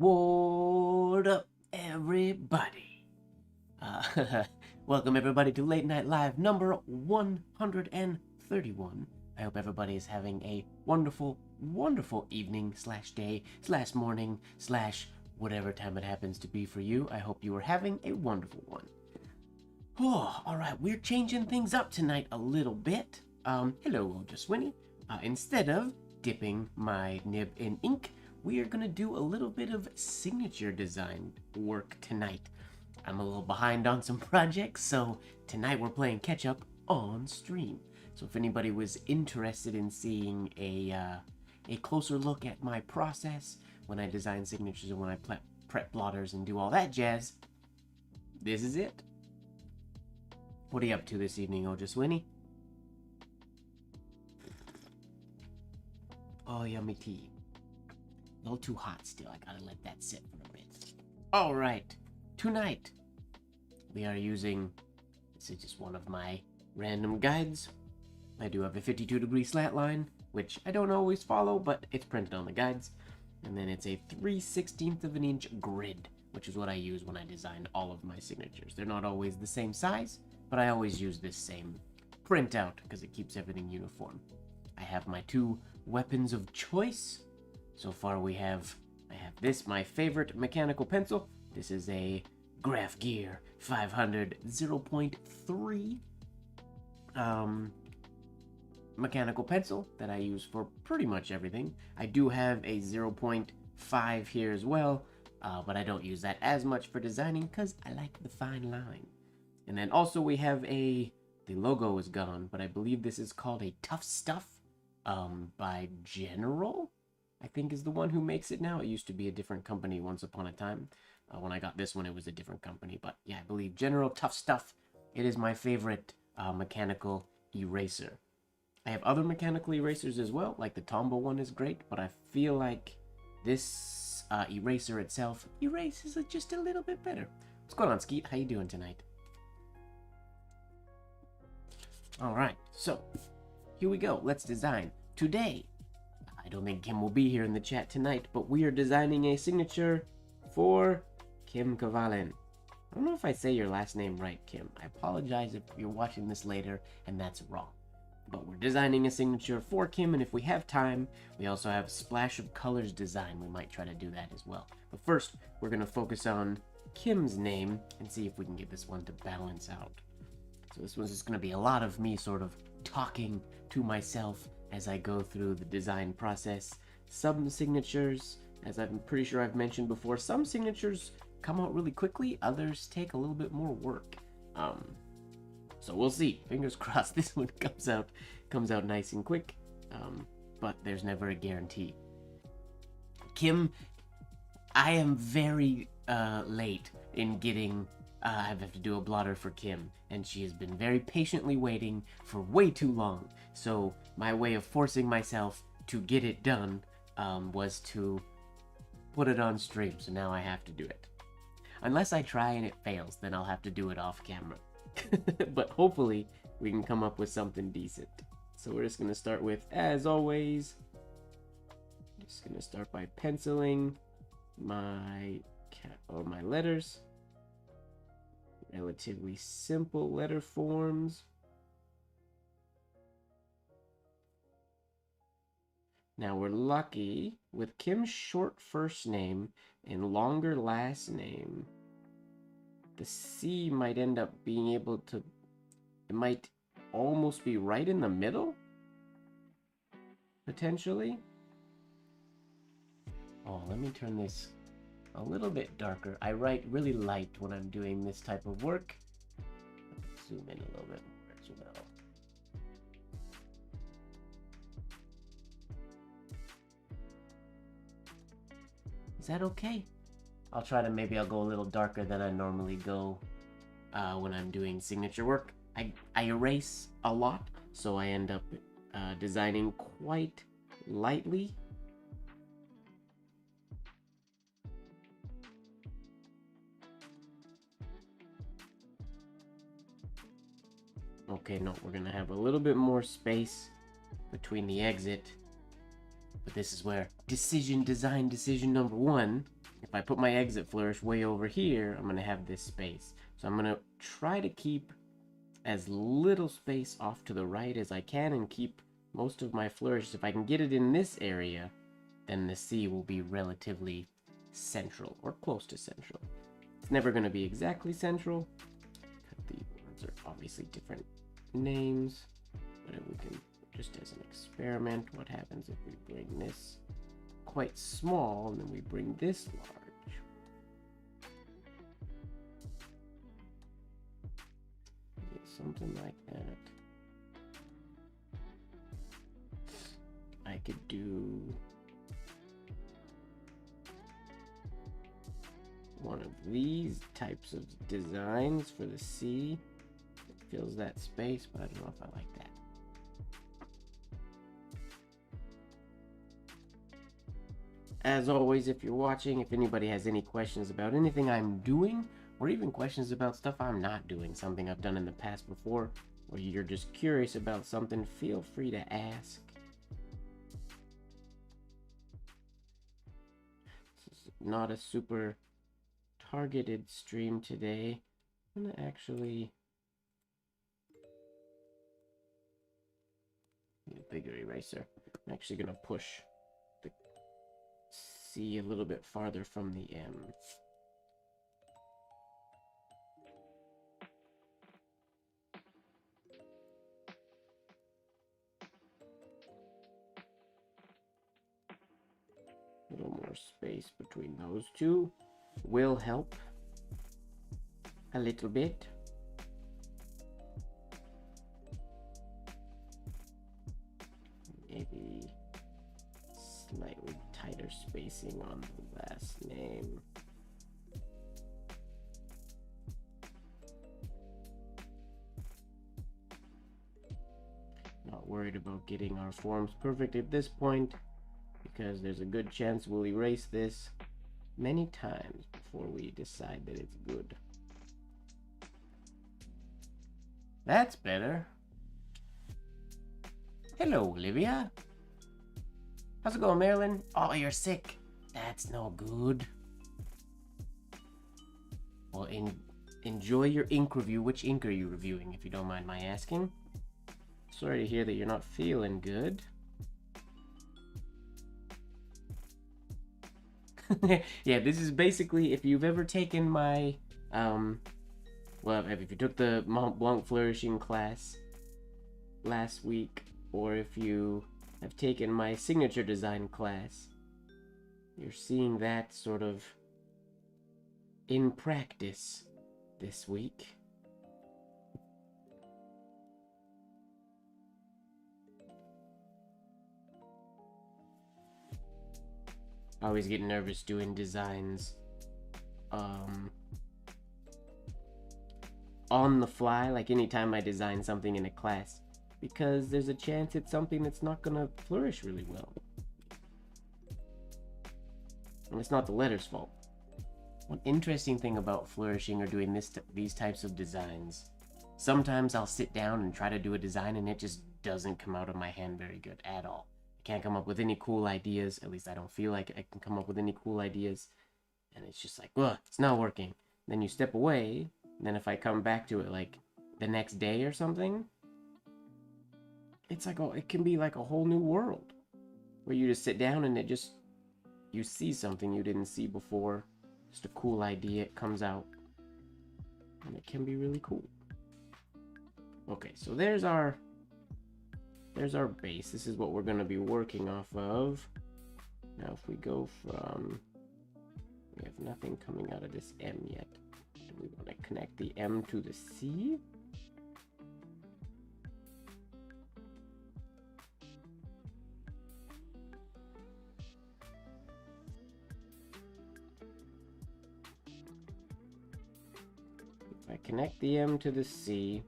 What up, everybody? Welcome everybody to Late Night Live number 131. I hope everybody is having a wonderful, wonderful evening slash day slash morning slash whatever time it happens to be for you. I hope you are having a wonderful one. Oh, alright, we're changing things up tonight a little bit. Hello, Swinny. Instead of dipping my nib in ink, we are going to do a little bit of signature design work tonight. I'm a little behind on some projects, so tonight we're playing catch up on stream. So if anybody was interested in seeing a closer look at my process when I design signatures and when I prep blotters and do all that jazz, this is it. What are you up to this evening, Swinny? Oh, yummy tea. A little too hot still. I gotta let that sit for a bit. Alright, tonight we are using, this is just one of my random guides. I do have a 52-degree slant line, which I don't always follow, but it's printed on the guides. And then it's a 3/16 of an inch grid, which is what I use when I design all of my signatures. They're not always the same size, but I always use this same printout because it keeps everything uniform. I have my two weapons of choice. So far I have this, my favorite mechanical pencil. This is a Graph Gear 500 0.3 mechanical pencil that I use for pretty much everything. I do have a 0.5 here as well, but I don't use that as much for designing because I like the fine line. And then also we have the logo is gone, but I believe this is called a Tough Stuff by General, I think is the one who makes it now. It used to be a different company once upon a time. When I got this one, it was a different company. But yeah, I believe General Tough Stuff. It is my favorite mechanical eraser. I have other mechanical erasers as well, like the Tombow one is great, but I feel like this eraser itself erases it just a little bit better. What's going on, Skeet? How you doing tonight? Alright, so here we go. Let's design. Today, I don't think Kim will be here in the chat tonight, but we are designing a signature for Kim Kavalen. I don't know if I say your last name right, Kim. I apologize if you're watching this later and that's wrong. But we're designing a signature for Kim, and if we have time, we also have a Splash of Colors design. We might try to do that as well. But first, we're going to focus on Kim's name and see if we can get this one to balance out. So this one's just going to be a lot of me sort of talking to myself as I go through the design process. Some signatures, as I'm pretty sure I've mentioned before, some signatures come out really quickly, others take a little bit more work. So we'll see. Fingers crossed this one comes out nice and quick. But there's never a guarantee. Kim, I am very late in getting I have to do a blotter for Kim, and she has been very patiently waiting for way too long. So my way of forcing myself to get it done was to put it on stream, so now I have to do it. Unless I try and it fails, then I'll have to do it off camera. But hopefully we can come up with something decent. So we're just going to start with, as always, just going to start by penciling my letters. Relatively simple letter forms. Now we're lucky with Kim's short first name and longer last name. The C might end up being able to, it might almost be right in the middle, potentially. Oh, let me turn this a little bit darker. I write really light when I'm doing this type of work. Zoom in a little bit more as well. Is that okay? I'll try to, maybe I'll go a little darker than I normally go when I'm doing signature work. I erase a lot, so I end up designing quite lightly. Okay, no, we're gonna have a little bit more space between the exit. But this is where design decision number one if I put my exit flourish way over here, I'm going to have this space. So I'm going to try to keep as little space off to the right as I can and keep most of my flourishes. If I can get it in this area, then the C will be relatively central or close to central. It's never going to be exactly central. These words are obviously different names, but if we can, just as an experiment, what happens if we bring this quite small and then we bring this large? Something like that. I could do one of these types of designs for the C. It fills that space, but I don't know if I like that. As always, if you're watching, if anybody has any questions about anything I'm doing, or even questions about stuff I'm not doing, something I've done in the past before, or you're just curious about something, feel free to ask. This is not a super targeted stream today. I'm gonna actually need a bigger eraser. I'm actually gonna push the C a little bit farther from the M. A little more space between those two will help a little bit. Maybe slightly tighter spacing on the last name. Not worried about getting our forms perfect at this point, because there's a good chance we'll erase this many times before we decide that it's good. That's better. Hello, Olivia. How's it going, Marilyn? Oh, you're sick. That's no good. Well, enjoy your ink review. Which ink are you reviewing, if you don't mind my asking? Sorry to hear that you're not feeling good. Yeah, this is basically, if you've ever taken my, well, if you took the Mont Blanc flourishing class last week, or if you have taken my signature design class, you're seeing that sort of in practice this week. I always get nervous doing designs on the fly, like anytime I design something in a class, because there's a chance it's something that's not gonna flourish really well. And it's not the letter's fault. One interesting thing about flourishing or doing these types of designs, sometimes I'll sit down and try to do a design and it just doesn't come out of my hand very good at all. I can't come up with any cool ideas. At least I don't feel like I can come up with any cool ideas. And it's just like, ugh, it's not working. Then you step away. And then if I come back to it like the next day or something, it's like, it can be like a whole new world. Where you just sit down and you see something you didn't see before. Just a cool idea, it comes out. And it can be really cool. Okay, so there's our base. This is what we're going to be working off of. Now if we go from, we have nothing coming out of this M yet, and we want to connect the M to the C. If I connect the M to the C,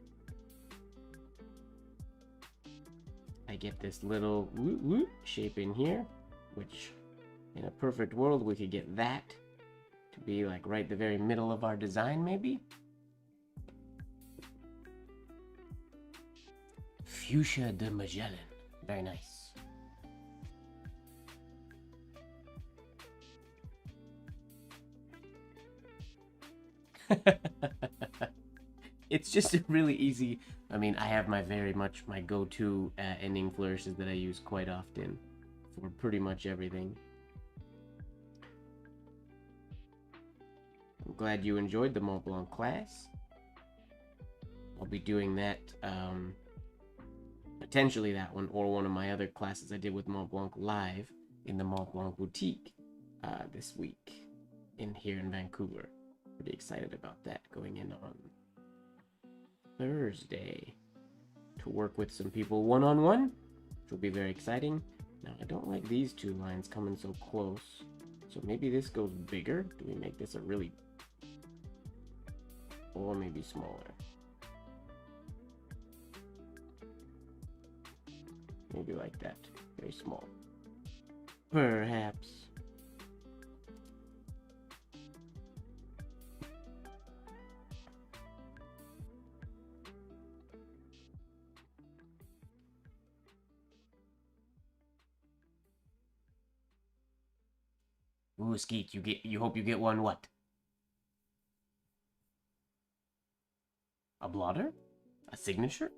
I get this little shape in here, which in a perfect world we could get that to be like right the very middle of our design, maybe. Fuchsia de Magellan, very nice. It's just a really easy. I mean, I have my very much my go-to ending flourishes that I use quite often for pretty much everything. I'm glad you enjoyed the Mont Blanc class. I'll be doing that, potentially that one, or one of my other classes I did with Mont Blanc live in the Mont Blanc boutique this week here in Vancouver. Pretty excited about that, going in on Thursday to work with some people one-on-one, which will be very exciting. Now, I don't like these two lines coming so close, so maybe this goes bigger. Do we make this a really, or maybe smaller? Maybe like that, very small. Perhaps. Ooh, Skeet, you hope you get one what? A blotter? A signature?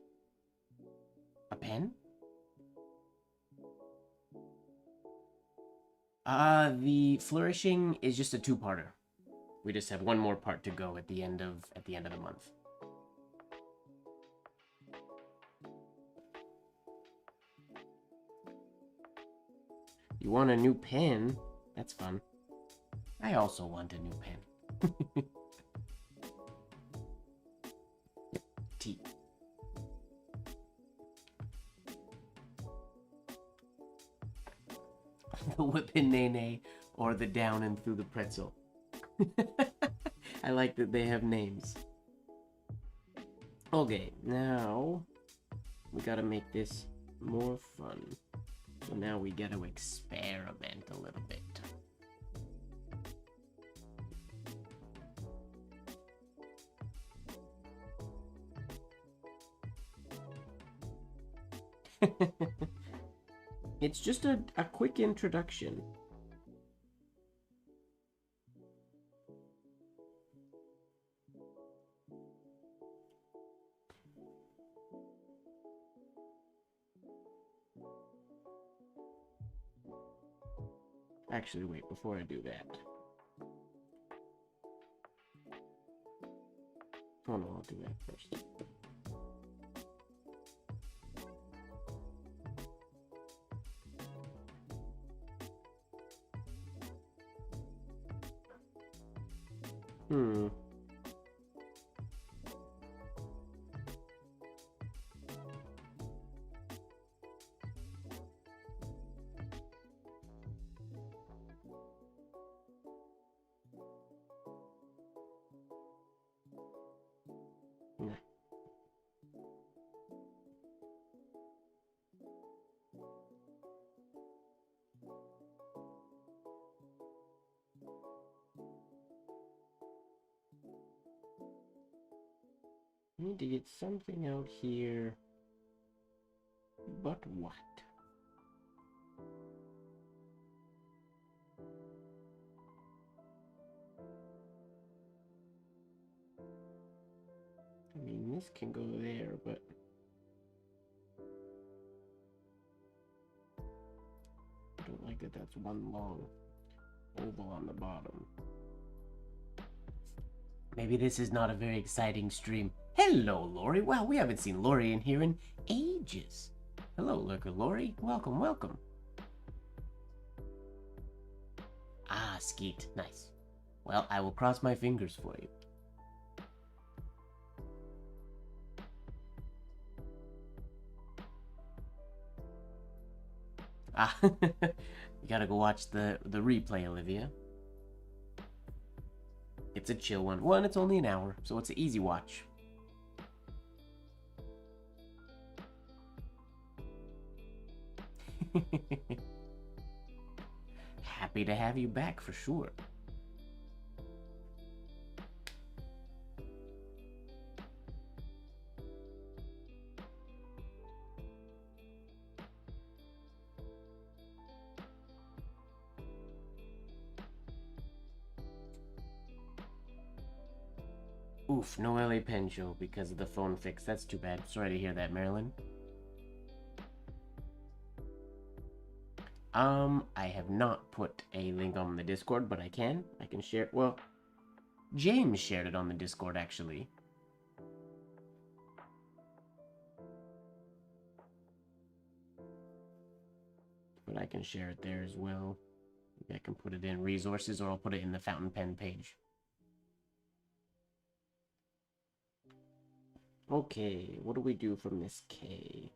A pen? The flourishing is just a two-parter. We just have one more part to go at the end of the month. You want a new pen? That's fun. I also want a new pen. T. The whippin' nay or the down and through the pretzel. I like that they have names. Okay, now we gotta make this more fun. So now we gotta experiment a little bit. It's just a quick introduction. Actually, wait, before I do that. Oh no, I'll do that first. Hmm. Nah. I need to get something out here. But what? I mean, this can go there, but I don't like that that's one long oval on the bottom. Maybe this is not a very exciting stream. Hello, Lori. Wow, we haven't seen Lori in here in ages. Hello, Lurker Lori. Welcome, welcome. Ah, Skeet. Nice. Well, I will cross my fingers for you. Ah, you gotta go watch the replay, Olivia. It's a chill one. One, it's only an hour, so it's an easy watch. Happy to have you back for sure. Oof, no LA Pen Show because of the phone fix. That's too bad. Sorry to hear that, Marilyn. I have not put a link on the Discord, but I can. I can share. Well, James shared it on the Discord, actually. But I can share it there as well. Maybe I can put it in resources, or I'll put it in the fountain pen page. Okay, what do we do from this K?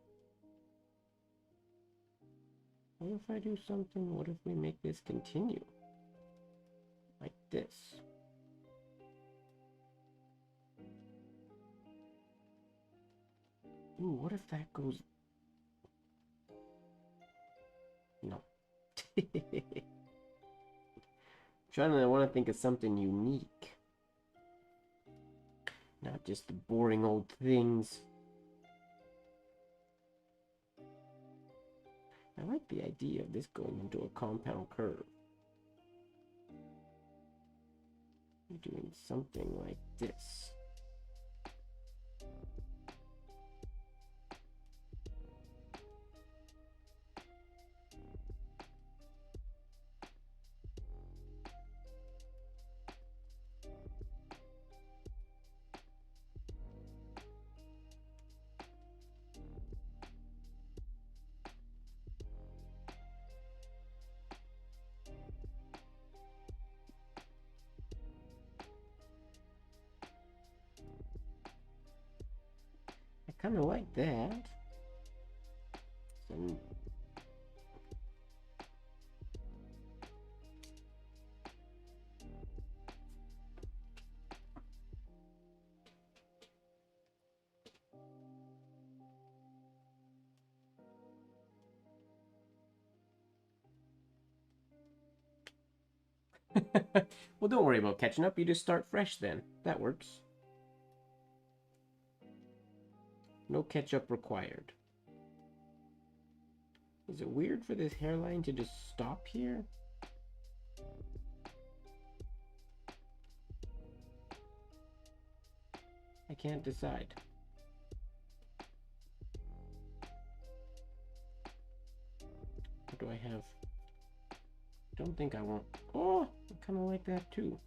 What if I do something? What if we make this continue? Like this. Ooh, what if that goes... No. I want to think of something unique. Not just the boring old things. I like the idea of this going into a compound curve. Doing something like this. I kind of like that. Some... Well, don't worry about catching up. You just start fresh then. That works. No ketchup required. Is it weird for this hairline to just stop here? I can't decide. What do I have? Don't think I want... Oh, I kind of like that too.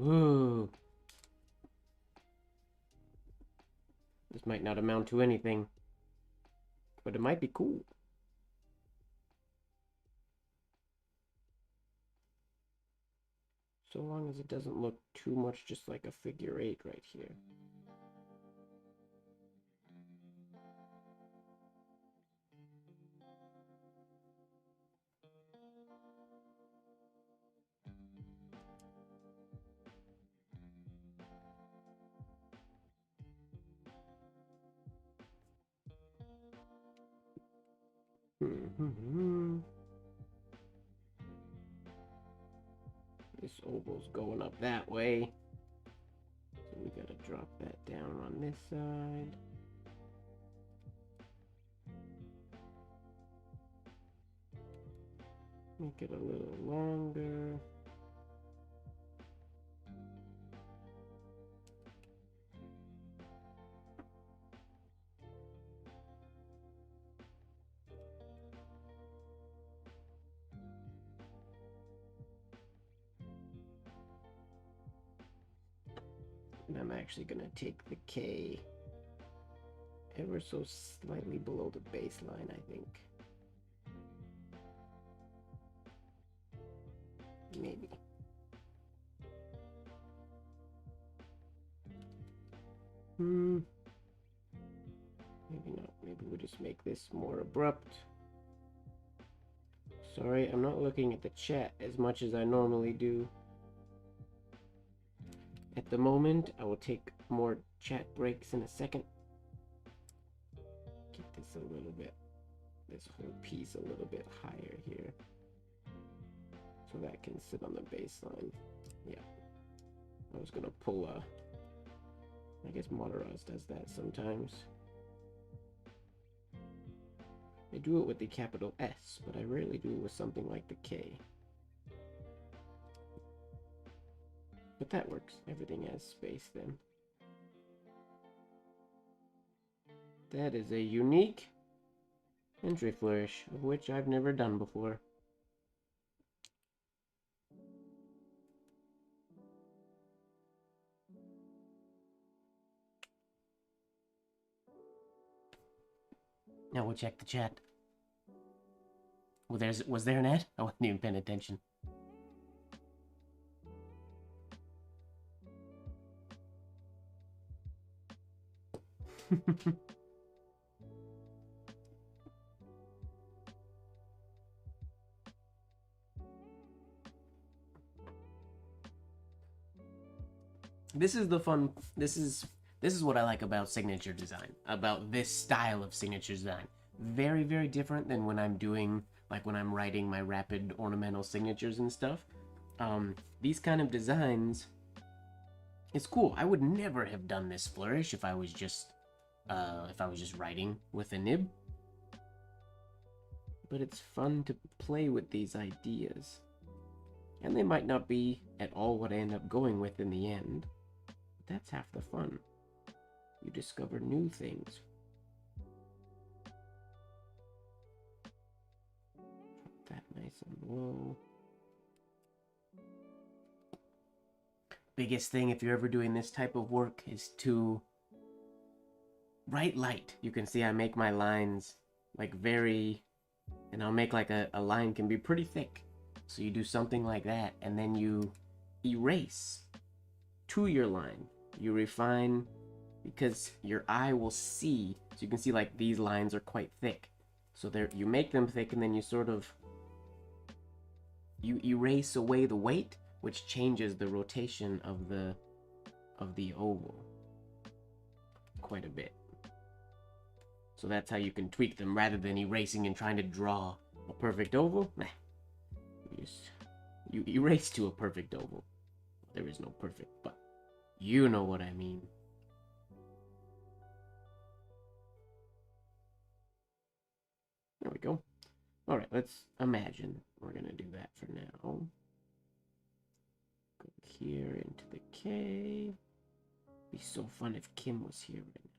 Ooh. This might not amount to anything, but it might be cool. So long as it doesn't look too much just like a figure 8 right here. This oval's going up that way. So we gotta drop that down on this side. Make it a little longer. And I'm actually going to take the K ever so slightly below the baseline, I think. Maybe. Maybe not. Maybe we'll just make this more abrupt. Sorry, I'm not looking at the chat as much as I normally do. at the moment. I will take more chat breaks in a second. Get this a little bit, this whole piece a little bit higher here, so that can sit on the baseline. Yeah, I was gonna pull a, I guess Motoraz does that sometimes. I do it with the capital S, but I rarely do it with something like the K. But that works. Everything has space then. That is a unique entry flourish, of which I've never done before. Now we'll check the chat. Well, was there an ad? I wasn't even paying attention. This is the fun. This is what I like about signature design, about this style of signature design. Very, very different than when I'm doing, like when I'm writing my rapid ornamental signatures and stuff. These kind of designs, it's cool. I would never have done this flourish if I was just writing with a nib. But it's fun to play with these ideas. And they might not be at all what I end up going with in the end. But that's half the fun. You discover new things. Drop that nice and low. Biggest thing if you're ever doing this type of work is to write light. You can see I make my lines like very, and I'll make like a line can be pretty thick. So you do something like that, and then you erase to your line. You refine, because your eye will see. So you can see like these lines are quite thick. So there, you make them thick, and then you sort of, you erase away the weight, which changes the rotation of the oval quite a bit. So that's how you can tweak them, rather than erasing and trying to draw a perfect oval. Nah. You erase to a perfect oval. There is no perfect, but you know what I mean. There we go. Alright, let's imagine we're gonna do that for now. Go here into the K. It'd be so fun if Kim was here right now.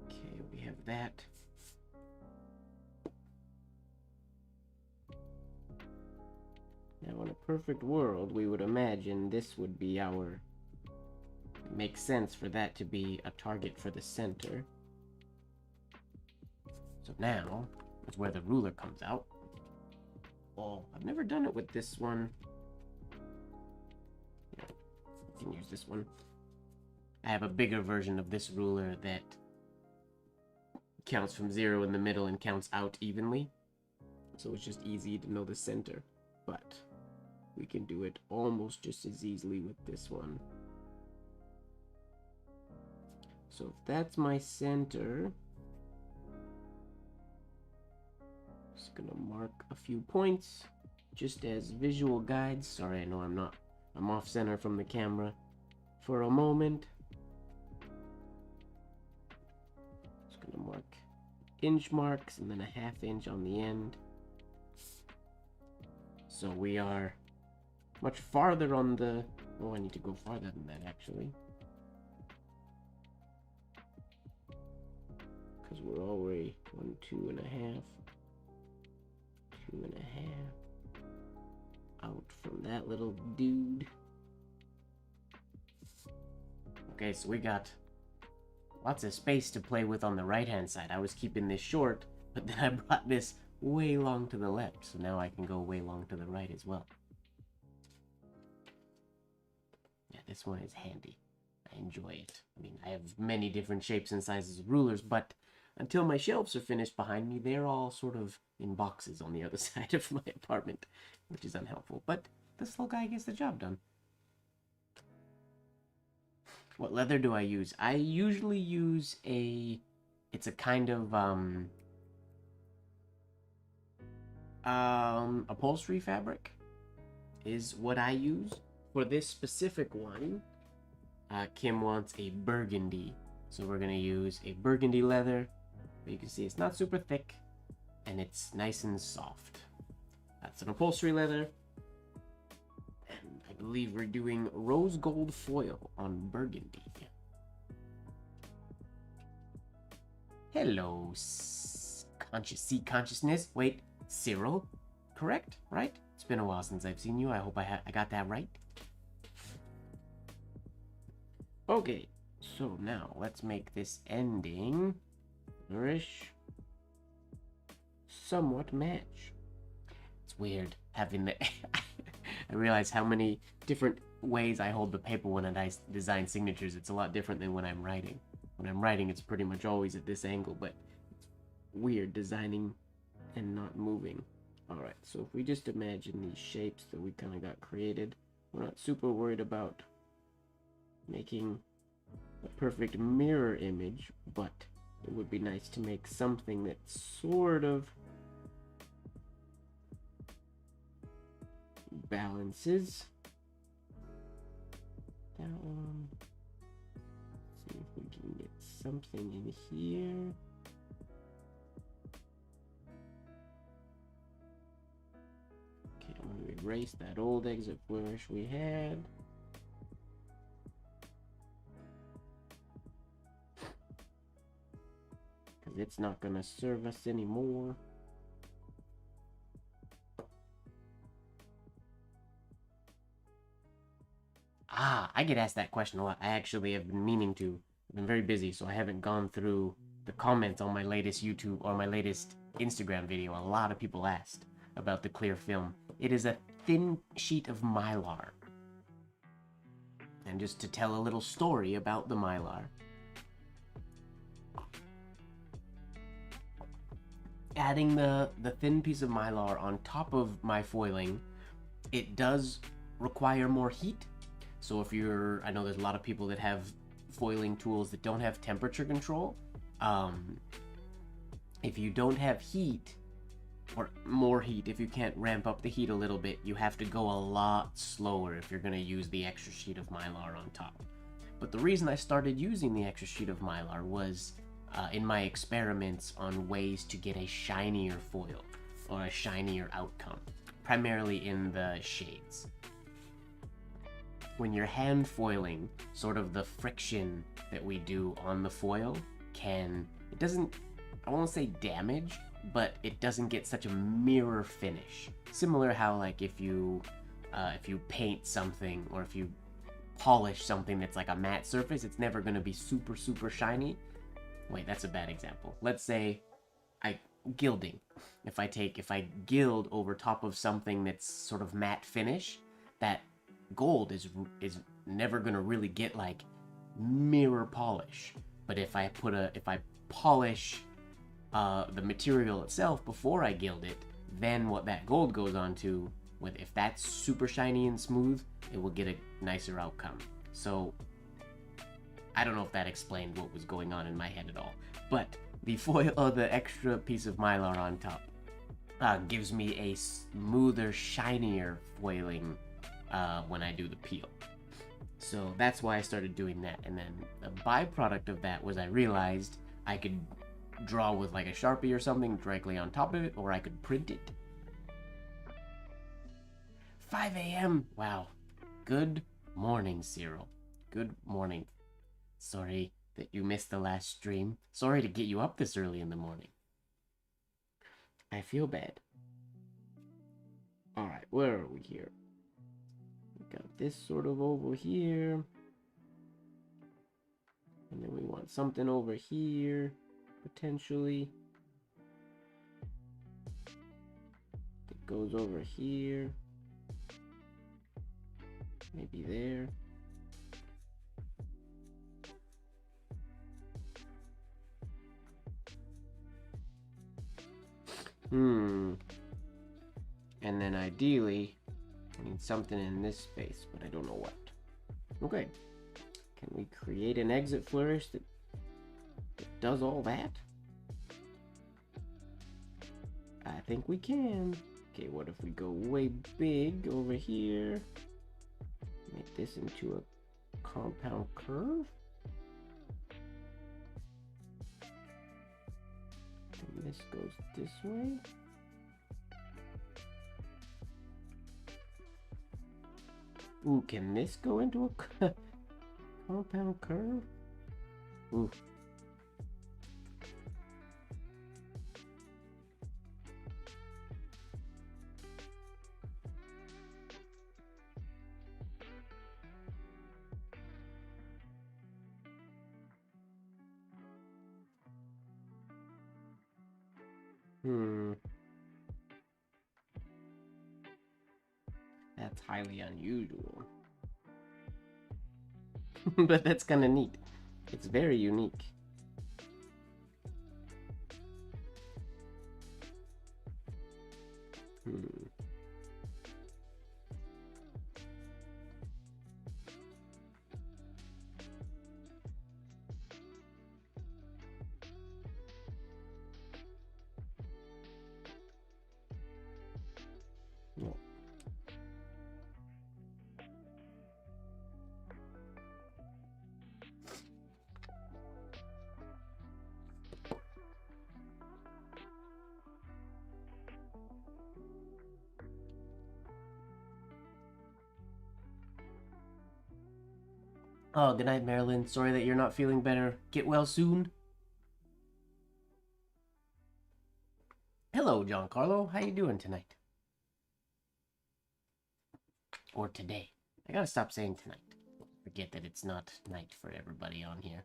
Okay, we have that. Now, in a perfect world, we would imagine this would be our... It makes sense for that to be a target for the center. So now, that's where the ruler comes out. Oh, I've never done it with this one. Yeah, you can use this one. I have a bigger version of this ruler that counts from 0 in the middle and counts out evenly. So it's just easy to know the center. But we can do it almost just as easily with this one. So if that's my center, just gonna mark a few points just as visual guides. Sorry, I know I'm off center from the camera for a moment. Just gonna mark inch marks and then a ½ inch on the end. So we are much farther on the... Oh, I need to go farther than that actually. Because we're already 1, 2 1/2. 2 1/2. Out from that little dude. Okay, so we got lots of space to play with on the right hand side. I was keeping this short, but then I brought this way long to the left, so now I can go way long to the right as well. Yeah, this one is handy. I enjoy it. I mean, I have many different shapes and sizes of rulers, but until my shelves are finished behind me, they're all sort of in boxes on the other side of my apartment, which is unhelpful. But this little guy gets the job done. What leather do I use? I usually use it's a kind of upholstery fabric is what I use. For this specific one, Kim wants a burgundy, so we're gonna use a burgundy leather. But you can see it's not super thick and it's nice and soft. That's an upholstery leather. And I believe we're doing rose gold foil on burgundy. Hello, consciousness. Wait, Cyril, correct? Right? It's been a while since I've seen you. I hope I got that right. Okay, so now let's make this ending flourish somewhat match. It's weird having the I realize how many different ways I hold the paper when I design signatures. It's a lot different than when I'm writing. When I'm writing, it's pretty much always at this angle, but it's weird designing and not moving. Alright, so if we just imagine these shapes that we kind of got created, we're not super worried about making a perfect mirror image, but it would be nice to make something that sort of balances that one. See if we can get something in here. Okay, I'm going to erase that old exit flourish we had. Because it's not going to serve us anymore. I get asked that question a lot. I actually have been meaning to. I've been very busy, so I haven't gone through the comments on my latest YouTube or my latest Instagram video. A lot of people asked about the clear film. It is a thin sheet of Mylar. And just to tell a little story about the Mylar. Adding the thin piece of Mylar on top of my foiling, it does require more heat. So if you're, I know there's a lot of people that have foiling tools that don't have temperature control. If you don't have heat, or more heat, if you can't ramp up the heat a little bit, you have to go a lot slower if you're going to use the extra sheet of Mylar on top. But the reason I started using the extra sheet of Mylar was in my experiments on ways to get a shinier foil, or a shinier outcome, primarily in the shades. When you're hand foiling, sort of the friction that we do on the foil it doesn't, I won't say damage, but it doesn't get such a mirror finish. Similar how like if you paint something or if you polish something that's like a matte surface, it's never going to be super, super shiny. Wait, that's a bad example. Let's say gilding. If I gild over top of something that's sort of matte finish, that gold is never gonna really get like mirror polish. But if I polish the material itself before I gild it, then what that gold goes on to, if that's super shiny and smooth, it will get a nicer outcome. So I don't know if that explained what was going on in my head at all, but the foil, the extra piece of Mylar on top gives me a smoother, shinier foiling when I do the peel. So that's why I started doing that. And then the byproduct of that was I realized I could draw with like a Sharpie or something directly on top of it, or I could print it. 5 a.m. Wow. Good morning, Cyril. Good morning. Sorry that you missed the last stream. Sorry to get you up this early in the morning. I feel bad. Alright, where are we here? Got this sort of over here, and then we want something over here potentially that goes over here, maybe there. And then ideally, I need something in this space, but I don't know what. Okay. Can we create an exit flourish that does all that? I think we can. Okay, what if we go way big over here? Make this into a compound curve? And this goes this way? Ooh, can this go into a compound curve? Ooh. That's highly unusual. But that's kind of neat. It's very unique. No. Oh, good night, Marilyn. Sorry that you're not feeling better. Get well soon. Hello, Giancarlo. How you doing tonight? Or today. I gotta stop saying tonight. Forget that it's not night for everybody on here.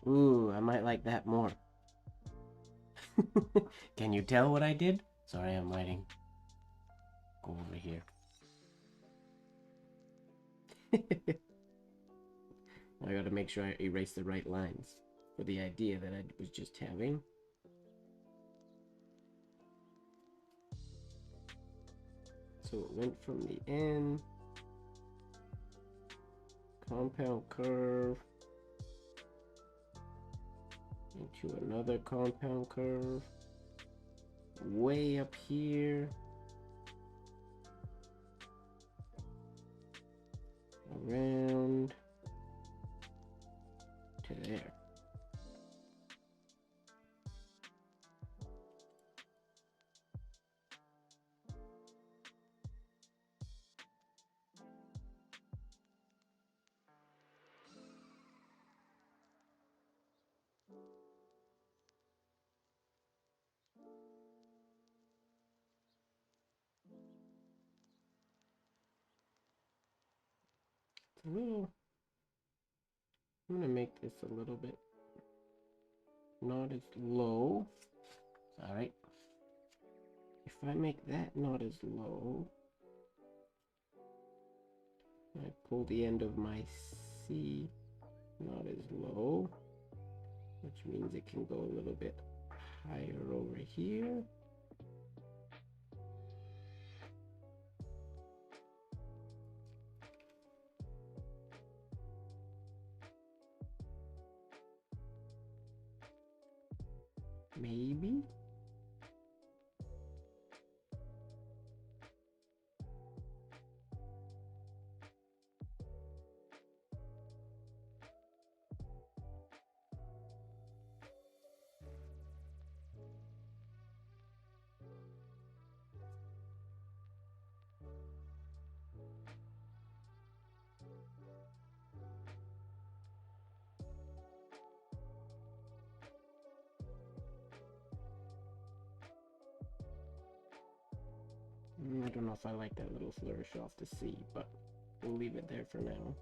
Ooh, I might like that more. Can you tell what I did? Sorry, I'm writing. Go over here. I gotta make sure I erase the right lines for the idea that I was just having. So it went from the end, compound curve, into another compound curve, way up here, around to there. I'm gonna make this a little bit not as low. Alright. If I make that not as low, I pull the end of my C not as low, which means it can go a little bit higher over here. Maybe. I don't know if I like that little flourish off the C, but we'll leave it there for now.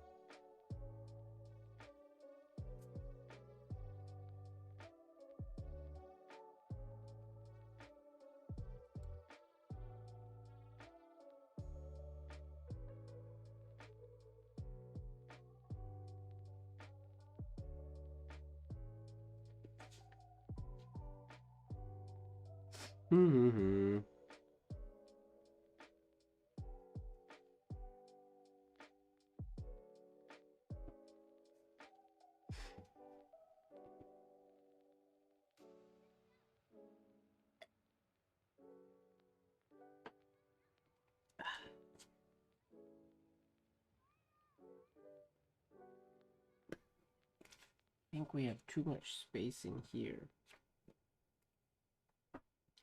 I think we have too much space in here.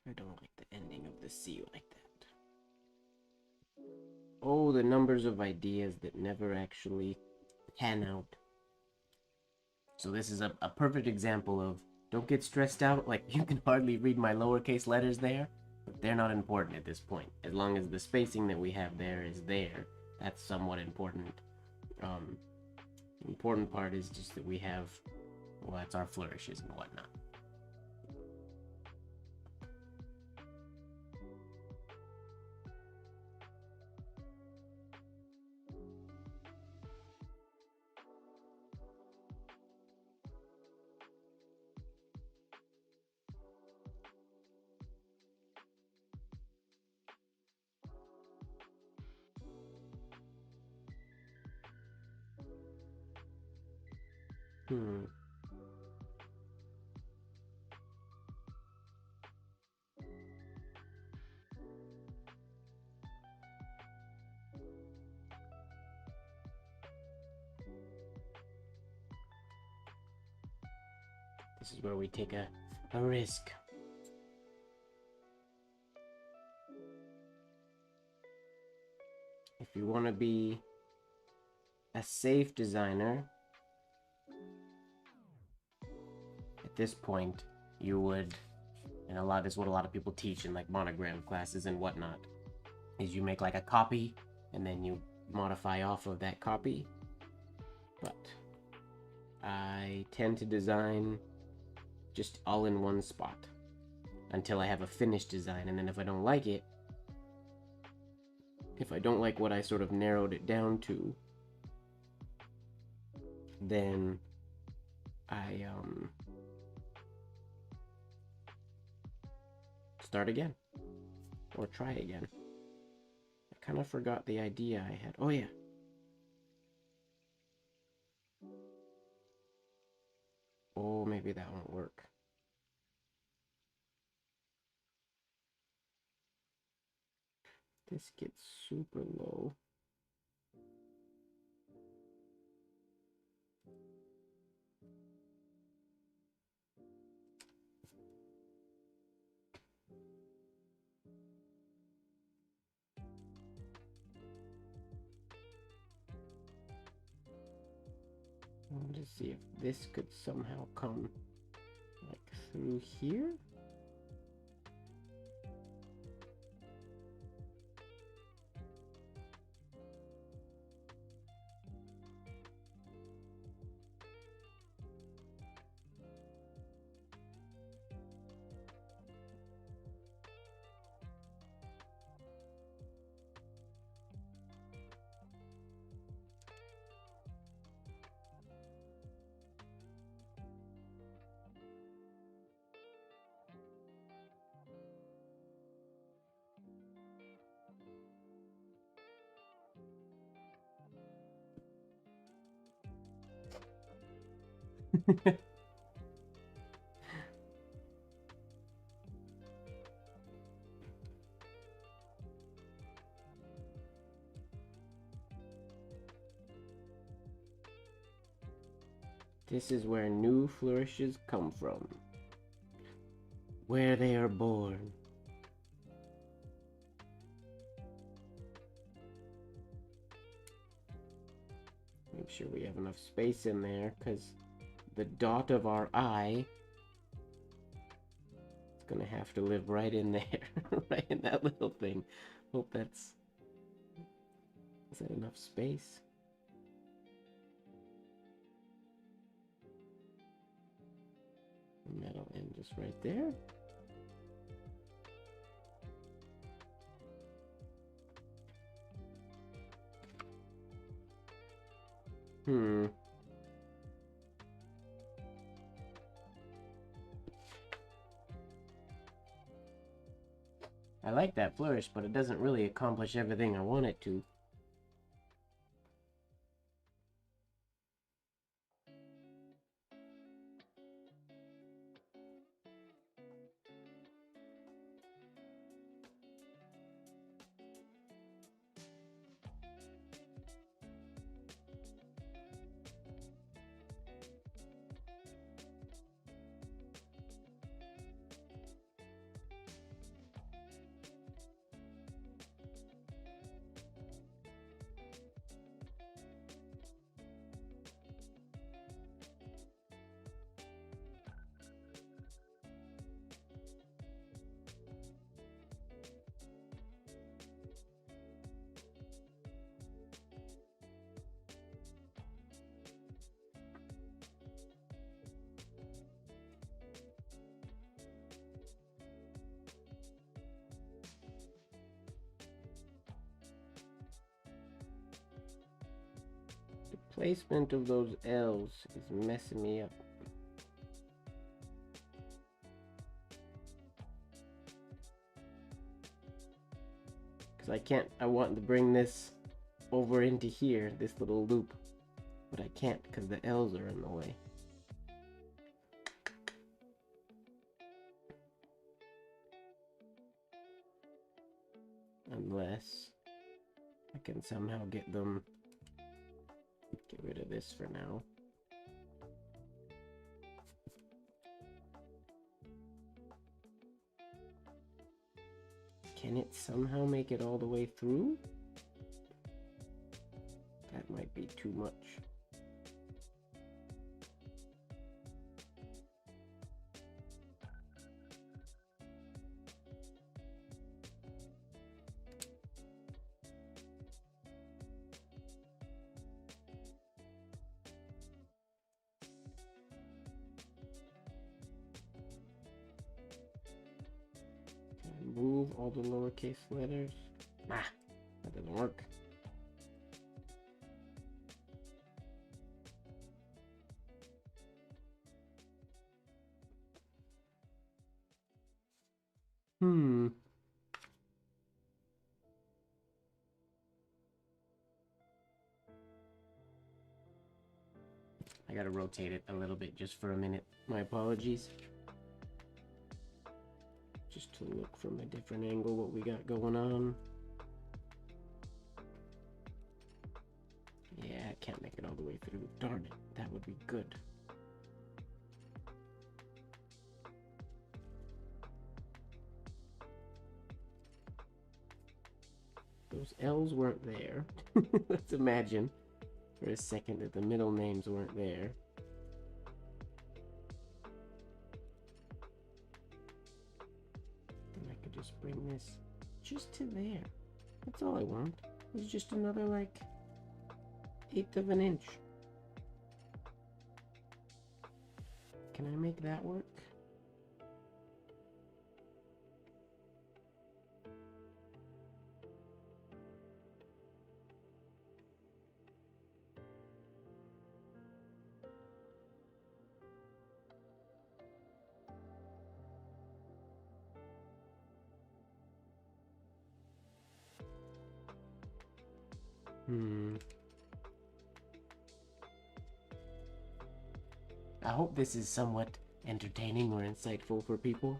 I don't like the ending of the C like that. Oh, the numbers of ideas that never actually pan out. So this is a perfect example of, don't get stressed out. Like, you can hardly read my lowercase letters there, but they're not important at this point. As long as the spacing that we have there is there, that's somewhat important. The important part is just that we have, well, that's our flourishes and whatnot. This is where we take a risk. If you want to be a safe designer, at this point, you would, and this is what a lot of people teach in like monogram classes and whatnot, is you make like a copy and then you modify off of that copy. But I tend to design just all in one spot until I have a finished design, and then if I don't like it, if I don't like what I sort of narrowed it down to, then I start again or try again. I kind of forgot the idea I had. Oh yeah. Oh, maybe that won't work. This gets super low. I want to see if this could somehow come like through here. This is where new flourishes come from, where they are born. Make sure we have enough space in there, because the dot of our eye is gonna have to live right in there, right in that little thing. Hope that's... Is that enough space? The metal end just right there. I like that flourish, but it doesn't really accomplish everything I want it to. The placement of those L's is messing me up. Because I want to bring this over into here, this little loop. But I can't because the L's are in the way. Unless I can somehow get rid of this for now. Can it somehow make it all the way through? That might be too much. Move all the lowercase letters. Ah, that doesn't work. I gotta rotate it a little bit just for a minute. My apologies. Just to look from a different angle what we got going on. Yeah, I can't make it all the way through. Darn it, that would be good. Those L's weren't there. Let's imagine for a second that the middle names weren't there. Then I could just bring this just to there. That's all I want. It's just another like 1/8 of an inch. Can I make that work? I hope this is somewhat entertaining or insightful for people.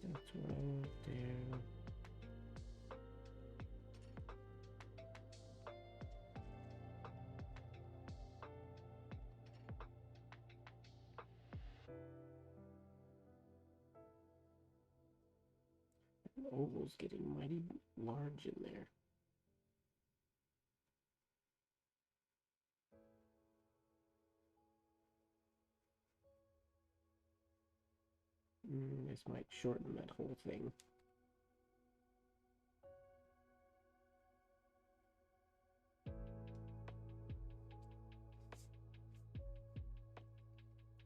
That's what I want there. oval's getting mighty large in there. This might shorten that whole thing.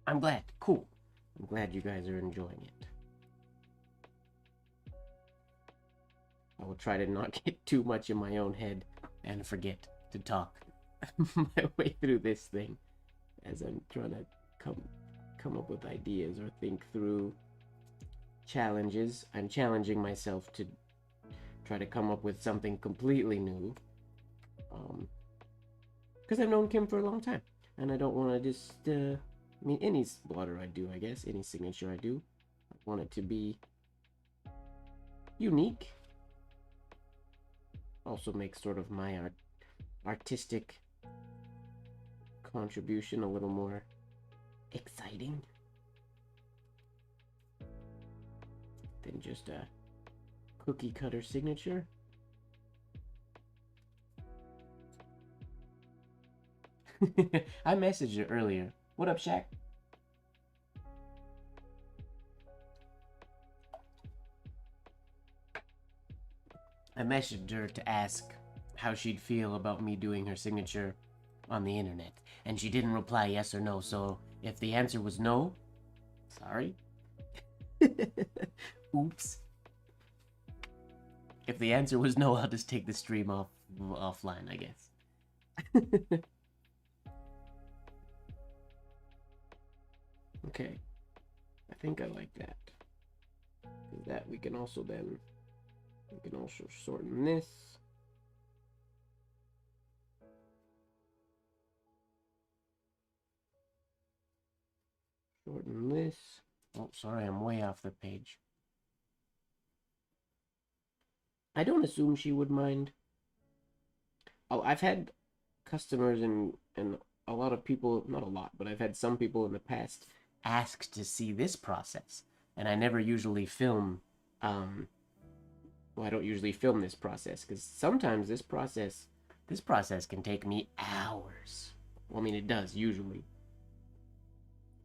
I'm glad. Cool. I'm glad you guys are enjoying it. I will try to not get too much in my own head and forget to talk my way through this thing as I'm trying to come up with ideas or think through challenges. I'm challenging myself to try to come up with something completely new, because I've known Kim for a long time, and I don't want to just I mean, any blotter I do, I guess, any signature I do, I want it to be unique. Also makes sort of my artistic contribution a little more exciting than just a cookie cutter signature. I messaged her earlier. What up, Shaq? I messaged her to ask how she'd feel about me doing her signature on the internet, and she didn't reply yes or no, so if the answer was no, sorry. Oops. If the answer was no, I'll just take the stream offline, I guess. Okay, I think I like that. That we can also shorten this. Shorten this. Oh, sorry, I'm way off the page. I don't assume she would mind. Oh, I've had customers and a lot of people, not a lot, but I've had some people in the past ask to see this process, and I never usually film. Well, I don't usually film this process because sometimes this process can take me hours. Well, I mean, it does usually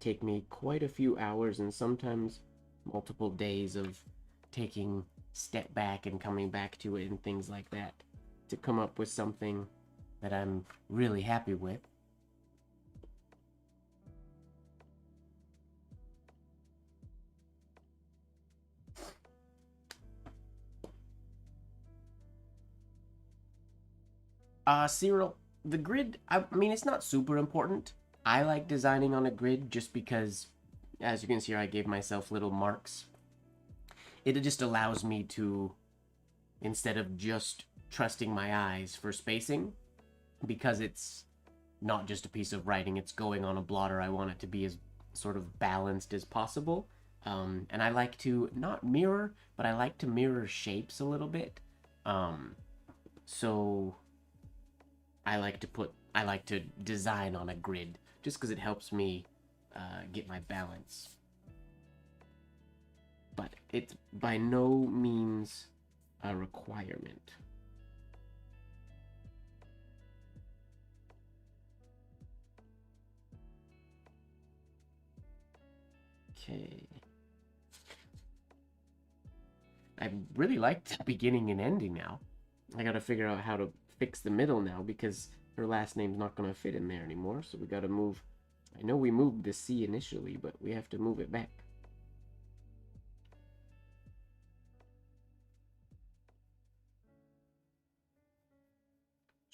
take me quite a few hours, and sometimes multiple days of taking step back and coming back to it and things like that to come up with something that I'm really happy with. Cyril, the grid, I mean, it's not super important. I like designing on a grid just because, as you can see here, I gave myself little marks. It just allows me to, instead of just trusting my eyes for spacing, because it's not just a piece of writing, it's going on a blotter, I want it to be as sort of balanced as possible. And I like to not mirror, but I like to mirror shapes a little bit. So I like to design on a grid just because it helps me get my balance. But it's by no means a requirement. Okay. I really like the beginning and ending now. I gotta figure out how to fix the middle now because her last name's not gonna fit in there anymore. So we gotta move. I know we moved the C initially, but we have to move it back.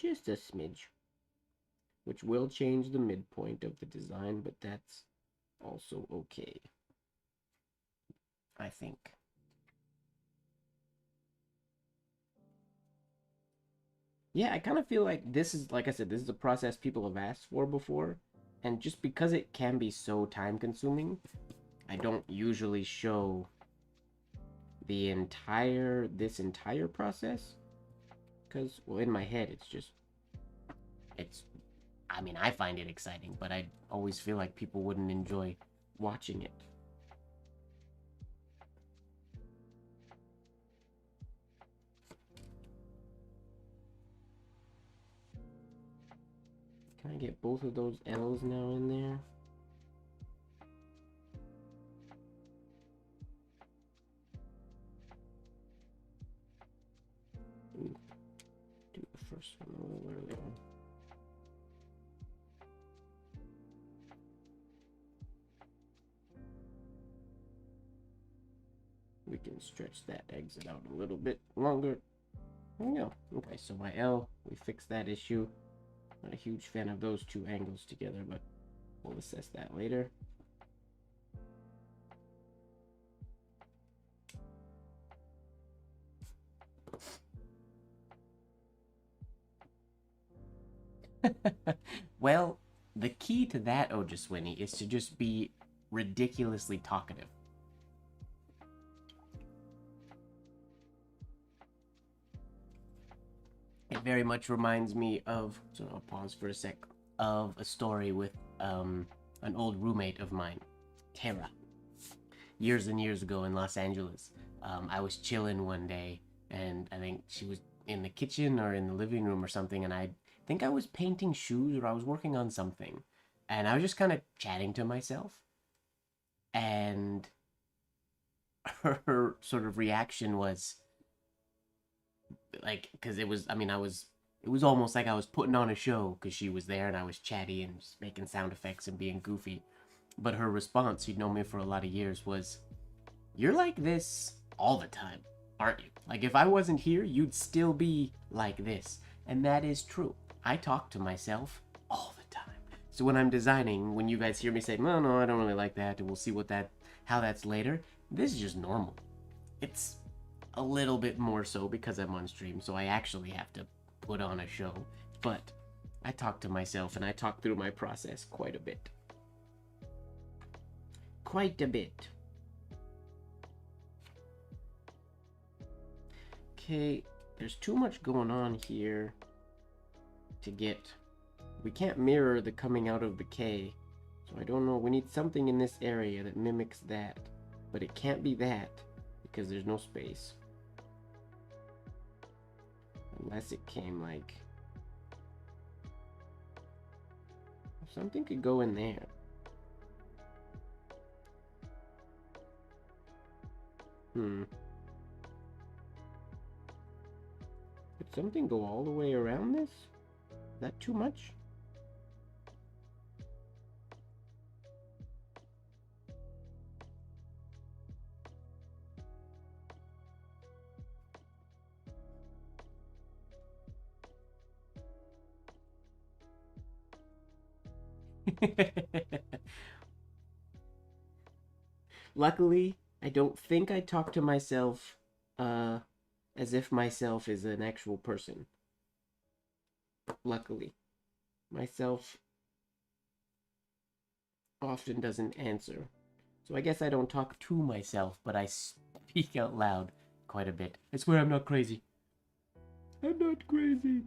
Just a smidge. Which will change the midpoint of the design, but that's also okay, I think. Yeah, I kind of feel like this is, like I said, this is a process people have asked for before. And just because it can be so time consuming, I don't usually show this entire process. Because, well, in my head, I mean, I find it exciting, but I always feel like people wouldn't enjoy watching it. I get both of those L's now in there? Ooh, do the first one a little earlier. We can stretch that exit out a little bit longer. There we go. Okay, so my L, we fixed that issue. Not a huge fan of those two angles together, but we'll assess that later. Well, the key to that, Ojaswini, is to just be ridiculously talkative. It very much reminds me of, so I'll pause for a sec, of a story with an old roommate of mine, Tara. Years and years ago in Los Angeles, I was chilling one day, and I think she was in the kitchen or in the living room or something, and I think I was painting shoes or I was working on something, and I was just kind of chatting to myself, and her sort of reaction was like, because it was, I mean, it was almost like I was putting on a show because she was there and I was chatty and just making sound effects and being goofy. But her response, she'd known me for a lot of years, was, "You're like this all the time, aren't you? Like, if I wasn't here, you'd still be like this." And that is true. I talk to myself all the time. So when I'm designing, when you guys hear me say, "No, no, I don't really like that," and we'll see how that's later, this is just normal. It's a little bit more so because I'm on stream, so I actually have to put on a show. But I talk to myself and I talk through my process quite a bit. Quite a bit. Okay, there's too much going on here to get. We can't mirror the coming out of the K, so I don't know. We need something in this area that mimics that, but it can't be that because there's no space. Unless it came like, something could go in there. Could something go all the way around this? Is that too much? Luckily, I don't think I talk to myself as if myself is an actual person. Luckily, myself often doesn't answer. So I guess I don't talk to myself, but I speak out loud quite a bit. I swear I'm not crazy. I'm not crazy.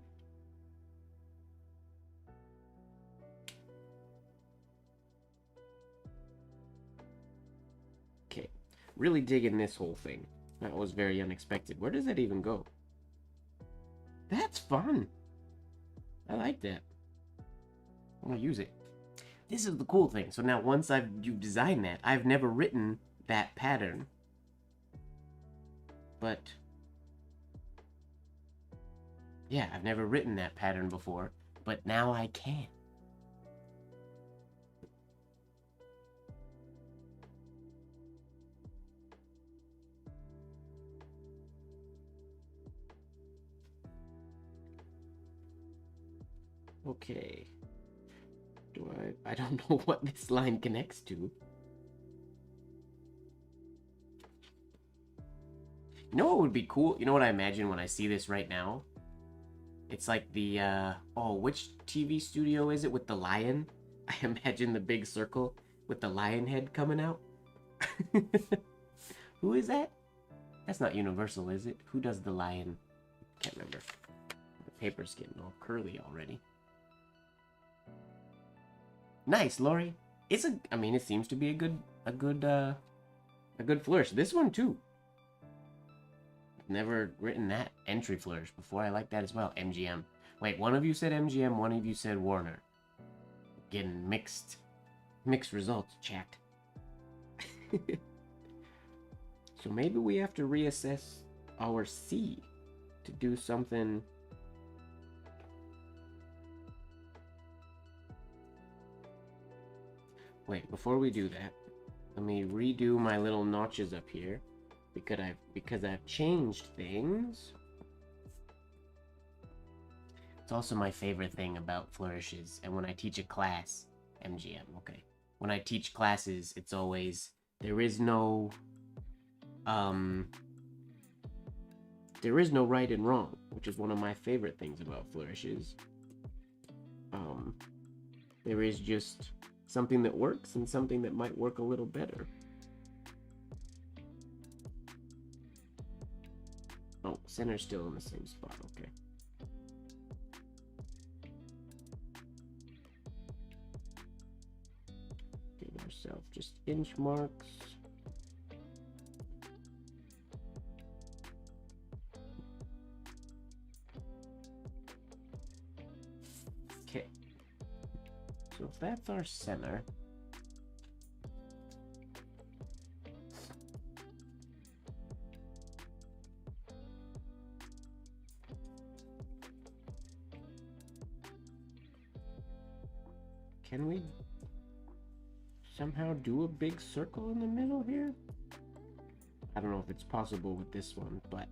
Okay, really digging this whole thing. That was very unexpected. Where does that even go? That's fun. I like that. I'm gonna use it. This is the cool thing. So now once you've designed that, I've never written that pattern. But yeah, I've never written that pattern before, but now I can. Okay. I don't know what this line connects to. You know what would be cool? You know what I imagine when I see this right now? It's like the, oh, which TV studio is it with the lion? I imagine the big circle with the lion head coming out. Who is that? That's not Universal, is it? Who does the lion? Can't remember. The paper's getting all curly already. Nice, Lori. I mean, it seems to be a good flourish. This one too. Never written that entry flourish before. I like that as well. MGM. Wait, one of you said MGM, one of you said Warner. getting mixed results, chat. So maybe we have to reassess our C to do something. Wait, before we do that, let me redo my little notches up here because I've changed things. It's also my favorite thing about flourishes, and when I teach a class, MGM, okay. When I teach classes, it's always, there is no right and wrong, which is one of my favorite things about flourishes. There is just something that works and something that might work a little better. Oh, center's still in the same spot, okay. Give ourselves just inch marks. Okay. So if that's our center, can we somehow do a big circle in the middle here? I don't know if it's possible with this one, but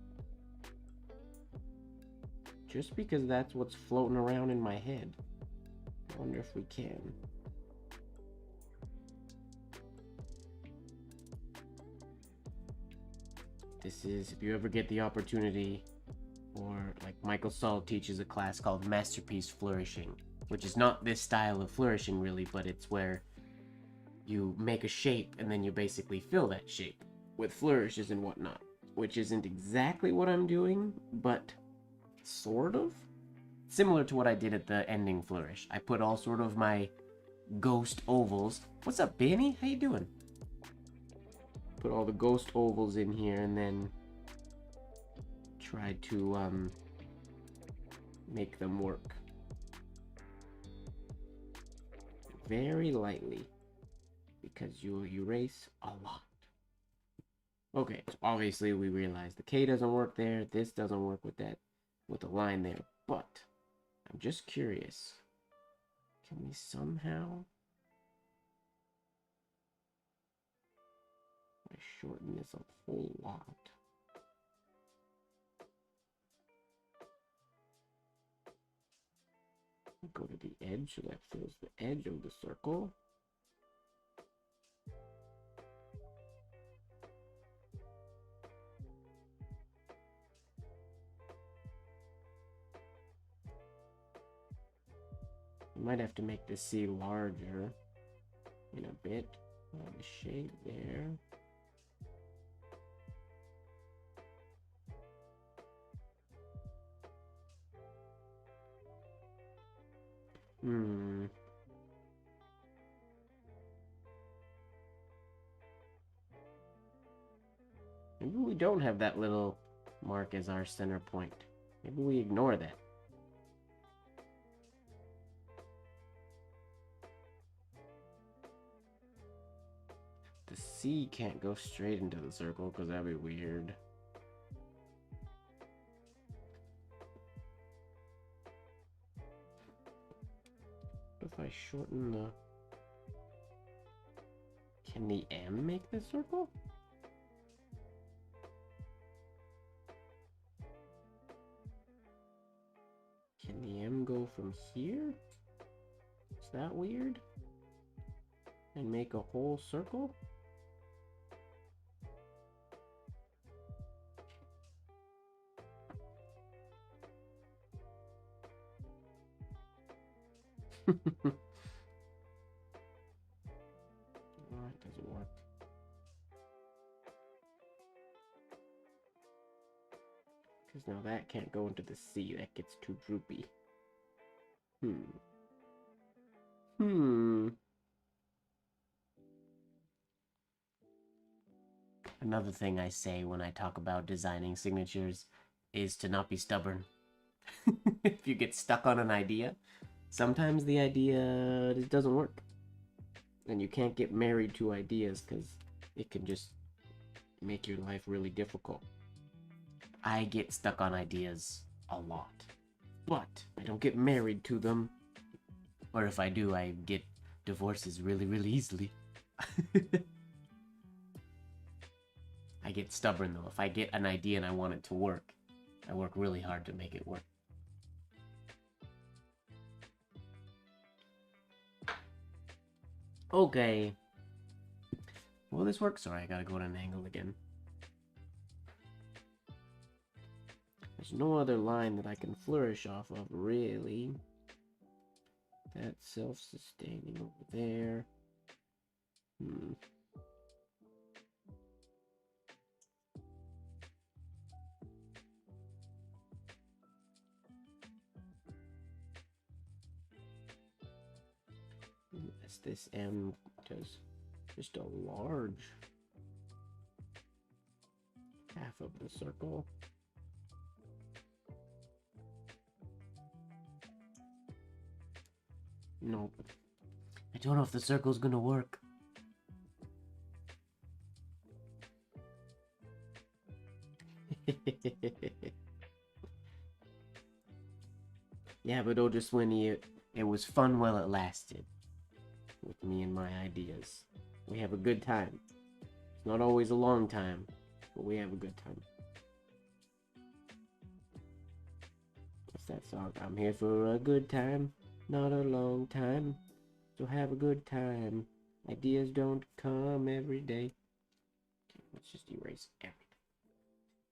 just because that's what's floating around in my head, I wonder if we can. This is, if you ever get the opportunity, or like Michael Saul teaches a class called Masterpiece Flourishing, which is not this style of flourishing really, but it's where you make a shape and then you basically fill that shape with flourishes and whatnot, which isn't exactly what I'm doing, but sort of similar to what I did at the ending flourish. I put all sort of my ghost ovals. What's up, Benny? How you doing? Put all the ghost ovals in here and then try to make them work very lightly, because you erase a lot. Okay, so obviously we realize the K doesn't work there, this doesn't work with that, with the line there, but I'm just curious, can we somehow shorten this a whole lot? Go to the edge so that fills the edge of the circle. You might have to make the C larger in a bit. The shade there. Maybe we don't have that little mark as our center point. Maybe we ignore that. The C can't go straight into the circle because that'd be weird. If I shorten the... Can the M make this circle? Can the M go from here? Is that weird? And make a whole circle? Oh, it doesn't work. Because now that can't go into the C. That gets too droopy. Another thing I say when I talk about designing signatures is to not be stubborn. If you get stuck on an idea, Sometimes the idea just doesn't work. And you can't get married to ideas because it can just make your life really difficult. I get stuck on ideas a lot, but I don't get married to them. Or if I do, I get divorces really, really easily. I get stubborn though. If I get an idea and I want it to work, I work really hard to make it work. Okay. Will this work? Sorry, I gotta go at an angle again. There's no other line that I can flourish off of, really. That's self-sustaining over there. As this M does just a large half of the circle. Nope. I don't know if the circle's gonna work. Yeah, but oh, just when it was fun while it lasted. With me and my ideas. We have a good time. It's not always a long time, but we have a good time. What's that song? I'm here for a good time, not a long time. So have a good time. Ideas don't come every day. Okay, let's just erase everything.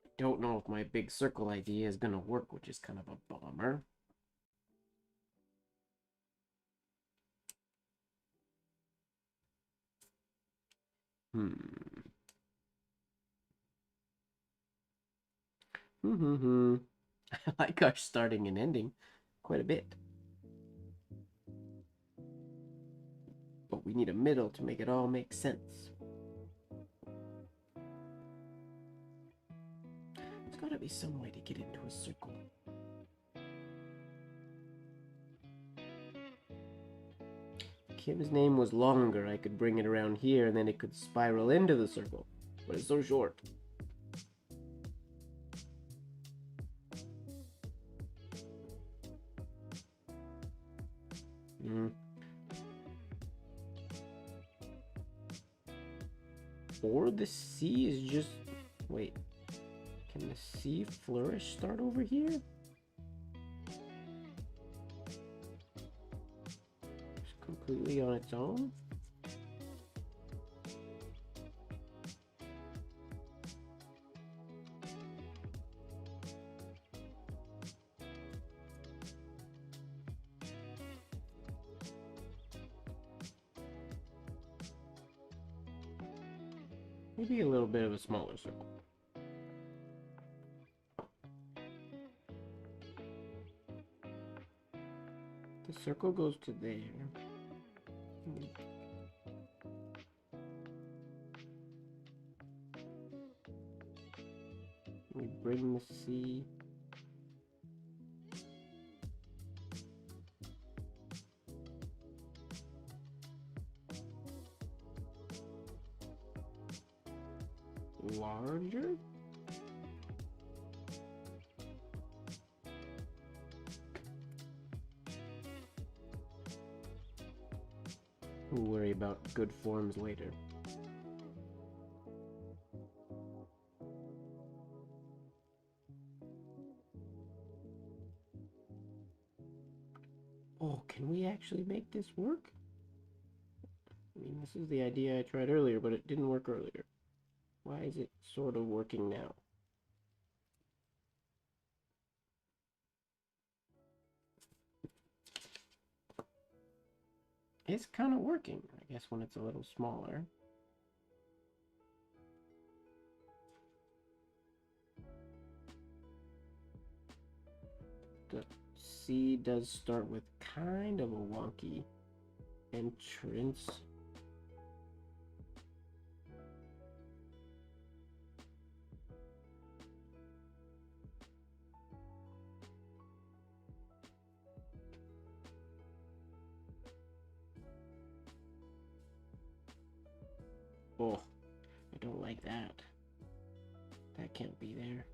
I don't know if my big circle idea is gonna work, which is kind of a bummer. I like our starting and ending quite a bit. But we need a middle to make it all make sense. There's gotta be some way to get into a circle. Kim's name was longer. I could bring it around here and then it could spiral into the circle. But it's so short. Or the C is just... Wait. Can the C flourish start over here? It's completely on its own? Maybe a little bit of a smaller circle. The circle goes to there. We bring the C. Larger? We'll worry about good forms later. Oh, can we actually make this work? I mean, this is the idea I tried earlier, but it didn't work earlier. Why is it sort of working now? It's kind of working, I guess, when it's a little smaller. The C does start with kind of a wonky entrance. that? That can't be there.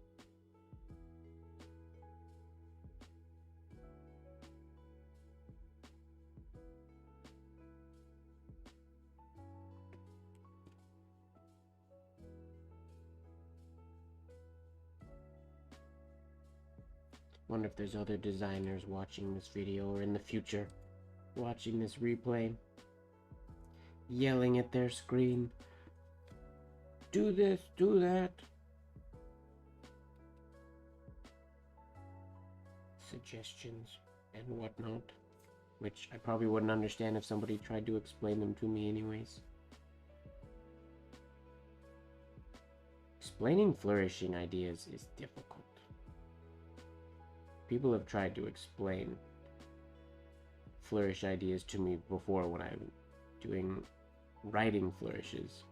Wonder if there's other designers watching this video or in the future watching this replay, yelling at their screen, do this, do that. Suggestions and whatnot, which I probably wouldn't understand if somebody tried to explain them to me anyways. Explaining flourishing ideas is difficult. People have tried to explain flourish ideas to me before when I'm writing flourishes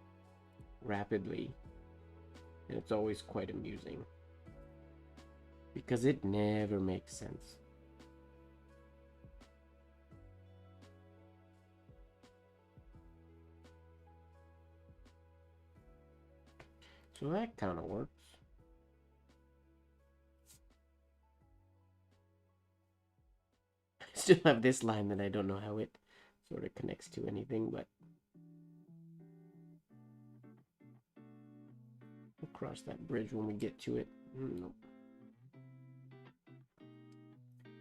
rapidly, and it's always quite amusing because it never makes sense. So that kind of works. Still have this line that I don't know how it sort of connects to anything, but we'll cross that bridge when we get to it. Nope.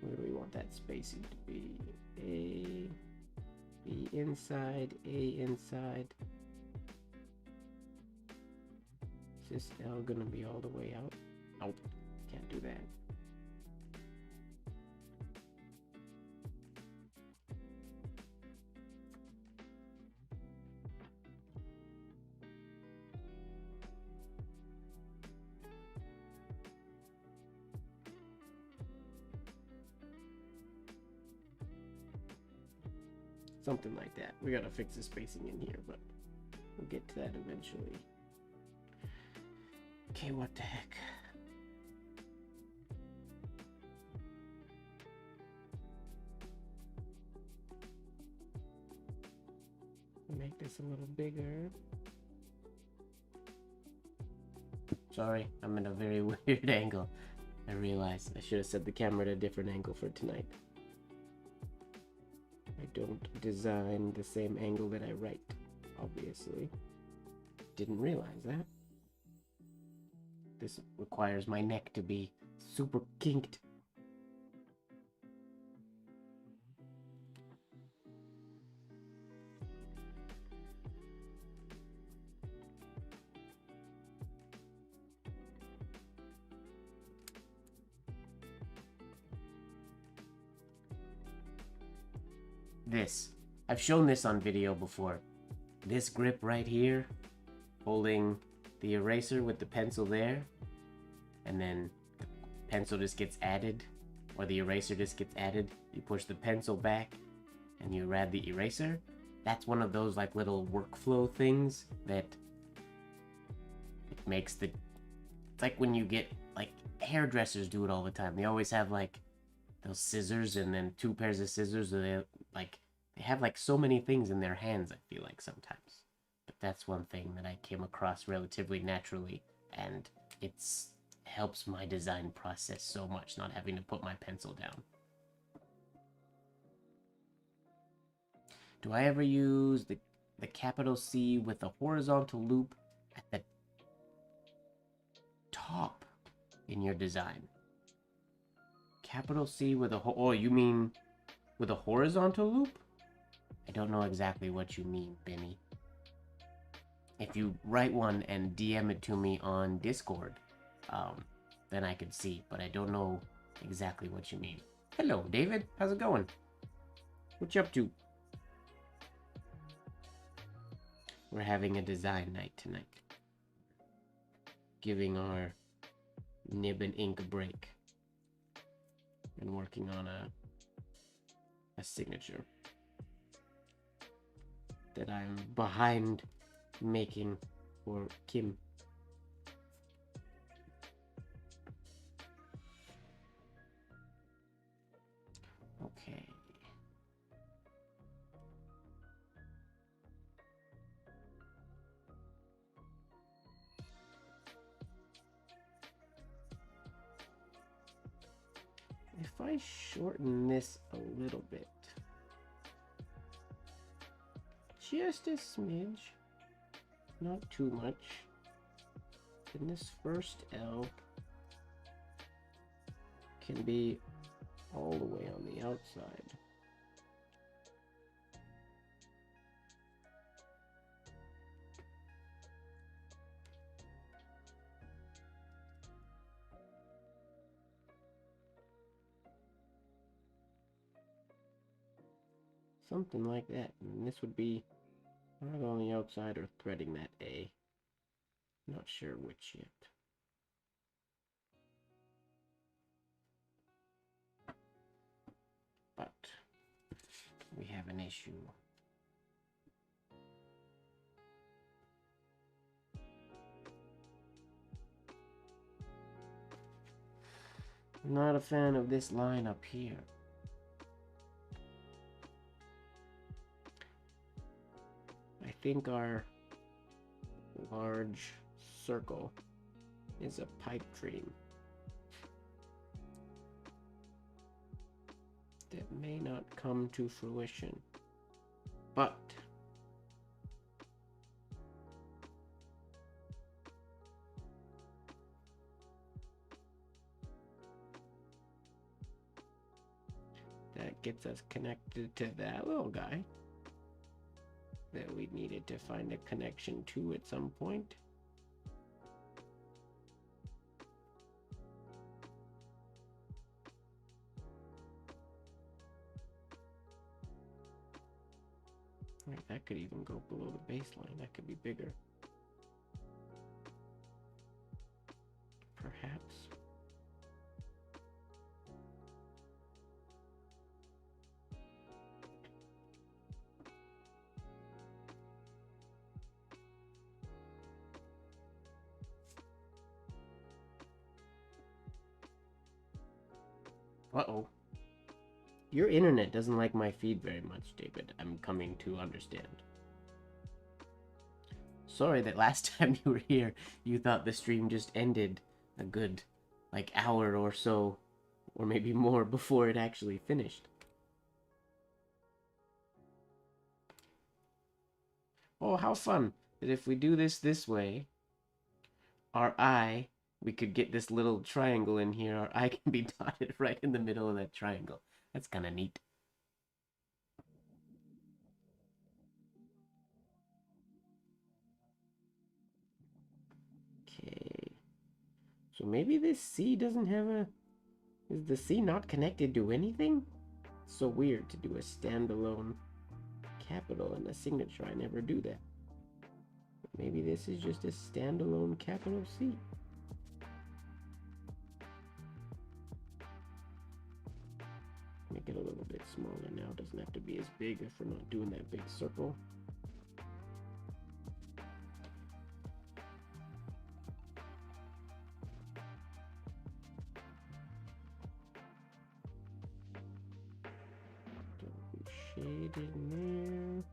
Where do we want that spacing to be? A, B inside, A inside. Is this L gonna be all the way out? Nope, can't do that. Something like that. We gotta fix the spacing in here, but we'll get to that eventually. Okay, what the heck? Make this a little bigger. Sorry, I'm in a very weird angle. I realized I should have set the camera at a different angle for tonight. I don't design the same angle that I write, obviously. Didn't realize that. This requires my neck to be super kinked. I've shown this on video before. This grip right here, holding the eraser with the pencil there, and then the pencil just gets added, or the eraser just gets added. You push the pencil back and you add the eraser. That's one of those like little workflow things that it makes the, it's like when you get, like hairdressers do it all the time. They always have like those scissors and then two pairs of scissors, or they have like so many things in their hands, I feel like sometimes. But that's one thing that I came across relatively naturally, and it's helps my design process so much, not having to put my pencil down. Do I ever use the capital C with a horizontal loop at the top in your design? Capital C with a oh, you mean with a horizontal loop? I don't know exactly what you mean, Benny. If you write one and DM it to me on Discord, then I could see, but I don't know exactly what you mean. Hello, David. How's it going? What you up to? We're having a design night tonight. Giving our nib and ink a break. And working on a signature that I'm behind making for Kim. Okay. if I shorten this a little bit, just a smidge, not too much, then this first L can be all the way on the outside. Something like that. And this would be right on the outside or threading that A. Not sure which yet. But we have an issue. Not a fan of this line up here. I think our large circle is a pipe dream that may not come to fruition, but that gets us connected to that little guy that we needed to find a connection to at some point. Right, that could even go below the baseline. That could be bigger. Perhaps. Uh-oh. Your internet doesn't like my feed very much, David. I'm coming to understand. Sorry that last time you were here, you thought the stream just ended a good, like, hour or so, or maybe more before it actually finished. Oh, how fun that if we do this way, our eye, we could get this little triangle in here. Our eye can be dotted right in the middle of that triangle. That's kind of neat. Okay. So maybe this C doesn't have a... Is the C not connected to anything? It's so weird to do a standalone capital and a signature. I never do that. But maybe this is just a standalone capital C. Make it a little bit smaller now. It doesn't have to be as big if we're not doing that big circle. Shade in there.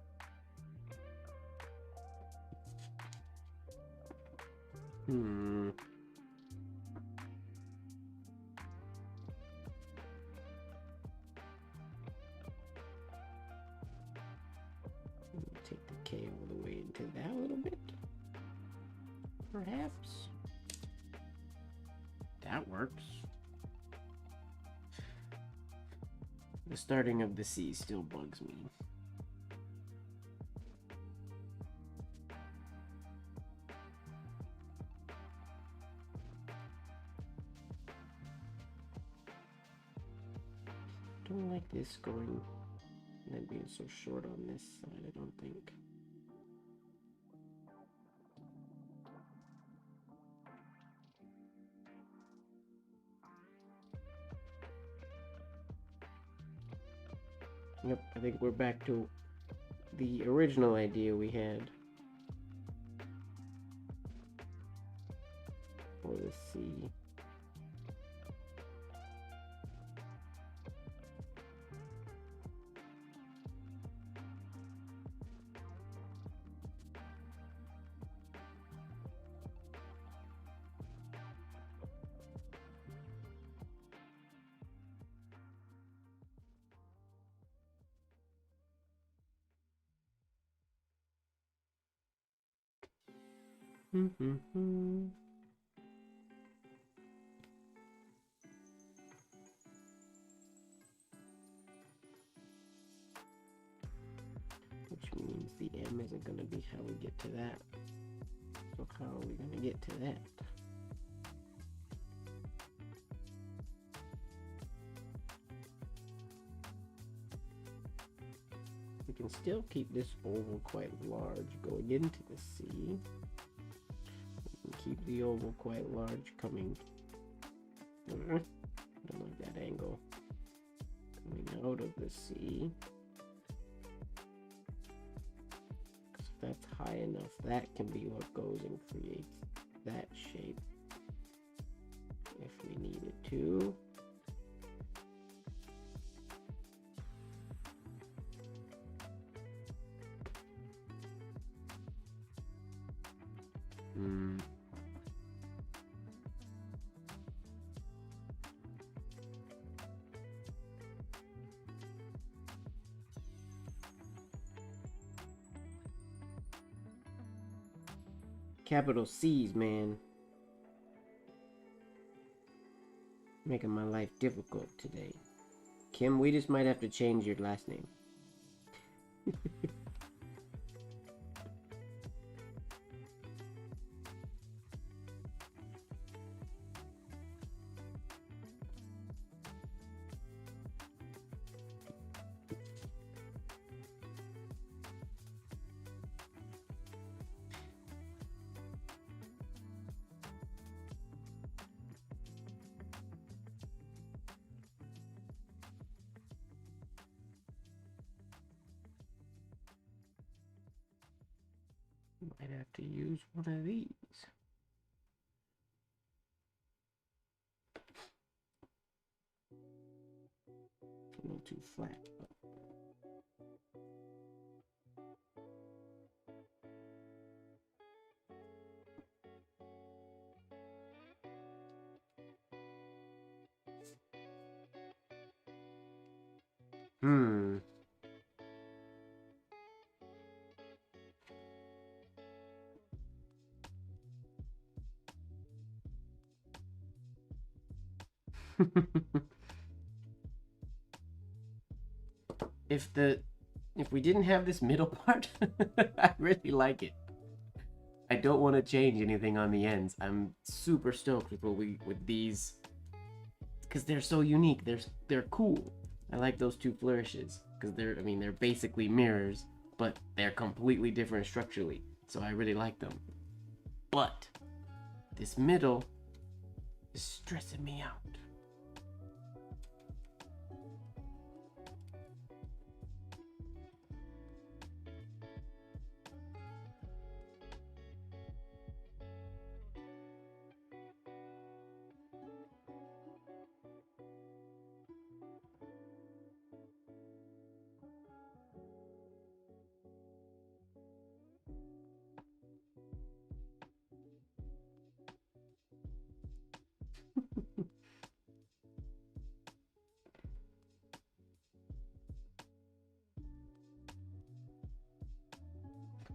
Take the K all the way into that a little bit. Perhaps. That works. The starting of the C still bugs me. Don't like this going and being so short on this side, I don't think. Yep, I think we're back to the original idea we had for the C. Which means the M isn't going to be how we get to that. So how are we going to get to that? We can still keep this oval quite large going into the C. We can keep the oval quite large coming. I don't like that angle. Coming out of the C. Because if that's high enough, that can be what goes and creates that shape. If we needed to. Capital C's, man. Making my life difficult today. Kim, we just might have to change your last name. Might have to use one of these. A little too flat. If we didn't have this middle part, I really like it. I don't want to change anything on the ends. I'm super stoked with these because they're so unique. They're cool. I like those two flourishes because they're basically mirrors, but they're completely different structurally. So I really like them. But this middle is stressing me out.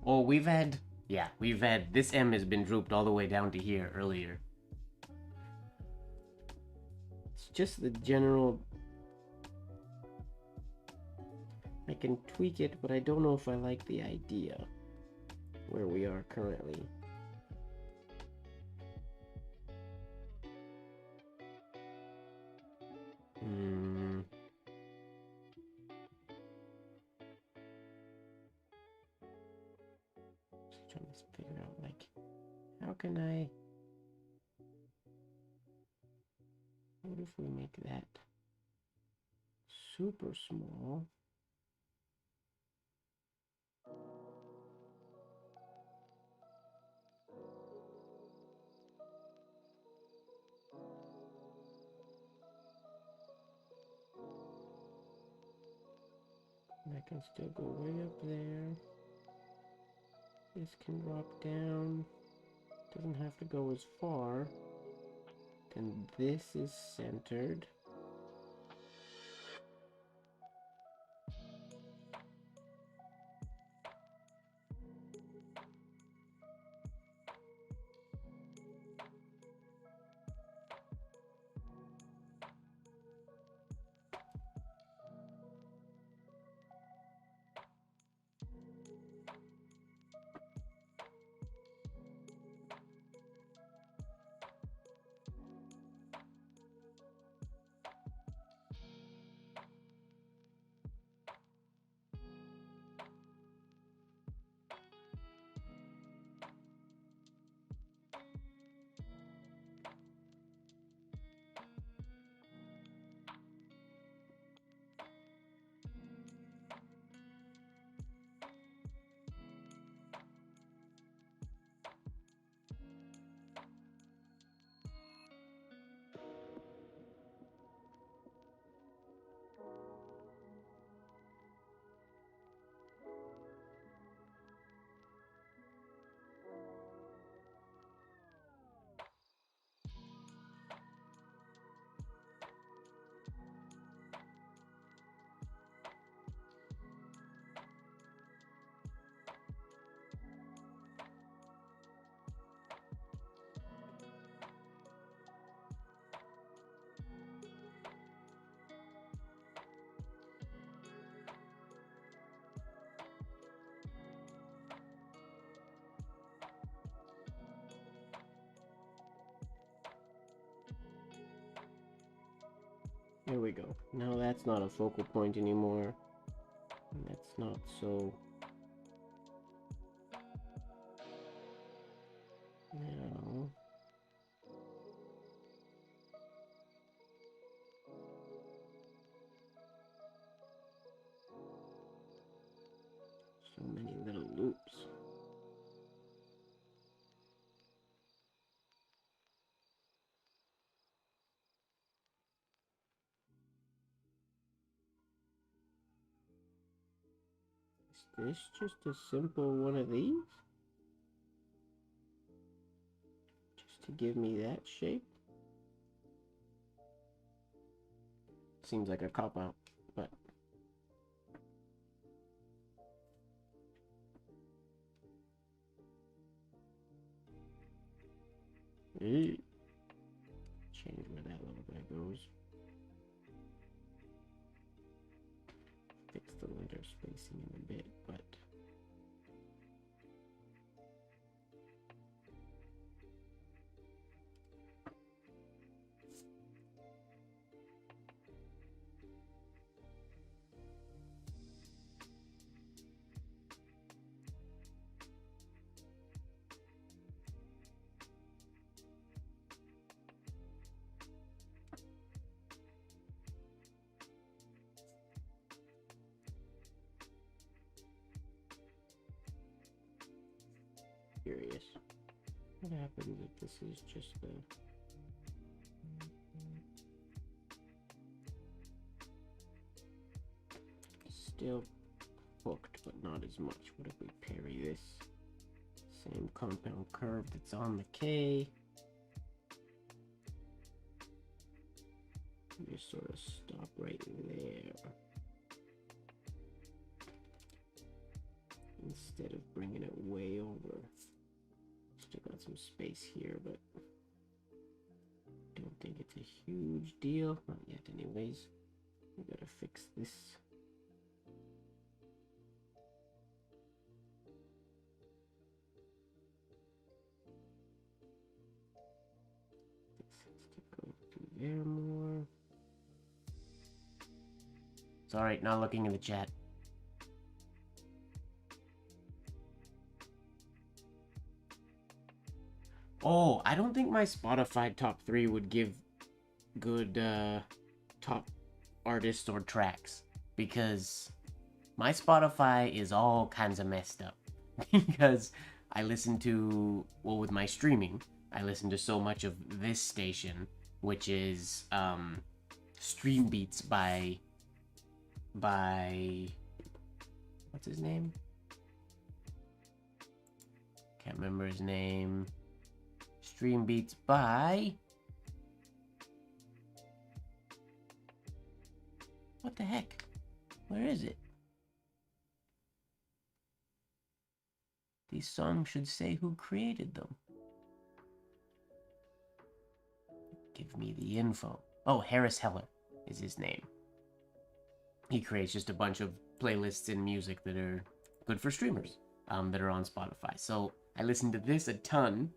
Oh, we've had this M has been drooped all the way down to here earlier. It's just the general. I can tweak it, but I don't know if I like the idea where we are currently. Just trying to figure out, like, how can I... What if we make that super small? And I can still go way up there. This can drop down. Doesn't have to go as far. Then this is centered. There we go. Now that's not a focal point anymore. That's not so... Now... So many little loops. Is this just a simple one of these? Just to give me that shape? Seems like a cop-out, but... Change where that little guy goes. Fix the letter spacing in a bit, but... Curious. What happens if this is just the... Still hooked, but not as much. What if we parry this? Same compound curve that's on the K. Just sort of stop right there. Instead of bringing it way over. Still got some space here, but don't think it's a huge deal. Not yet anyways. We gotta fix this. This has to go through there more. It's alright, not looking in the chat. Oh, I don't think my Spotify top 3 would give good top artists or tracks, because my Spotify is all kinds of messed up. Because I listen to, well, with my streaming, I listen to so much of this station, which is Stream Beats by what's his name? Can't remember his name. Stream Beats by... What the heck? Where is it? These songs should say who created them. Give me the info. Oh, Harris Heller is his name. He creates just a bunch of playlists and music that are good for streamers, that are on Spotify. So I listen to this a ton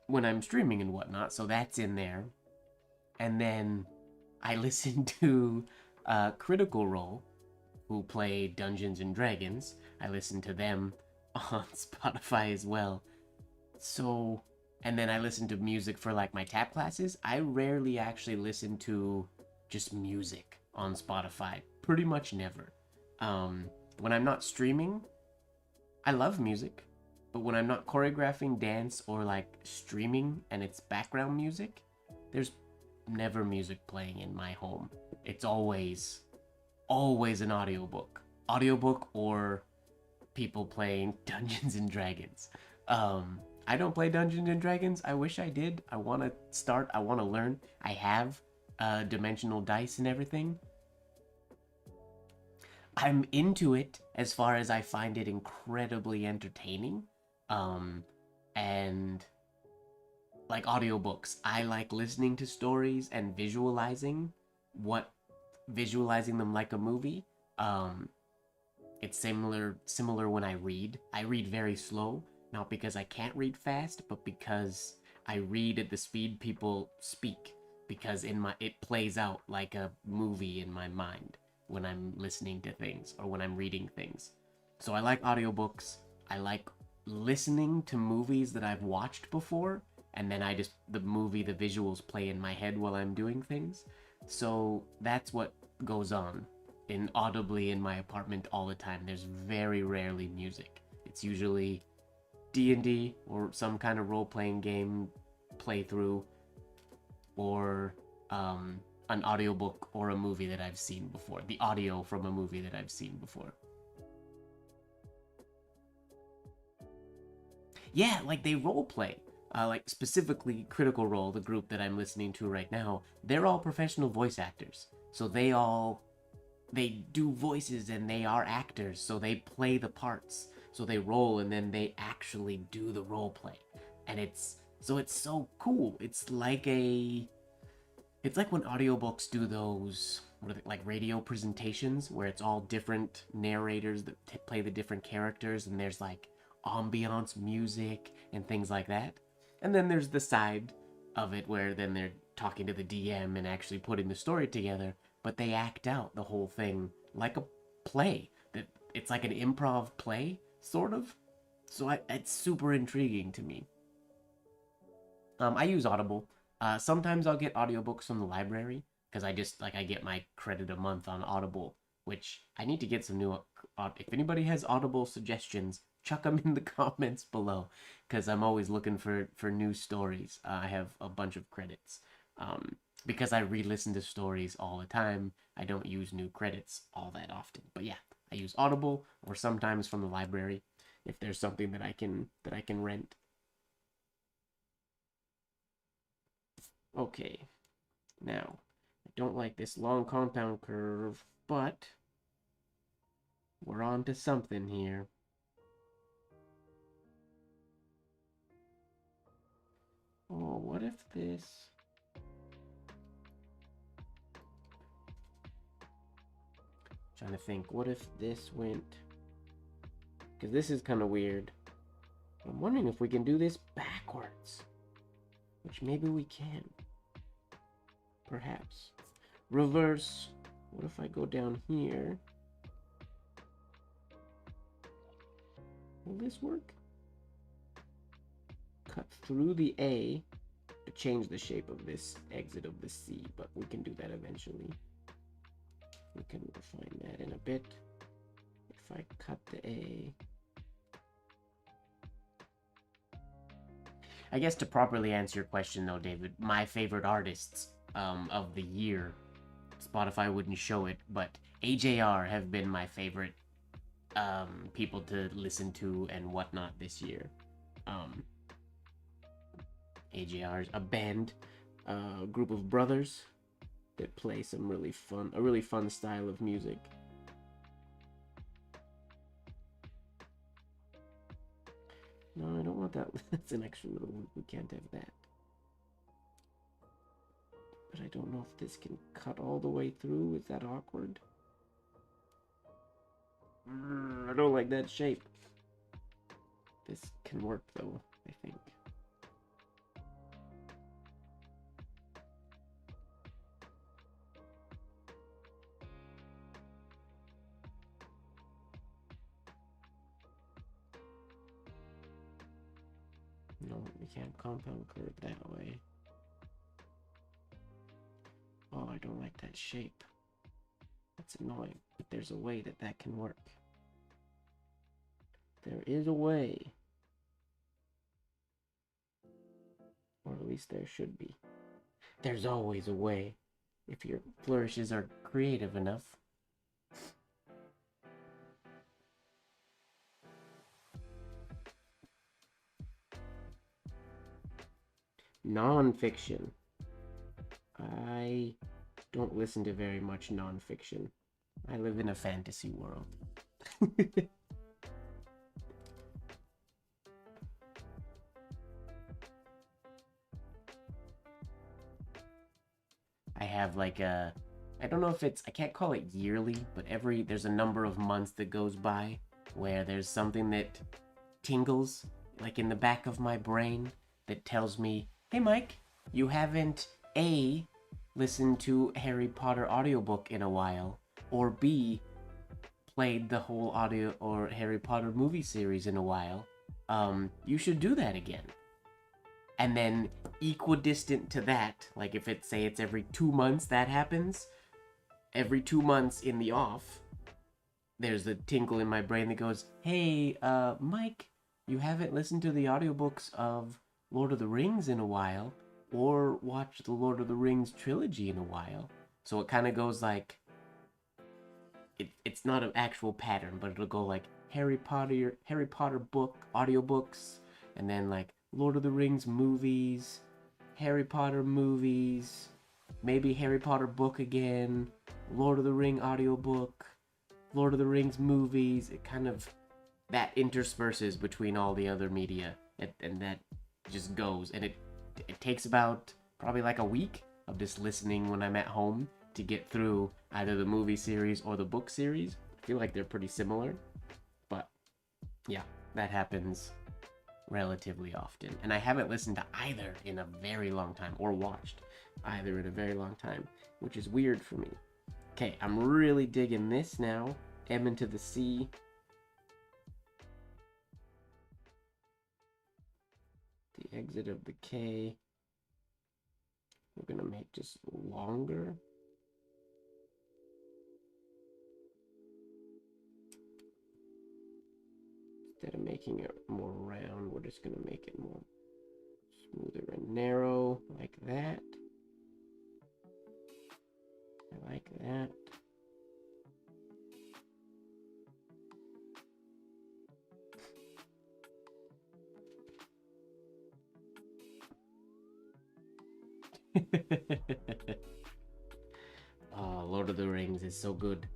when I'm streaming and whatnot, so that's in there. And then I listen to Critical Role, who play Dungeons and Dragons. I listen to them on Spotify as well. So, and then I listen to music for like my tap classes. I rarely actually listen to just music on Spotify. Pretty much never. When I'm not streaming, I love music. But when I'm not choreographing dance or like streaming and it's background music, there's never music playing in my home. It's always an audiobook. Audiobook or people playing Dungeons and Dragons. I don't play Dungeons and Dragons. I wish I did. I want to start. I want to learn. I have dimensional dice and everything. I'm into it as far as I find it incredibly entertaining. And like audiobooks, I like listening to stories and visualizing them like a movie. It's similar when I read. I read very slow, not because I can't read fast, but because I read at the speed people speak. because it plays out like a movie in my mind when I'm listening to things or when I'm reading things. So I like audiobooks. I like listening to movies that I've watched before, and then the visuals play in my head while I'm doing things. So that's what goes on audibly in my apartment all the time. There's very rarely music. It's usually D&D or some kind of role-playing game playthrough, or an audiobook or a movie that I've seen before. The audio from a movie that I've seen before. Yeah, like they roleplay. Like specifically Critical Role, the group that I'm listening to right now, they're all professional voice actors. So they do voices and they are actors, so they play the parts. So they roll and then they actually do the role play. And it's so cool. It's like when audiobooks do those like radio presentations where it's all different narrators that play the different characters, and there's like ambiance music and things like that. And then there's the side of it where then they're talking to the DM and actually putting the story together, but they act out the whole thing like a play. That it's like an improv play, sort of. So it's super intriguing to me. I use Audible. Sometimes I'll get audiobooks from the library because I get my credit a month on Audible, which I need to get some new. If anybody has Audible suggestions, chuck them in the comments below, because I'm always looking for new stories. I have a bunch of credits. Because I re-listen to stories all the time, I don't use new credits all that often. But yeah, I use Audible or sometimes from the library if there's something that I can rent. Okay, now I don't like this long compound curve, but we're on to something here. Oh, what if this... Trying to think, what if this went... Because this is kind of weird. I'm wondering if we can do this backwards. Which maybe we can. Perhaps. Reverse. What if I go down here? Will this work? Cut through the A to change the shape of this exit of the C, but we can do that eventually. We can refine that in a bit. If I cut the A... I guess to properly answer your question though, David, my favorite artists of the year, Spotify wouldn't show it, but AJR have been my favorite people to listen to and whatnot this year. AJR is a band, a group of brothers that play a really fun style of music. No, I don't want that. That's an extra little one. We can't have that. But I don't know if this can cut all the way through. Is that awkward? I don't like that shape. This can work though, I think. No, we can't compound curve that way. Oh, I don't like that shape. That's annoying, but there's a way that can work. There is a way. Or at least there should be. There's always a way, if your flourishes are creative enough. Non-fiction. I don't listen to very much non-fiction. I live in a fantasy world. I have like I don't know if I can't call it yearly, but there's a number of months that goes by where there's something that tingles like in the back of my brain that tells me, hey Mike, you haven't A, listened to Harry Potter audiobook in a while, or B, played the whole audio or Harry Potter movie series in a while, you should do that again. And then equidistant to that, like if it's, say it's every 2 months that happens, every 2 months in the off, there's a tinkle in my brain that goes, hey, Mike, you haven't listened to the audiobooks of Lord of the Rings in a while, or watched the Lord of the Rings trilogy in a while. So it kind of goes like, it's not an actual pattern, but it'll go like Harry Potter book, audiobooks, and then like Lord of the Rings movies, Harry Potter movies, maybe Harry Potter book again, Lord of the Ring audiobook, Lord of the Rings movies. It kind of, that intersperses between all the other media, and that just goes, and it takes about probably like a week of just listening when I'm at home to get through either the movie series or the book series. I feel like they're pretty similar, but yeah, that happens relatively often. And I haven't listened to either in a very long time, or watched either in a very long time, which is weird for me. Okay, I'm really digging this now. M into the C. The exit of the K. We're gonna make just longer. Instead of making it more round, we're just gonna make it more smoother and narrow, like that. I like that. Oh, Lord of the Rings is so good.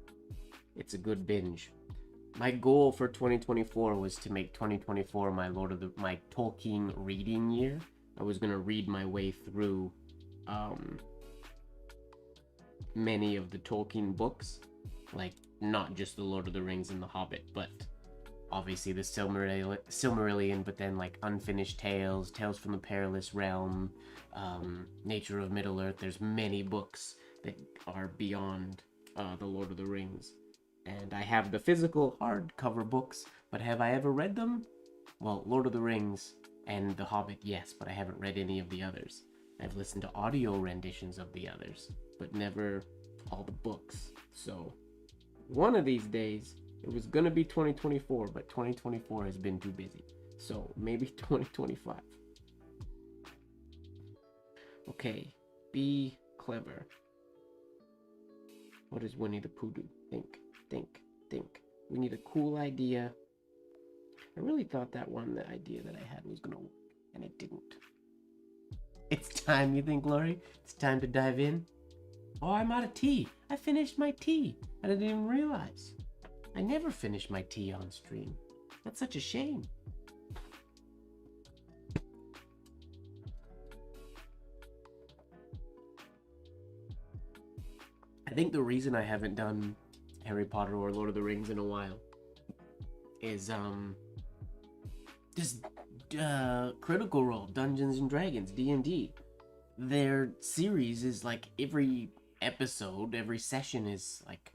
It's a good binge. My goal for 2024 was to make 2024 my Tolkien reading year. I was gonna read my way through many of the Tolkien books, like not just the Lord of the Rings and the Hobbit, but obviously the Silmarillion, but then like Unfinished Tales, Tales from the Perilous Realm, Nature of Middle-earth. There's many books that are beyond the Lord of the Rings. And I have the physical hardcover books, but have I ever read them? Well, Lord of the Rings and The Hobbit, yes, but I haven't read any of the others. I've listened to audio renditions of the others, but never all the books. So, one of these days, it was gonna be 2024, but 2024 has been too busy. So, maybe 2025. Okay, be clever. What does Winnie the Pooh do? Think. We need a cool idea. I really thought the idea that I had was gonna work, and it didn't. It's time, you think, Lori? It's time to dive in? Oh, I'm out of tea. I finished my tea. I didn't even realize. I never finish my tea on stream. That's such a shame. I think the reason I haven't done Harry Potter or Lord of the Rings in a while is just Critical Role, Dungeons and Dragons, D&D. Their series is like every episode, every session is like,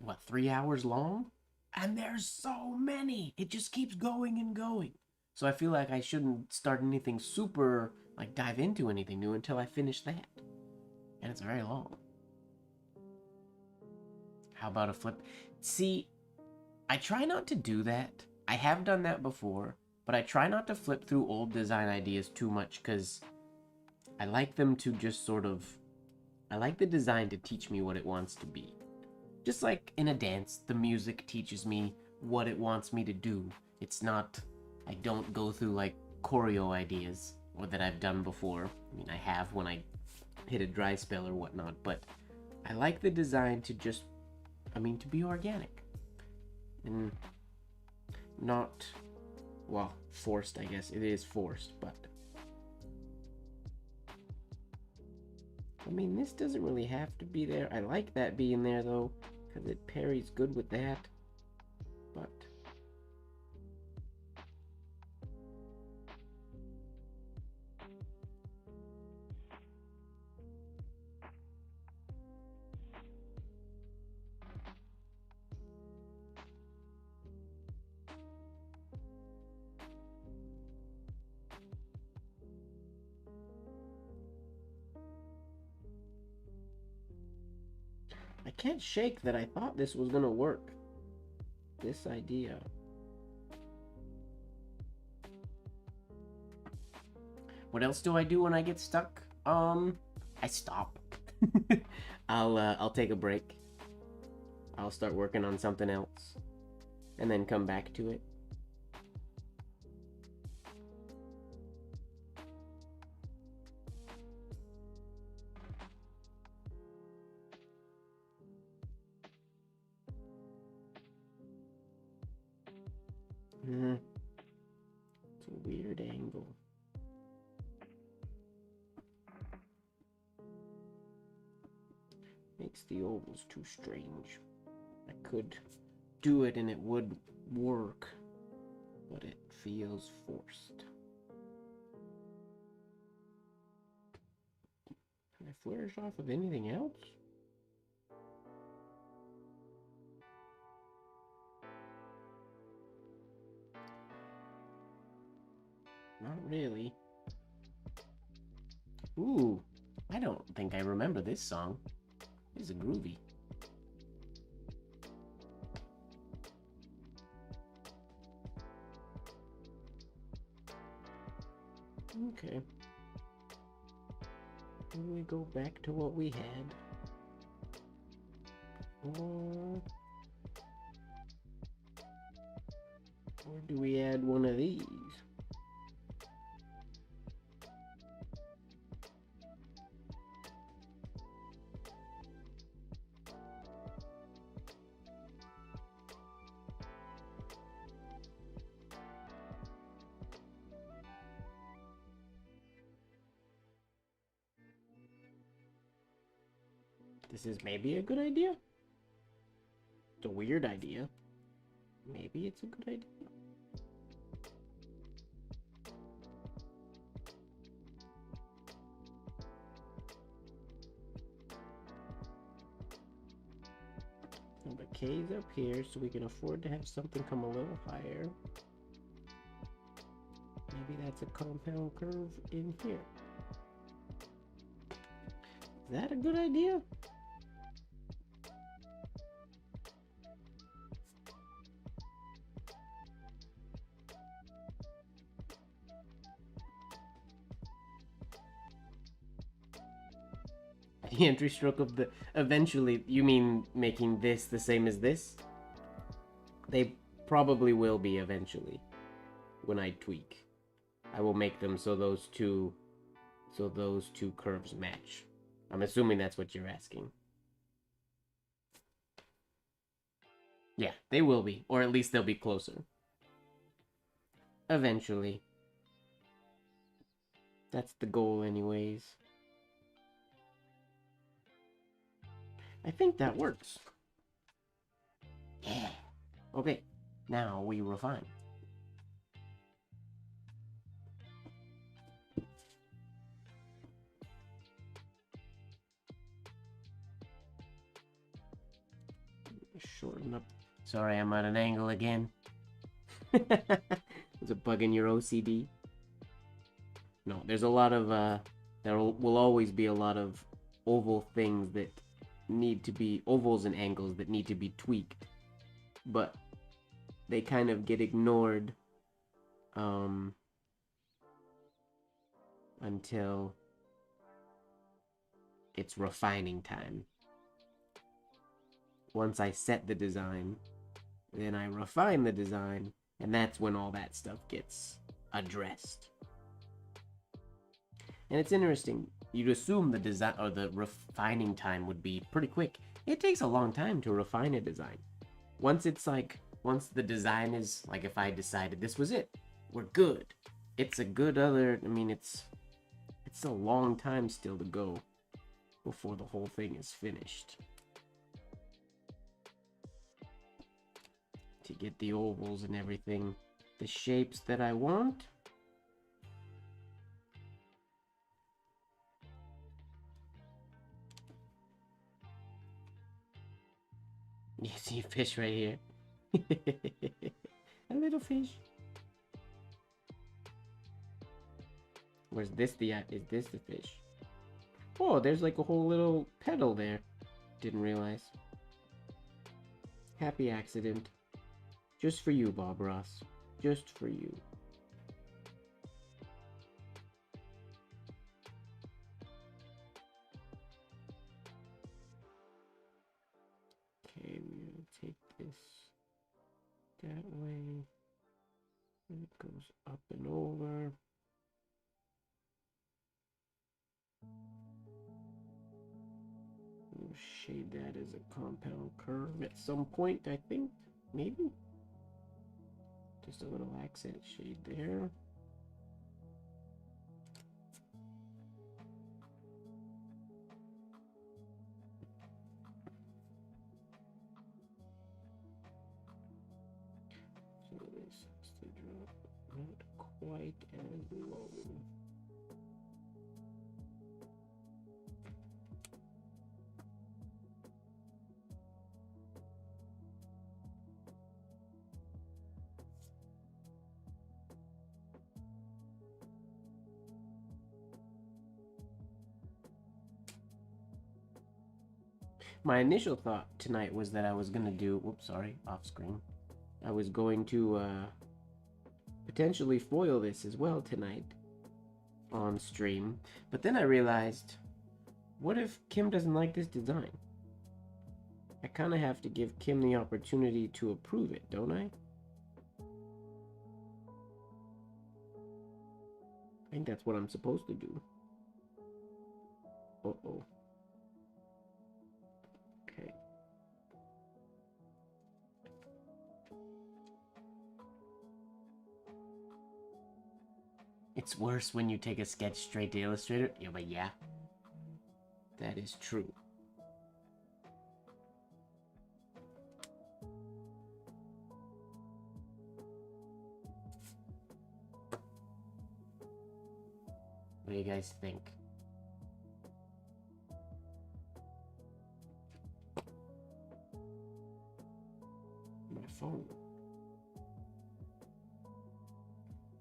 what, 3 hours long? And there's so many. It just keeps going and going. So I feel like I shouldn't start anything super, like dive into anything new until I finish that. And it's very long. How about a flip? See, I try not to do that. I have done that before, but I try not to flip through old design ideas too much because I like them to just sort of, I like the design to teach me what it wants to be. Just like in a dance, the music teaches me what it wants me to do. It's not, I don't go through like choreo ideas or that I've done before. I mean, I have when I hit a dry spell or whatnot, but I like the design to just, to be organic and not, well, forced, I guess. It is forced, but this doesn't really have to be there. I like that being there though, because it parries good with that, but I can't shake that I thought this was gonna work. This idea. What else do I do when I get stuck? I stop. I'll take a break. I'll start working on something else and then come back to it. It's a weird angle. Makes the ovals too strange. I could do it and it would work, but it feels forced. Can I flourish off of anything else? Not really. Ooh, I don't think I remember this song. This is groovy. Okay. Maybe we go back to what we had. Or do we add one of these? This is maybe a good idea. It's a weird idea. Maybe it's a good idea. The K's up here, so we can afford to have something come a little higher. Maybe that's a compound curve in here. Is that a good idea? The entry stroke of the... Eventually, you mean making this the same as this? They probably will be eventually. When I tweak. I will make them so those two curves match. I'm assuming that's what you're asking. Yeah, they will be. Or at least they'll be closer. Eventually. That's the goal anyways. I think that works. Yeah. Okay, now we refine. Shorten up. Sorry, I'm at an angle again. Is it bugging your OCD? No, there's a lot of, there will always be a lot of oval things that need to be, ovals and angles that need to be tweaked. But they kind of get ignored until it's refining time. Once I set the design, then I refine the design, and that's when all that stuff gets addressed. And it's interesting, you'd assume the design or the refining time would be pretty quick. It takes a long time to refine a design. Once the design is, like if I decided this was it, we're good. It's a good other, I mean, it's a long time still to go before the whole thing is finished. To get the ovals and everything, the shapes that I want. You see a fish right here. A little fish. Where's this is this the fish? Oh, there's like a whole little petal there. Didn't realize. Happy accident. Just for you, Bob Ross. Just for you. Okay, we're gonna take this that way. And it goes up and over. We'll shade that as a compound curve at some point, I think. Maybe? Just a little accent shade there. So this has to drop not quite as low. My initial thought tonight was that I was going to do, whoops, sorry, off screen. I was going to potentially foil this as well tonight on stream. But then I realized, what if Kim doesn't like this design? I kind of have to give Kim the opportunity to approve it, don't I? I think that's what I'm supposed to do. Uh-oh. Okay. It's worse when you take a sketch straight to Illustrator. Yeah, but yeah. That is true. What do you guys think? My phone.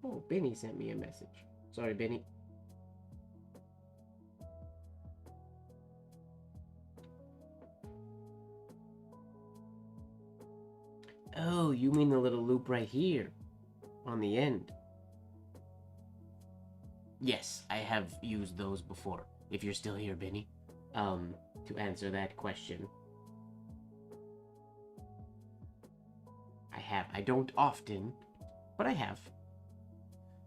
Oh, Benny sent me a message. Sorry, Benny. Oh, you mean the little loop right here on the end? Yes, I have used those before. If you're still here, Benny, to answer that question. I have. I don't often, but I have.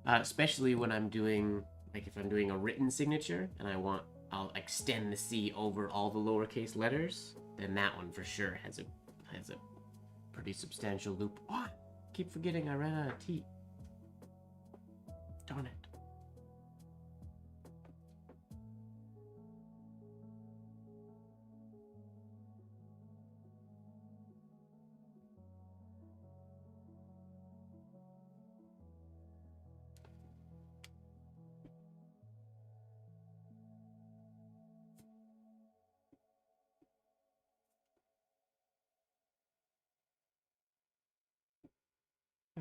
Especially when I'm doing, like if I'm doing a written signature and I'll extend the C over all the lowercase letters, then that one for sure has a pretty substantial loop. Oh, I keep forgetting I ran out of tea. Darn it.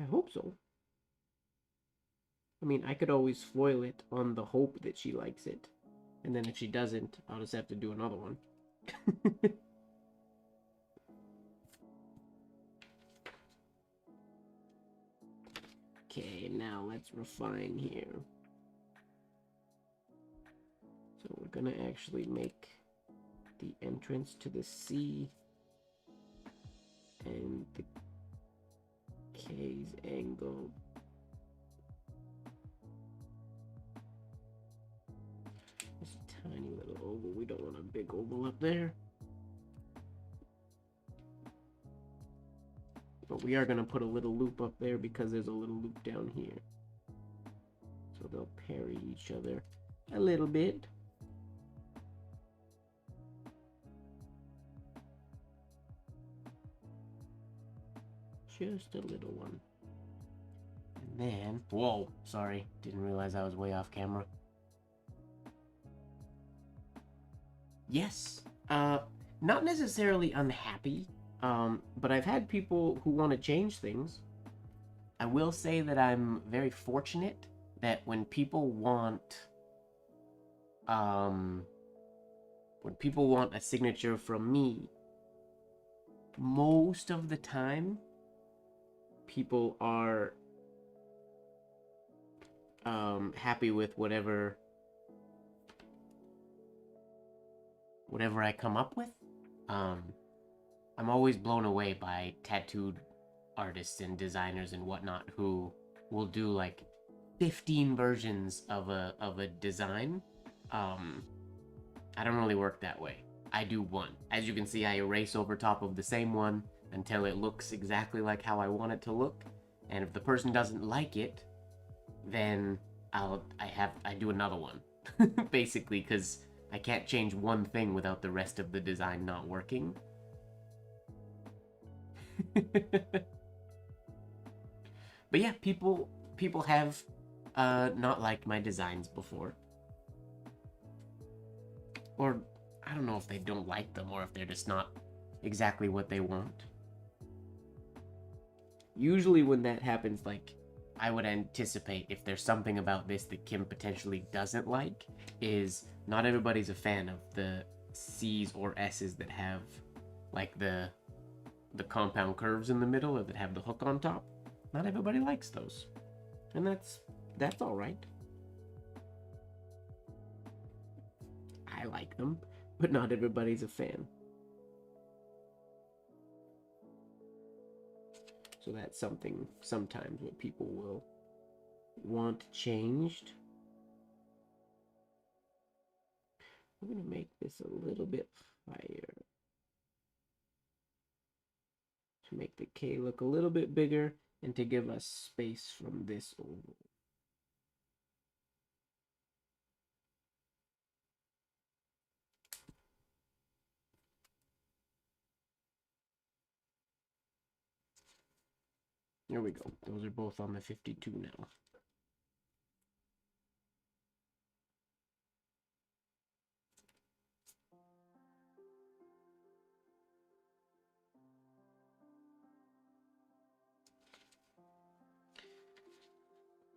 I hope so. I mean, I could always foil it on the hope that she likes it. And then if she doesn't, I'll just have to do another one. Okay, now let's refine here. So we're gonna actually make the entrance to the C and the K's angle. Just a tiny little oval. We don't want a big oval up there. But we are going to put a little loop up there because there's a little loop down here. So they'll parry each other a little bit. Just a little one. And then, whoa, sorry, didn't realize I was way off camera. Yes, not necessarily unhappy, but I've had people who want to change things. I will say that I'm very fortunate that when people want when people want a signature from me, most of the time, people are happy with whatever I come up with. I'm always blown away by tattooed artists and designers and whatnot who will do like 15 versions of a design. I don't really work that way. I do one. As you can see, I erase over top of the same one until it looks exactly like how I want it to look. And if the person doesn't like it, then I do another one. Basically, because I can't change one thing without the rest of the design not working. But yeah, people have not liked my designs before. Or I don't know if they don't like them or if they're just not exactly what they want. Usually when that happens, like, I would anticipate if there's something about this that Kim potentially doesn't like, is not everybody's a fan of the C's or S's that have like the compound curves in the middle or that have the hook on top. Not everybody likes those. And that's all right. I like them, but not everybody's a fan. So that's something sometimes what people will want changed. I'm gonna make this a little bit higher to make the K look a little bit bigger and to give us space from this oval. There we go. Those are both on the 52 now.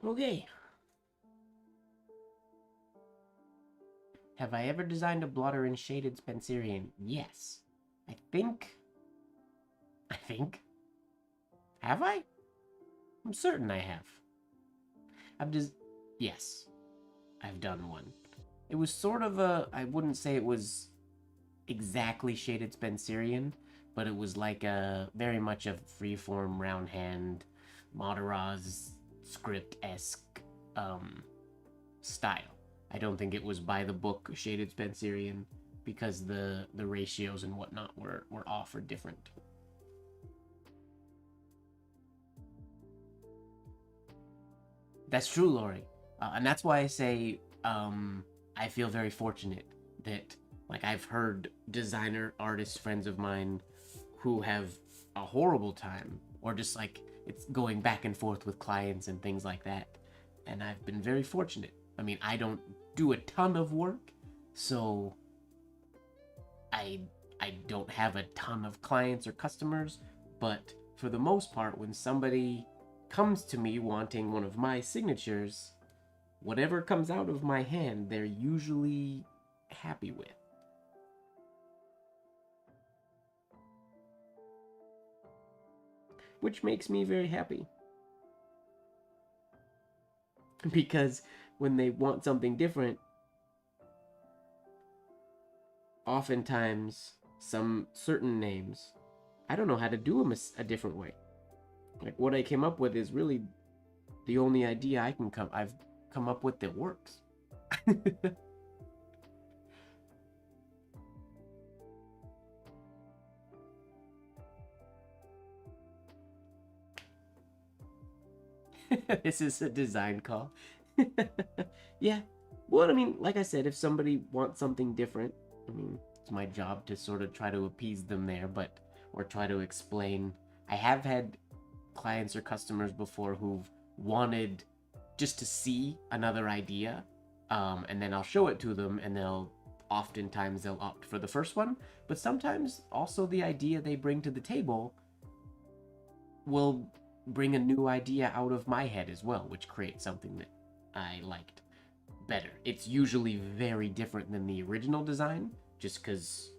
Okay. Have I ever designed a blotter in shaded Spencerian? Yes. I think. Have I? I'm certain I have. Yes. I've done one. It was sort of I wouldn't say it was exactly shaded Spencerian, but it was like a very much a freeform round hand Moderaz script-esque style. I don't think it was by the book shaded Spencerian because the ratios and whatnot were off or different. That's true, Lori. And that's why I say I feel very fortunate that, like, I've heard designer artist friends of mine who have a horrible time or just like it's going back and forth with clients and things like that. And I've been very fortunate. I mean, I don't do a ton of work, so I don't have a ton of clients or customers, but for the most part, when somebody comes to me wanting one of my signatures, whatever comes out of my hand, they're usually happy with. Which makes me very happy. Because when they want something different, oftentimes some certain names, I don't know how to do them a different way. Like, what I came up with is really the only idea I've come up with that works. This is a design call. Yeah. Well, I mean, like I said, if somebody wants something different, I mean, it's my job to sort of try to appease them there, or try to explain. I have had clients or customers before who've wanted just to see another idea, and then I'll show it to them, and oftentimes they'll opt for the first one, but sometimes also the idea they bring to the table will bring a new idea out of my head as well, which creates something that I liked better. It's usually very different than the original design, just because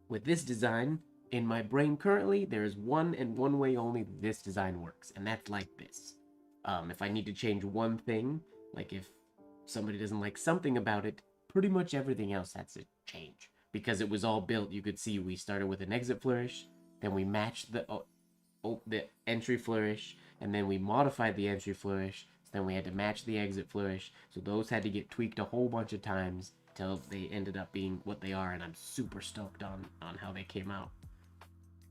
with this design, in my brain currently, there is one and one way only this design works, and that's like this. If I need to change one thing, like if somebody doesn't like something about it, pretty much everything else has to change. Because it was all built, you could see we started with an exit flourish, then we matched the entry flourish, and then we modified the entry flourish, so then we had to match the exit flourish, so those had to get tweaked a whole bunch of times till they ended up being what they are, and I'm super stoked on how they came out.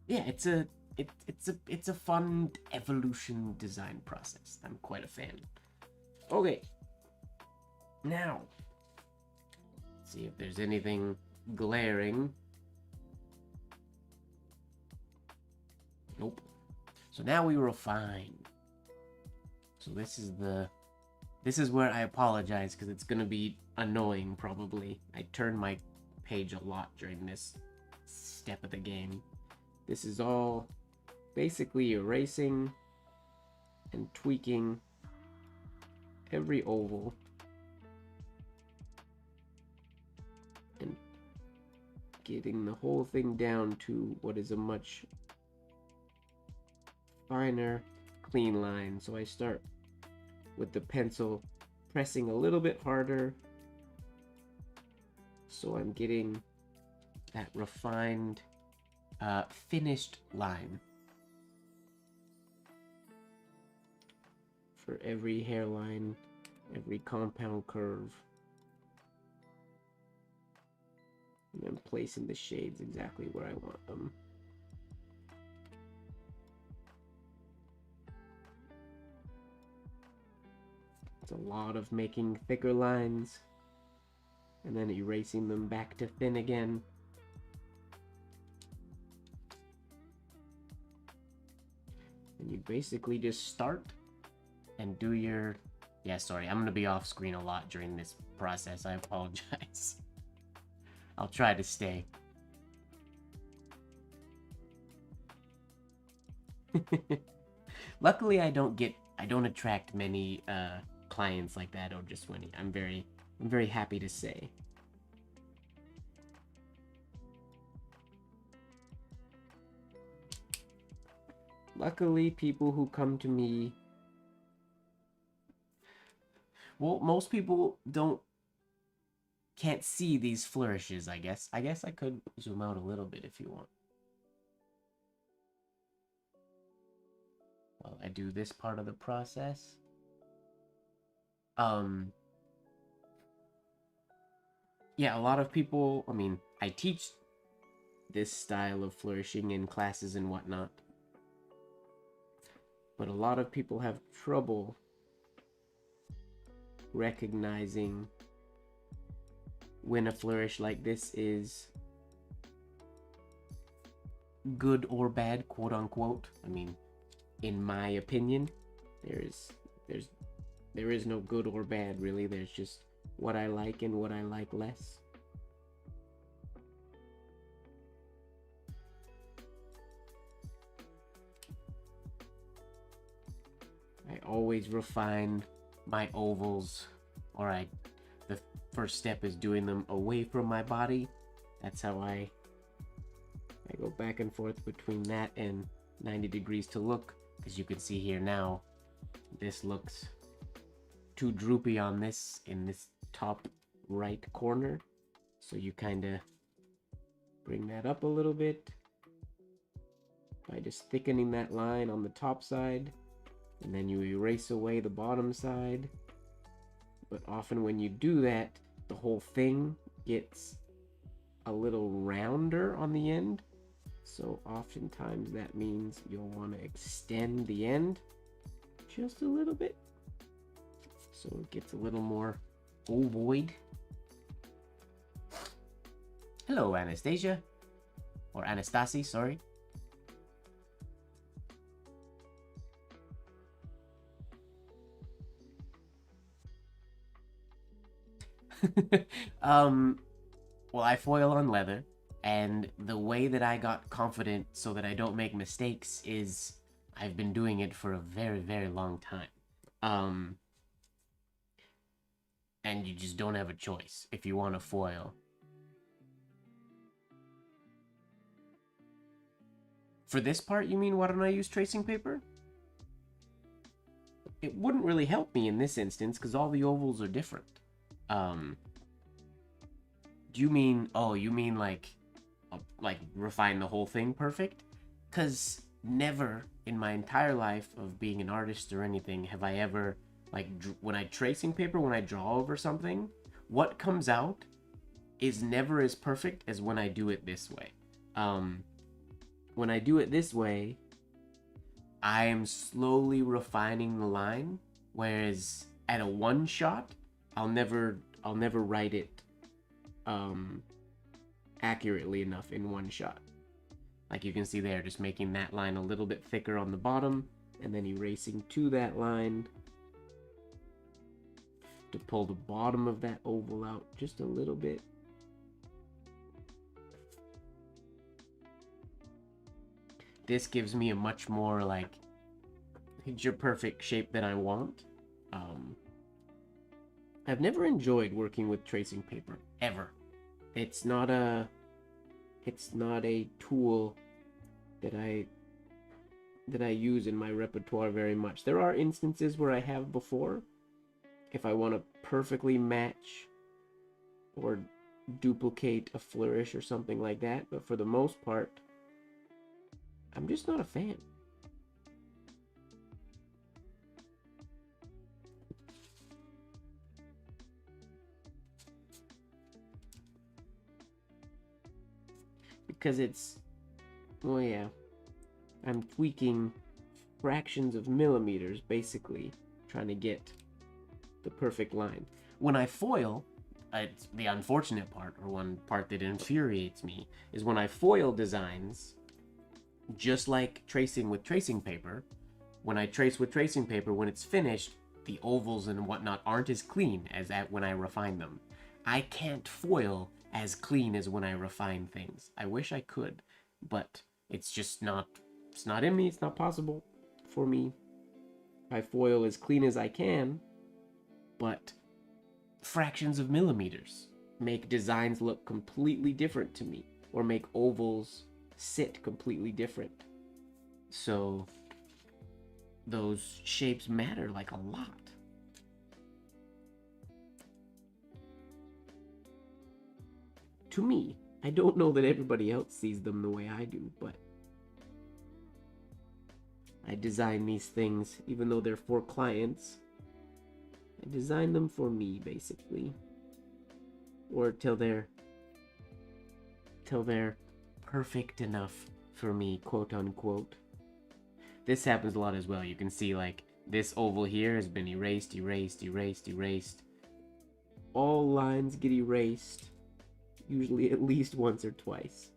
Yeah, it's a fun evolution design process. I'm quite a fan. Okay, now let's see if there's anything glaring. Nope. So now we refine. So this is where I apologize, because it's gonna be annoying probably. I turn my page a lot during this step of the game. This is all basically erasing and tweaking every oval and getting the whole thing down to what is a much finer, clean line. So I start with the pencil pressing a little bit harder, so I'm getting that refined, finished line for every hairline, every compound curve. And I'm placing the shades exactly where I want them. It's a lot of making thicker lines and then erasing them back to thin again. And you basically just start and do your... Yeah, sorry, I'm gonna be off screen a lot during this process. I apologize. I'll try to stay. Luckily, I don't attract many clients like that, or just when I'm very happy to say. Luckily, people who come to me, well, most people can't see these flourishes, I guess. I could zoom out a little bit if you want. Well, I do this part of the process. Yeah, a lot of people, I mean, I teach this style of flourishing in classes and whatnot, but a lot of people have trouble recognizing when a flourish like this is good or bad, quote unquote. I mean, in my opinion, there is no good or bad, really. There's just what I like and what I like less. I always refine my ovals, or the first step is doing them away from my body. That's how I go back and forth between that and 90 degrees to look. As you can see here now, this looks too droopy on this, in this top right corner. So you kind of bring that up a little bit by just thickening that line on the top side, and then you erase away the bottom side. But often when you do that, the whole thing gets a little rounder on the end. So oftentimes that means you'll want to extend the end just a little bit, so it gets a little more ovoid. Hello, Anastasia. Or Anastasi, sorry. Well, I foil on leather, and the way that I got confident so that I don't make mistakes is I've been doing it for a very, very long time. And you just don't have a choice if you want to foil. For this part, you mean why don't I use tracing paper? It wouldn't really help me in this instance because all the ovals are different. Do you mean, oh, you mean like refine the whole thing perfect? Because never in my entire life of being an artist or anything have I ever, like, when I tracing paper, when I draw over something, what comes out is never as perfect as when I do it this way. When I do it this way, I am slowly refining the line, whereas at a one shot, I'll never write it accurately enough in one shot. Like you can see there, just making that line a little bit thicker on the bottom, and then erasing to that line to pull the bottom of that oval out just a little bit. This gives me a much more like picture perfect shape that I want. I've never enjoyed working with tracing paper ever. It's not a tool that I use in my repertoire very much. There are instances where I have before, if I want to perfectly match or duplicate a flourish or something like that, but for the most part, I'm just not a fan. Because it's, well, yeah, I'm tweaking fractions of millimeters, basically, trying to get the perfect line. When I foil, it's the unfortunate part, or one part that infuriates me, is when I foil designs, just like tracing with tracing paper, when I trace with tracing paper, when it's finished, the ovals and whatnot aren't as clean as when I refine them. I can't foil as clean as when I refine things. I wish I could, but it's just not, it's not in me, it's not possible for me. I foil as clean as I can, but fractions of millimeters make designs look completely different to me, or make ovals sit completely different. So those shapes matter like a lot. To me, I don't know that everybody else sees them the way I do, but I design these things, even though they're for clients, I design them for me, basically. Or till they're perfect enough for me, quote unquote. This happens a lot as well. You can see like this oval here has been erased. All lines get erased, usually at least once or twice.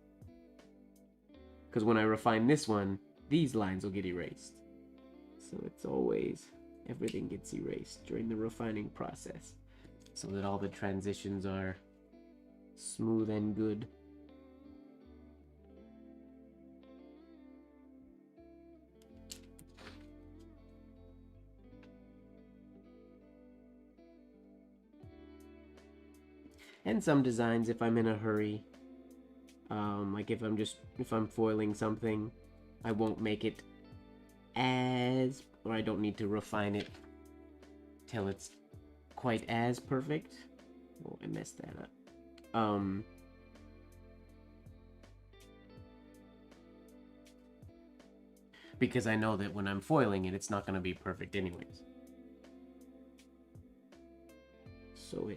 Because when I refine this one, these lines will get erased. So it's always, everything gets erased during the refining process, so that all the transitions are smooth and good. And some designs, if I'm in a hurry, like if I'm foiling something, I won't make it or I don't need to refine it till it's quite as perfect. Oh, I messed that up. Because I know that when I'm foiling it, it's not going to be perfect anyways. So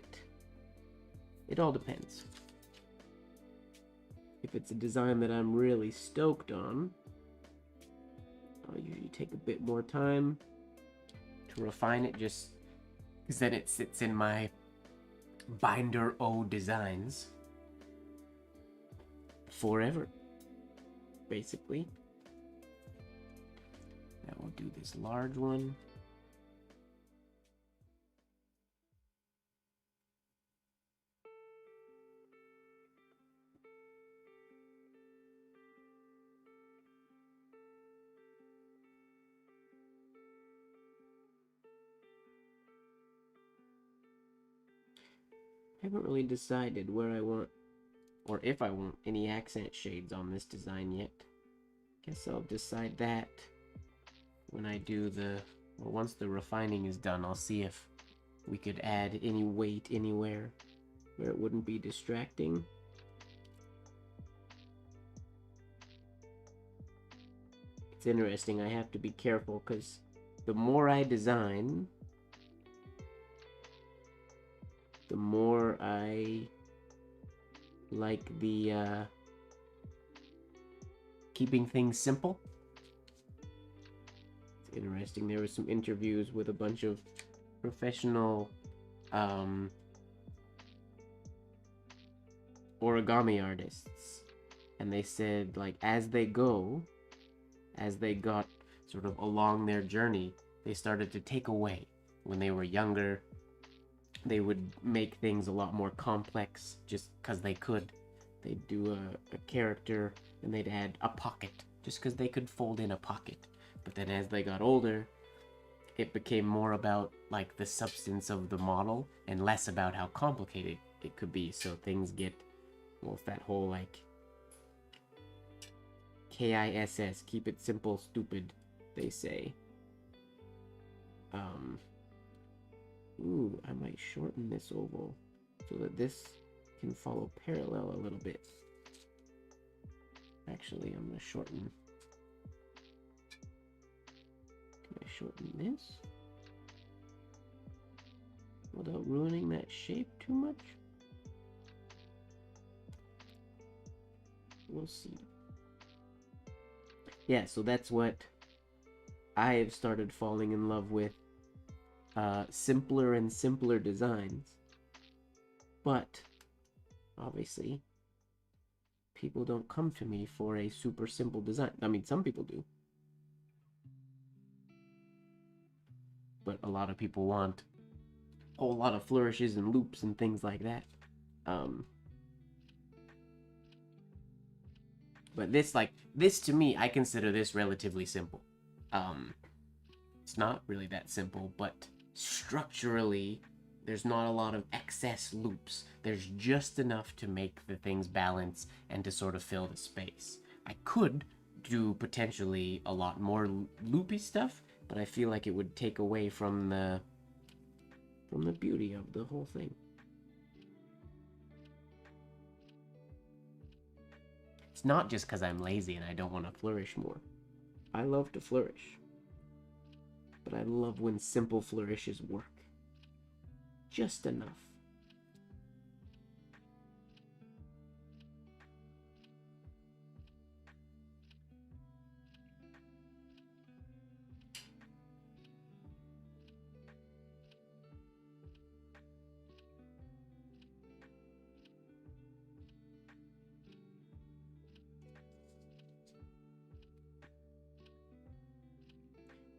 it all depends. If it's a design that I'm really stoked on, I'll usually take a bit more time to refine it, just because then it sits in my binder O designs forever, basically. Now we'll do this large one. I haven't really decided where I want, or if I want, any accent shades on this design yet. Guess I'll decide that when I do well, once the refining is done, I'll see if we could add any weight anywhere where it wouldn't be distracting. It's interesting, I have to be careful because the more I design, the more I like the keeping things simple. It's interesting, there were some interviews with a bunch of professional origami artists, and they said, like, as they got sort of along their journey, they started to take away. When they were younger, they would make things a lot more complex just because they could. They'd do a character and they'd add a pocket just because they could fold in a pocket. But then as they got older, it became more about like the substance of the model and less about how complicated it could be. So things get, well, it's that whole like KISS, keep it simple, stupid, they say. Ooh, I might shorten this oval so that this can follow parallel a little bit. Actually, I'm gonna shorten. Can I shorten this without ruining that shape too much? We'll see. Yeah, so that's what I have started falling in love with. Simpler and simpler designs. But, obviously, people don't come to me for a super simple design. I mean, some people do. But a lot of people want a whole lot of flourishes and loops and things like that. But this to me, I consider this relatively simple. It's not really that simple, but structurally, there's not a lot of excess loops. There's just enough to make the things balance and to sort of fill the space. I could do potentially a lot more loopy stuff, but I feel like it would take away from the beauty of the whole thing. It's not just because I'm lazy and I don't want to flourish more. I love to flourish. But I love when simple flourishes work. Just enough.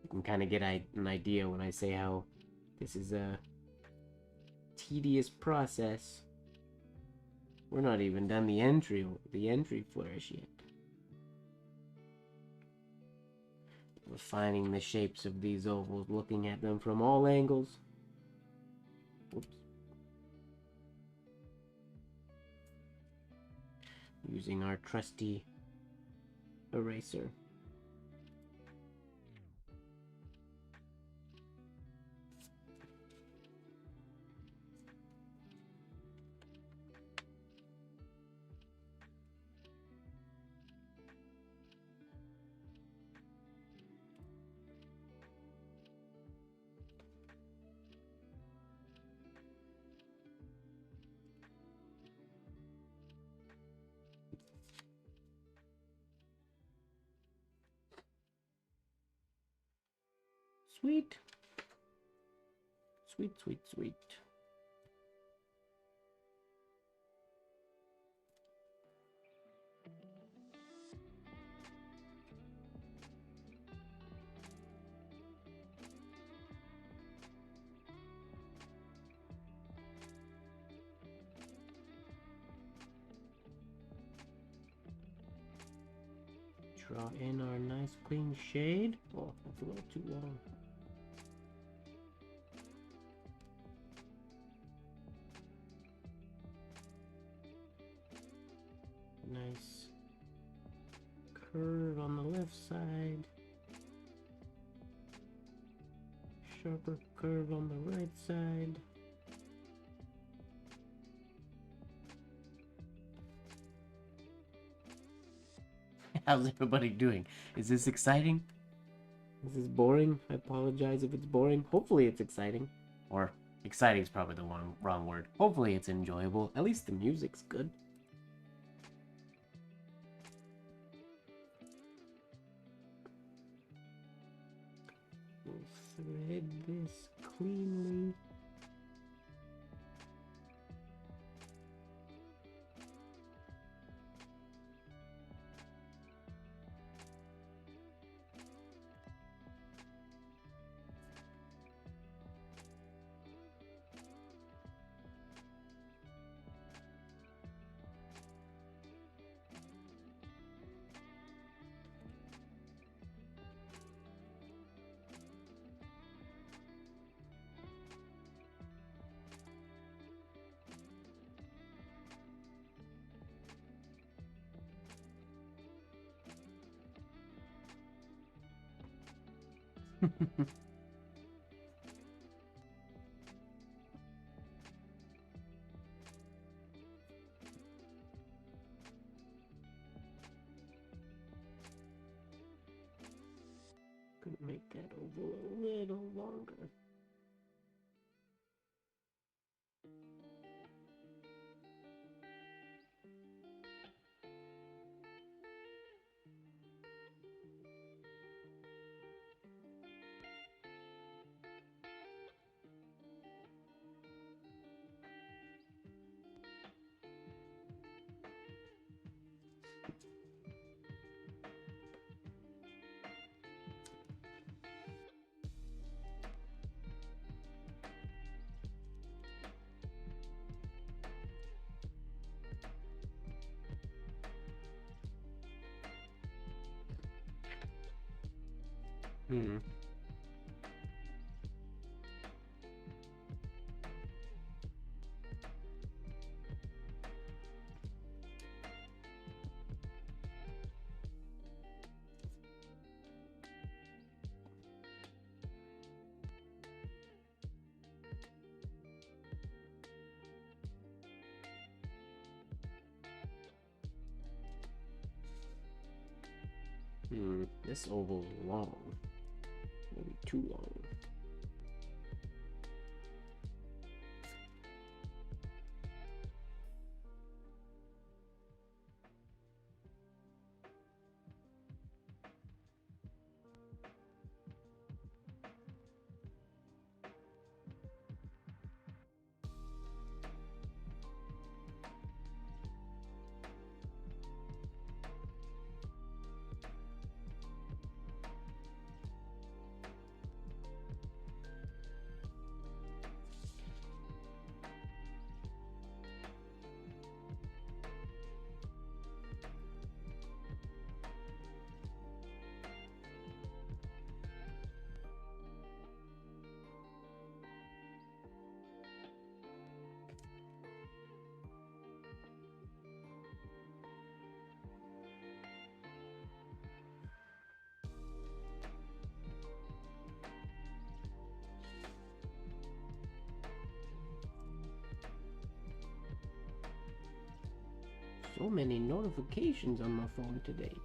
You can kind of get an idea when I say how this is a tedious process. We're not even done the entry flourish yet. Refining the shapes of these ovals, looking at them from all angles. Whoops. Using our trusty eraser. Sweet. Sweet, sweet, sweet. Draw in our nice clean shade. Oh, that's a little too long. Nice curve on the left side. Sharper curve on the right side. How's everybody doing? Is this exciting? Is this boring? I apologize if it's boring. Hopefully it's exciting. Or exciting is probably the wrong word. Hopefully it's enjoyable. At least the music's good. We'll thread this cleanly. Could make that oval a little longer. Hmm. This oval's long. Maybe too long. So many notifications on my phone today.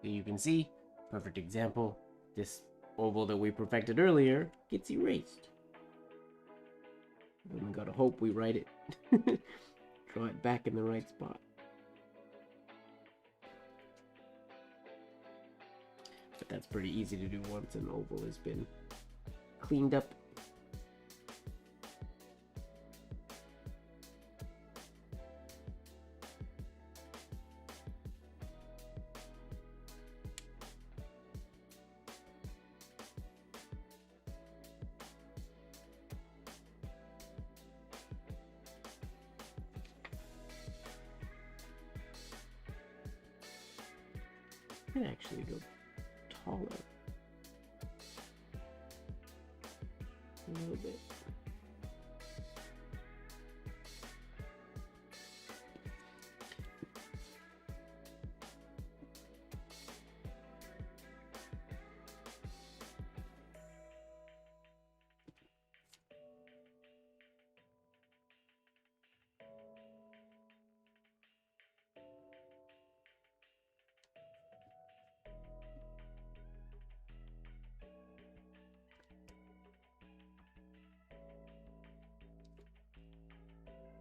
You can see, perfect example, this oval that we perfected earlier gets erased. Then we gotta hope we write it, draw it back in the right spot. But that's pretty easy to do once an oval has been cleaned up. Could actually go taller. A little bit.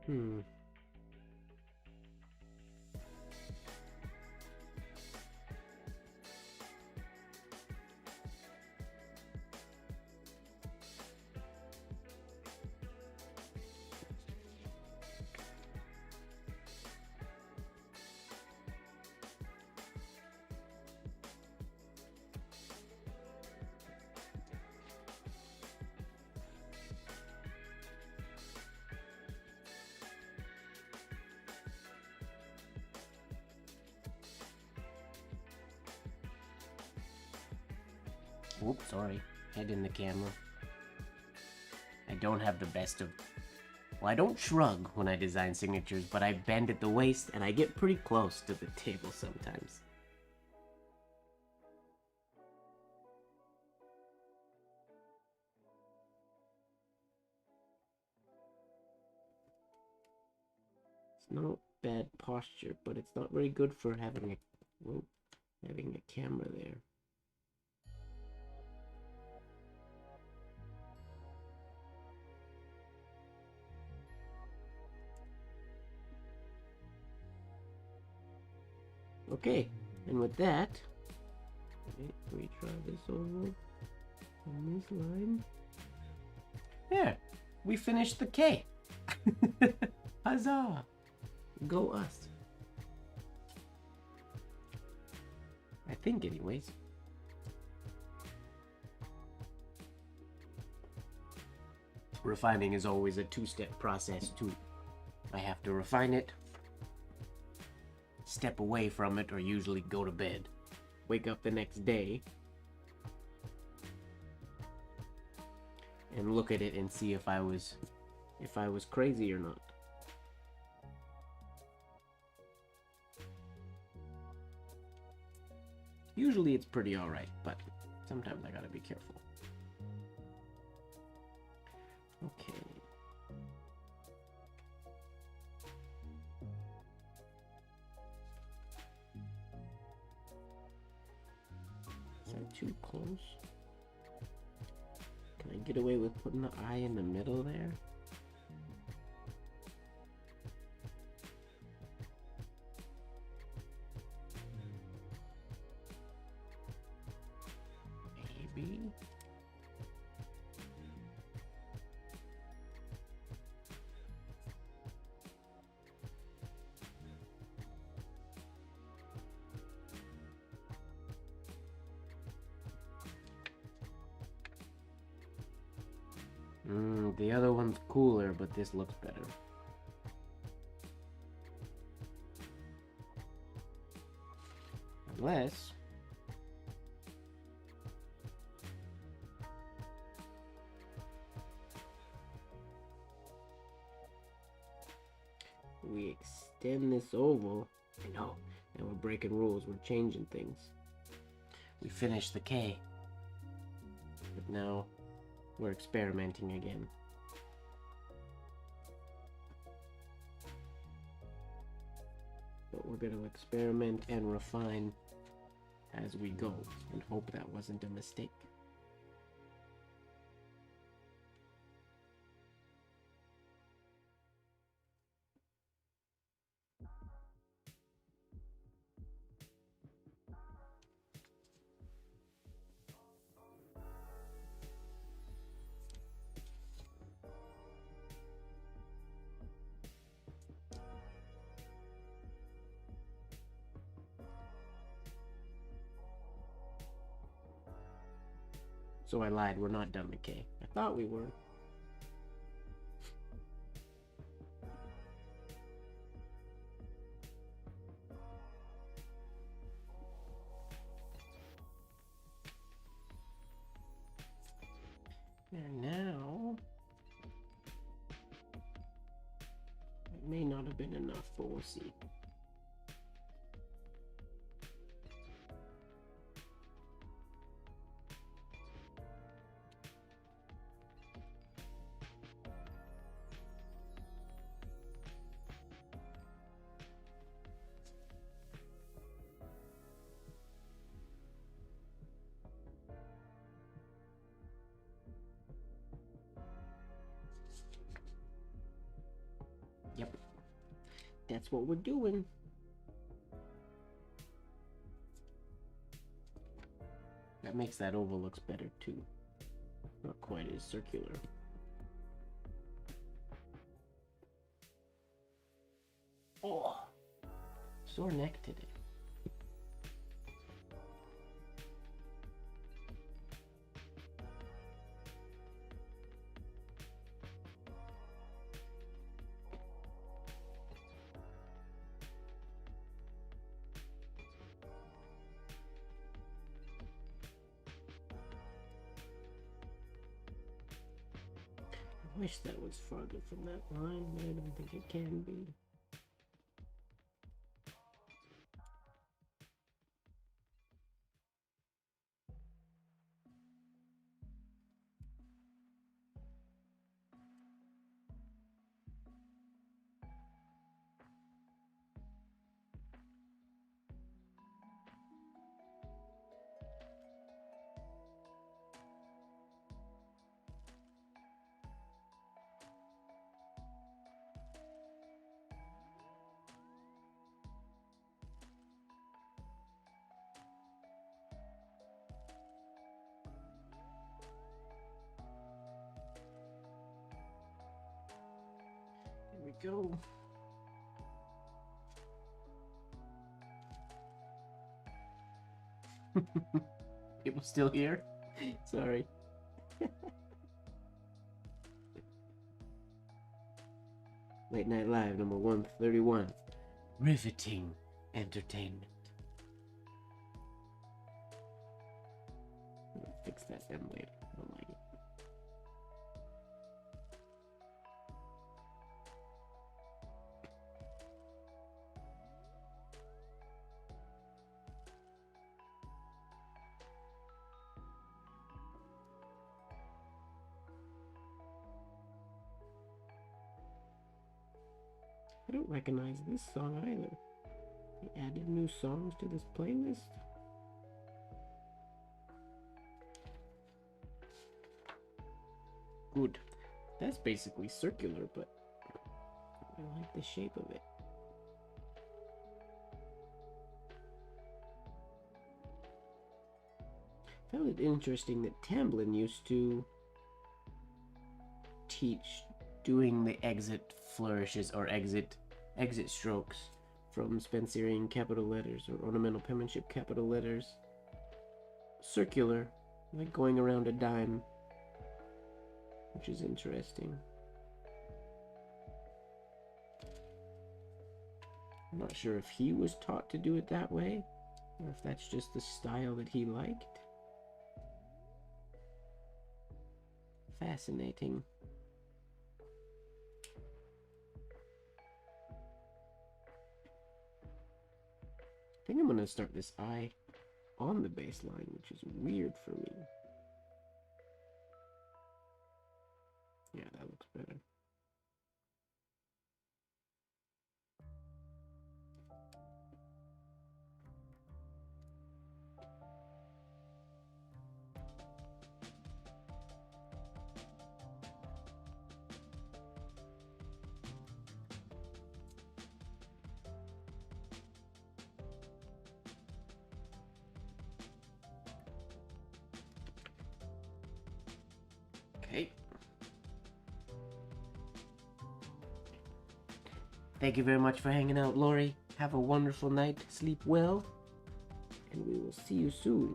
Hmm. Oops, sorry. Head in the camera. I don't have the best of... Well, I don't shrug when I design signatures, but I bend at the waist and I get pretty close to the table sometimes. It's not bad posture, but it's not very good for having a camera there. Okay, and with that, we try this over on this line. There, we finished the K. Huzzah! Go us. I think, anyways. Refining is always a two-step process too. I have to refine it, step away from it, or usually go to bed. Wake up the next day and look at it and see if I was crazy or not. Usually it's pretty alright, but sometimes I gotta be careful. Okay. Is that too close? Can I get away with putting the eye in the middle there? Maybe. The other one's cooler, but this looks better. Unless we extend this oval. I know, now we're breaking rules, we're changing things. We finished the K, but now we're experimenting again. But we're going to experiment and refine as we go, and hope that wasn't a mistake. So I lied, we're not done the K. I thought we were. There now. It may not have been enough, but we'll see. Yep, that's what we're doing. That makes that oval looks better too. Not quite as circular. Oh, sore neck today. I wish that was farther from that line, but I don't think it can be. There we go. People still here? Sorry. Late Night Live number 131. Riveting entertainment. I'm gonna fix that M later. I don't like it. I don't recognize this song either. They added new songs to this playlist. Good. That's basically circular, but I like the shape of it. I found it interesting that Tamblyn used to teach doing the exit flourishes or exit strokes from Spencerian capital letters or ornamental penmanship capital letters. Circular, like going around a dime, which is interesting. I'm not sure if he was taught to do it that way, or if that's just the style that he liked. Fascinating. I think I'm going to start this eye on the baseline, which is weird for me. Yeah, that looks better. Okay. Thank you very much for hanging out, Lori. Have a wonderful night. Sleep well. And we will see you soon.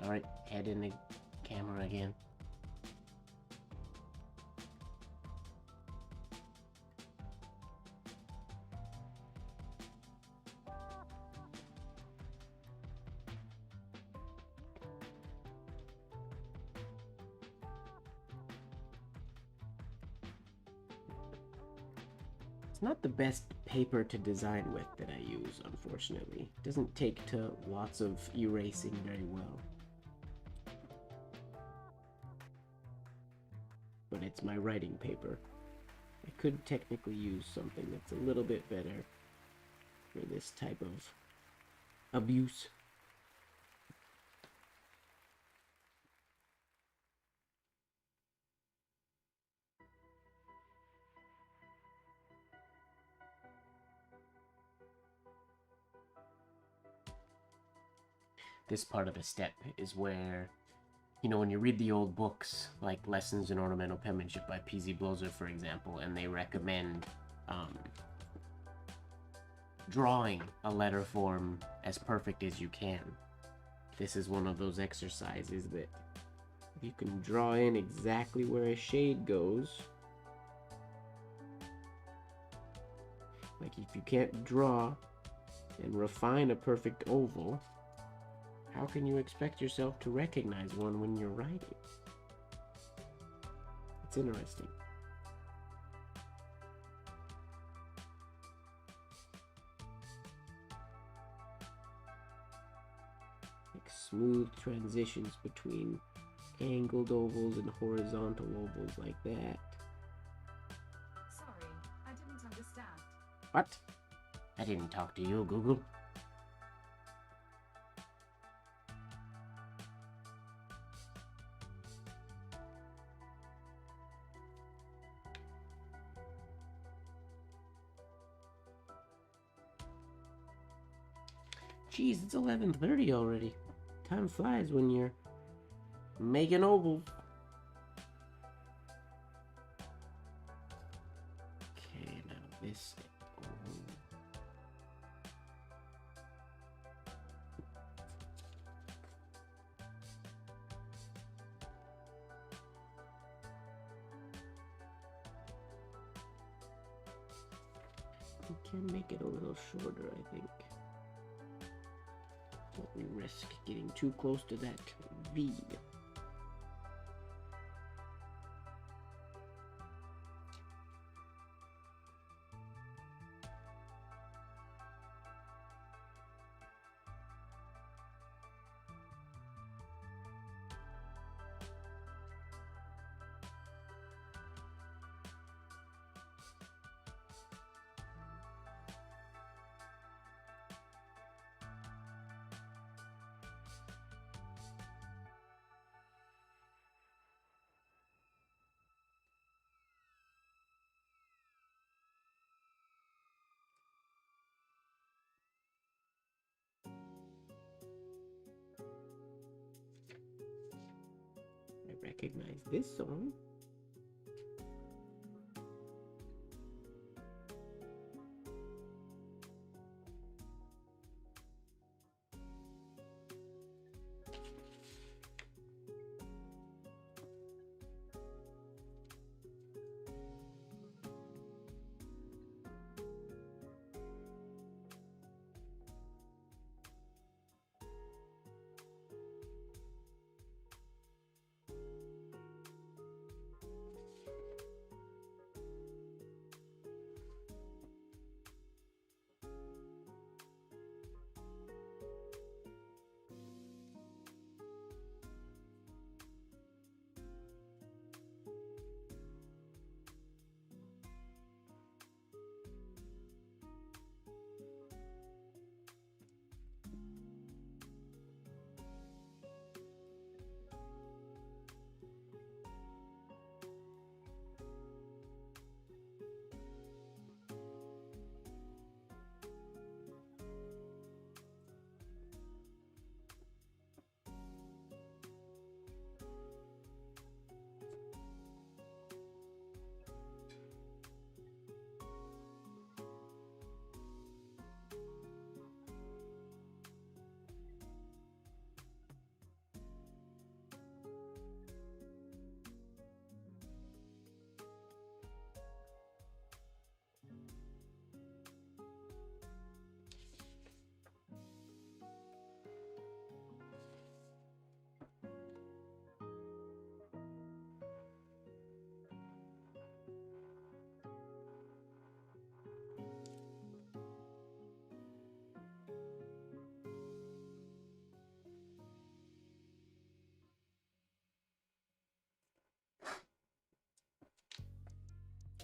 Alright, head in the camera again. It's not the best paper to design with that I use, unfortunately. It doesn't take to lots of erasing very well. But it's my writing paper. I could technically use something that's a little bit better for this type of abuse. This part of the step is where, you know, when you read the old books, like Lessons in Ornamental Penmanship by P.Z. Blotter, for example, and they recommend drawing a letter form as perfect as you can. This is one of those exercises that you can draw in exactly where a shade goes. Like if you can't draw and refine a perfect oval, how can you expect yourself to recognize one when you're writing? It's interesting. Like smooth transitions between angled ovals and horizontal ovals like that. Sorry, I didn't understand. What? I didn't talk to you, Google. Jeez, it's 11:30 already. Time flies when you're making ovals. Okay, now this. We can make it a little shorter, I think. Don't we risk getting too close to that V. I recognize this song.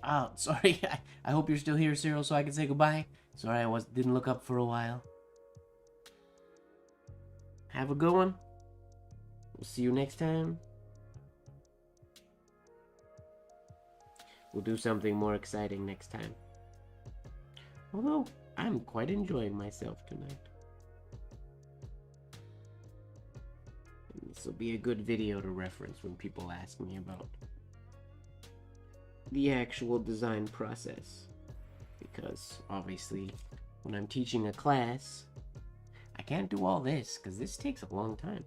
Oh, sorry. I hope you're still here, Cyril, so I can say goodbye. Sorry I didn't look up for a while. Have a good one. We'll see you next time. We'll do something more exciting next time. Although, I'm quite enjoying myself tonight. And this will be a good video to reference when people ask me about the actual design process. Because, obviously, when I'm teaching a class, I can't do all this, because this takes a long time.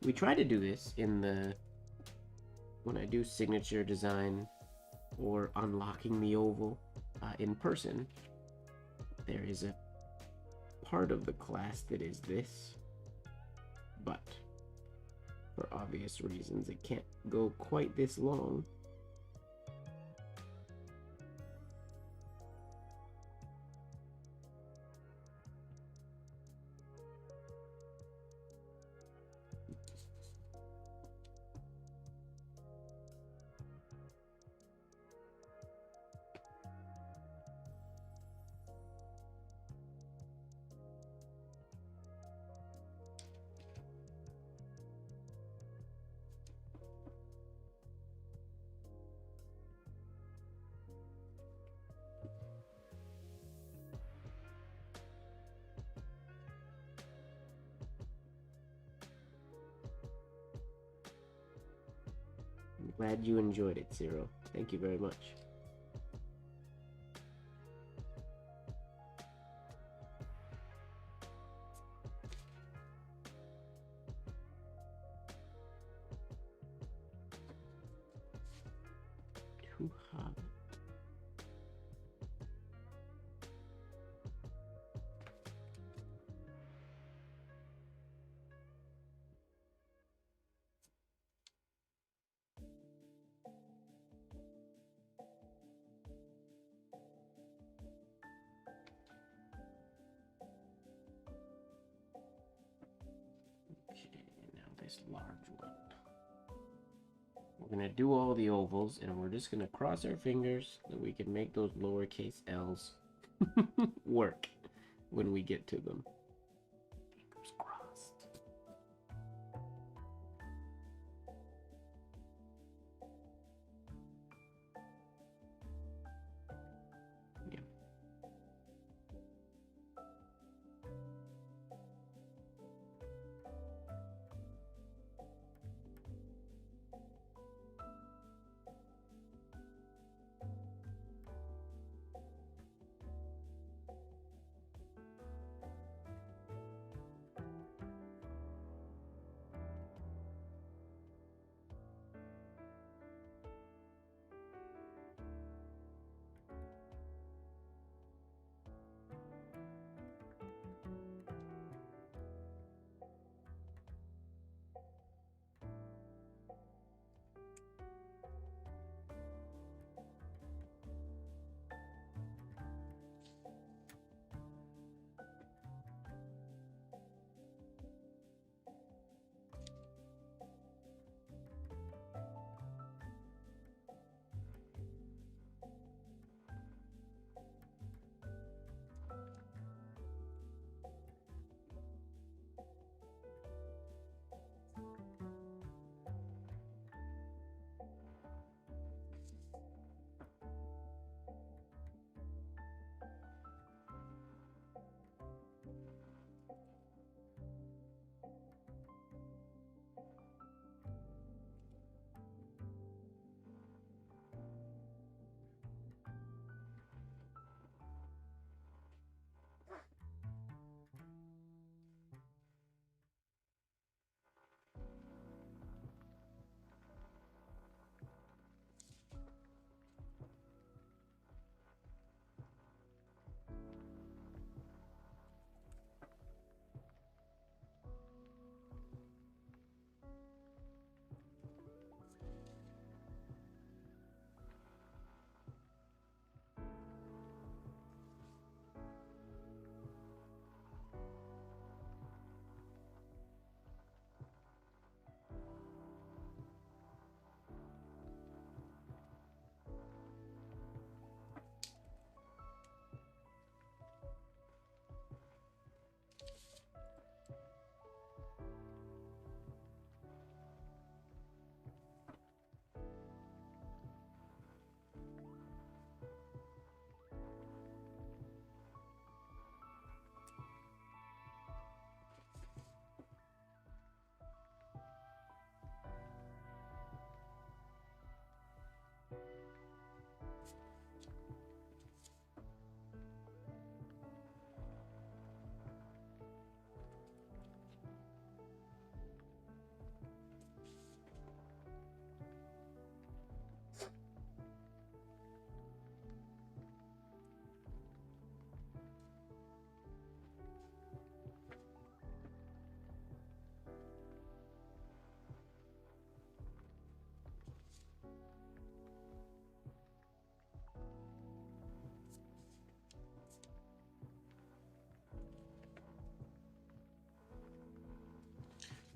We try to do this when I do signature design or unlocking the oval in person. There is a part of the class that is this, but for obvious reasons it can't go quite this long. I'm glad you enjoyed it, Cyril. Thank you very much. Too hot. Okay, now this large one. We're gonna do all the ovals, and we're just gonna cross our fingers that we can make those lowercase l's work when we get to them. Fingers crossed. Yeah.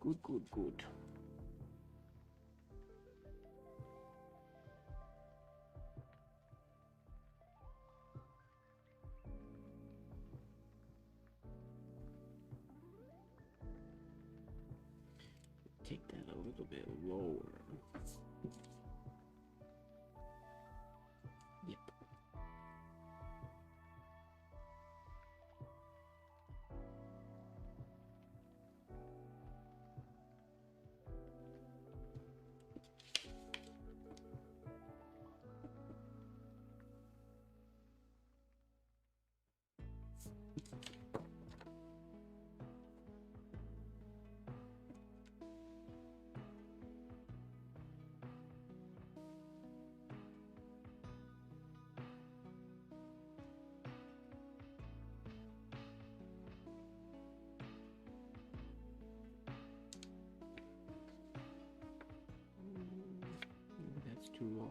Good, good, good. Take that a little bit lower. Yep. That's too long.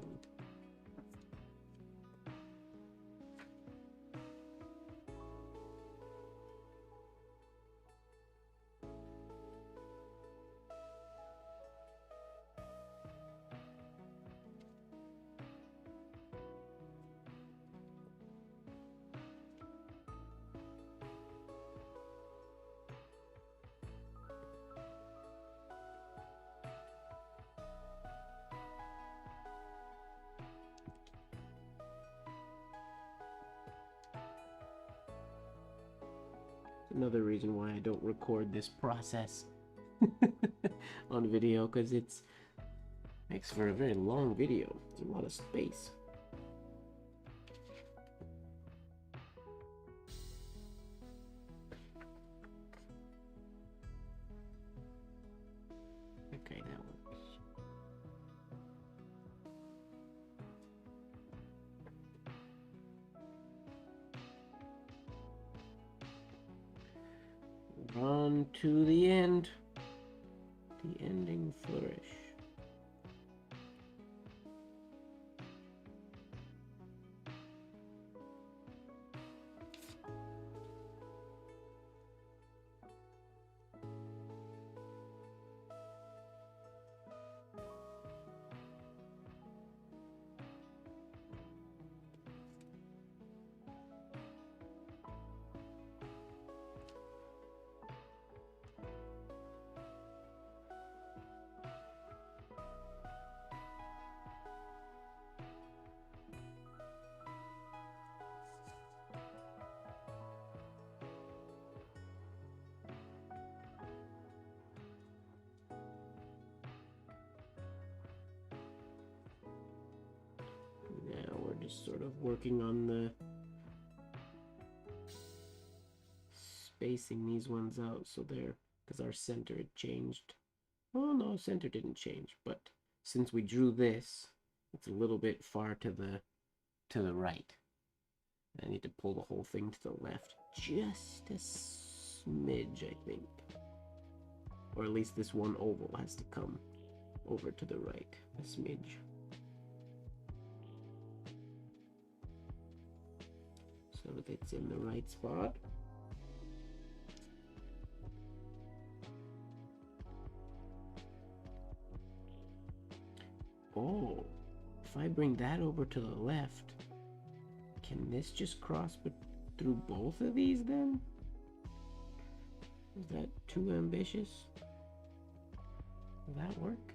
Another reason why I don't record this process on video, because it makes for a very long video. It's a lot of space. Okay, that works. On to the end. The ending flourish. Now we're just sort of working on the spacing these ones out so they're, because our center had changed. Oh no, center didn't change, but since we drew this, it's a little bit far to the right. I need to pull the whole thing to the left just a smidge, I think. Or at least this one oval has to come over to the right, a smidge. So that it's in the right spot. Oh, if I bring that over to the left, can this just cross through both of these then? Is that too ambitious? Will that work?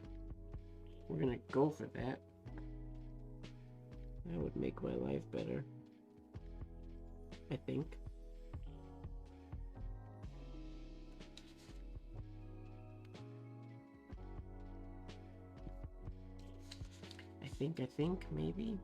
We're gonna go for that. That would make my life better, I think. I think, maybe.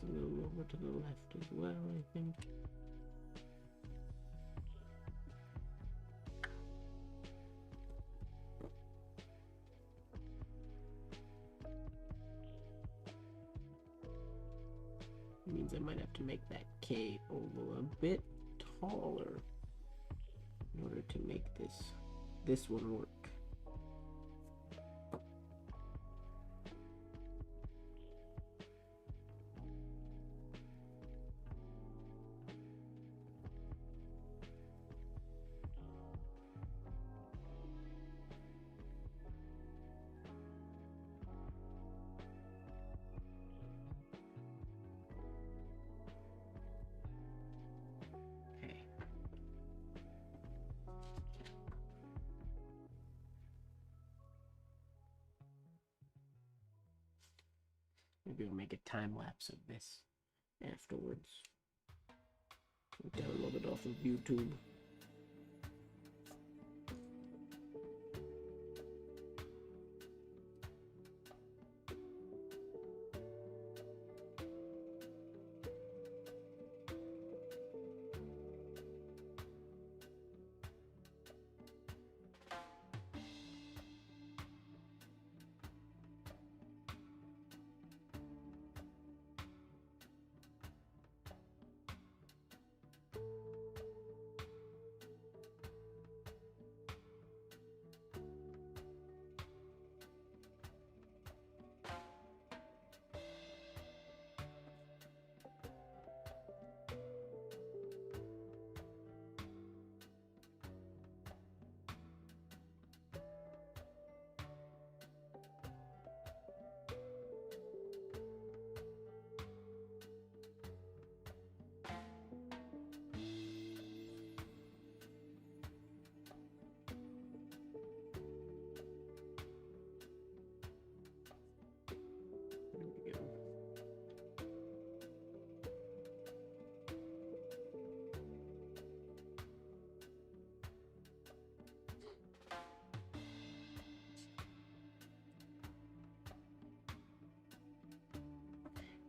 a little over to the left as well, I think. Means I might have to make that K oval a bit taller in order to make this one work. Maybe I'll make a time lapse of this afterwards. I'll download it off of YouTube.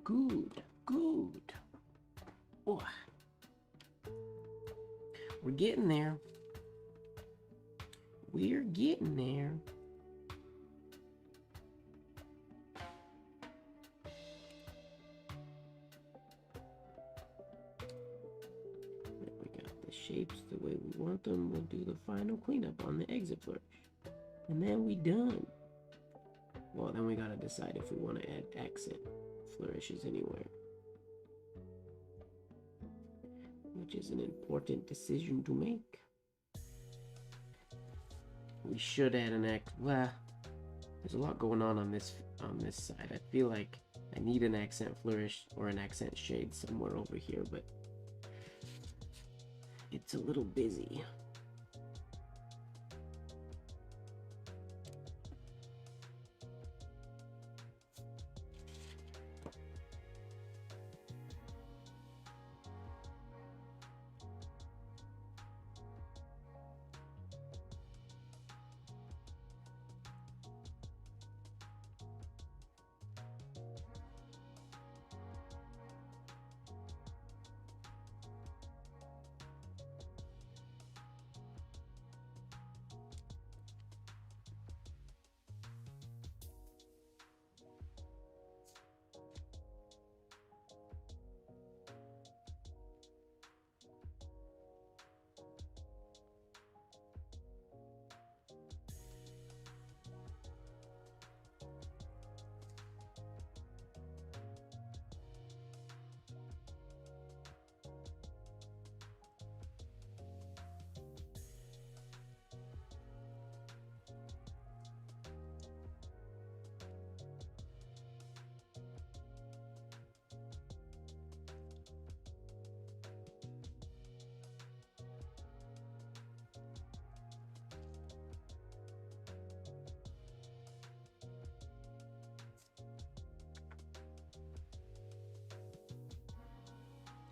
Good, good. Oh, we're getting there. We're getting there. We got the shapes the way we want them. We'll do the final cleanup on the exit flourish. And then we done. Well, then we gotta decide if we want to add accent flourishes anywhere, which is an important decision to make. We should add an well, there's a lot going on this side. I feel like I need an accent flourish or an accent shade somewhere over here, but it's a little busy.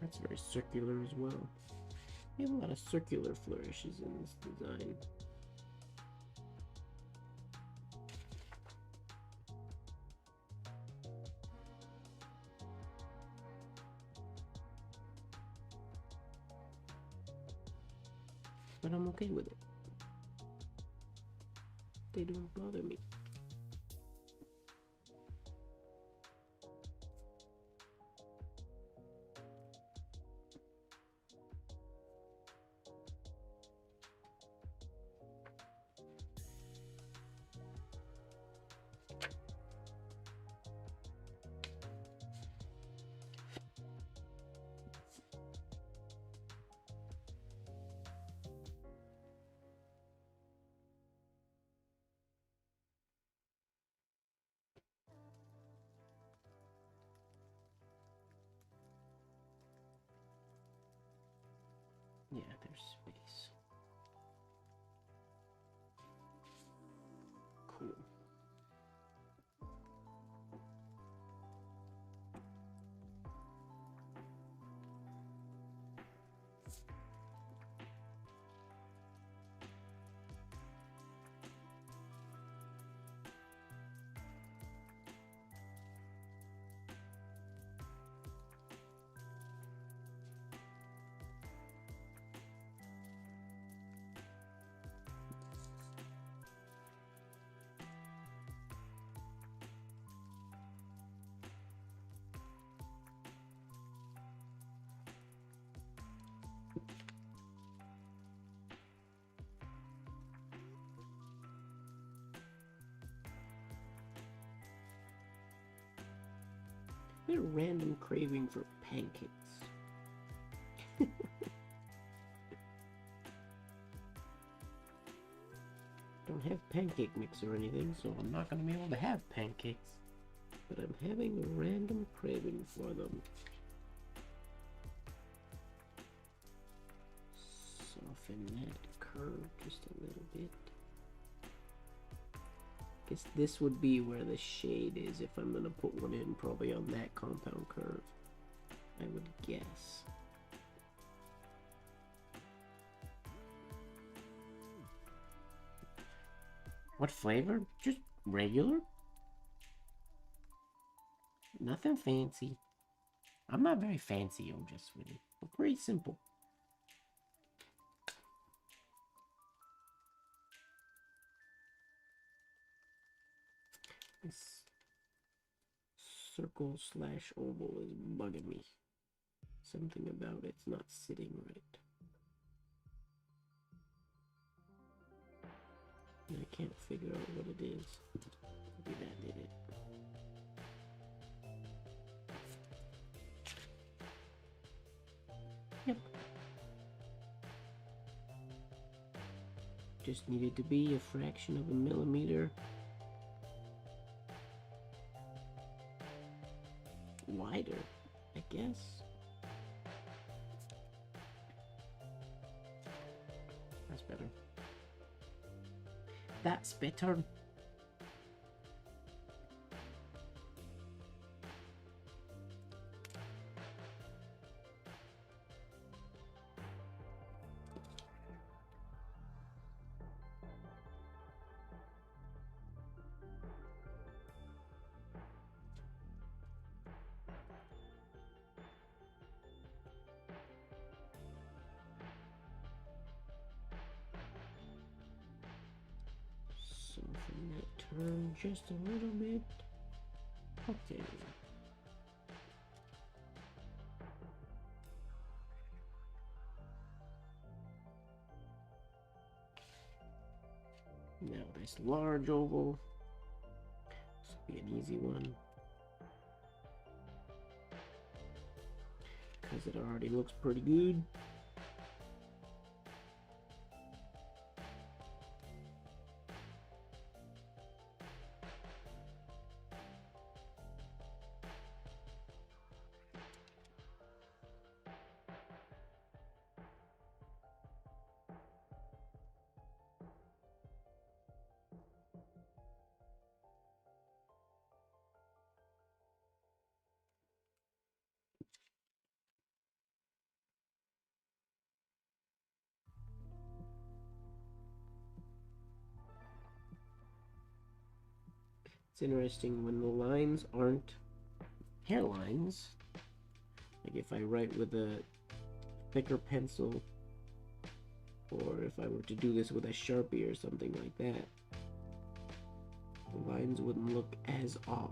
That's very circular as well. We have a lot of circular flourishes in this design. but I'm okay with it. They don't bother me. Yeah, there's space. Cool. I had a random craving for pancakes. Don't have pancake mix or anything, so I'm not going to be able to have pancakes. But I'm having a random craving for them. Soften that curve just a little bit. Guess this would be where the shade is if I'm gonna put one in, probably on that compound curve, I would guess. What flavor? Just regular? Nothing fancy. I'm not very fancy, I'm just really, we're pretty simple. This circle slash oval is bugging me. Something about it's not sitting right. And I can't figure out what it is. Maybe that did it. Yep. Just needed to be a fraction of a millimeter wider, I guess. That's better. That's better. Soften that turn just a little bit. Okay. Now this large oval. This will be an easy one. Because it already looks pretty good. It's interesting when the lines aren't hairlines. Like if I write with a thicker pencil or if I were to do this with a Sharpie or something like that, the lines wouldn't look as off.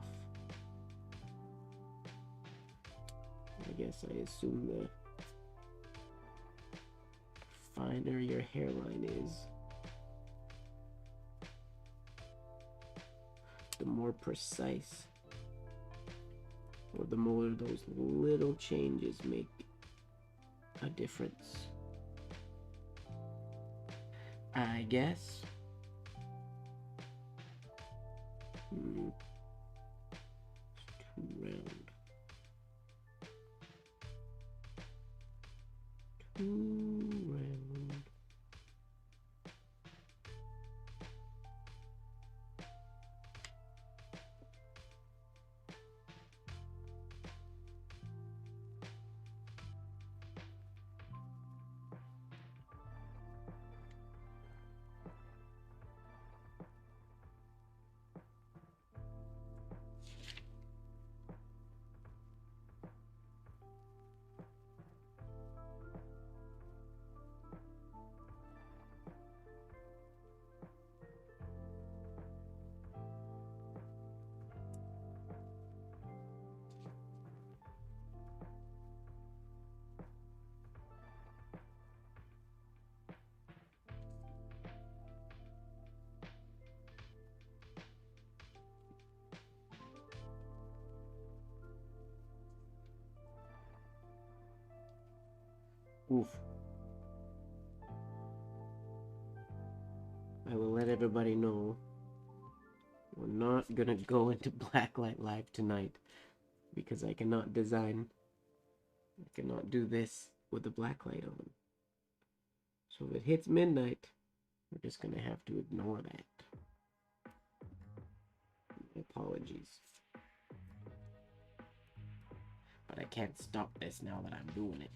I guess I assume the finer your hairline is, the more precise, or the more those little changes make a difference, I guess. It's too round. Too round. Oof. I will let everybody know we're not gonna go into Blacklight Live tonight because I cannot design. I cannot do this with the blacklight on. So if it hits midnight, we're just gonna have to ignore that. My apologies. But I can't stop this now that I'm doing it.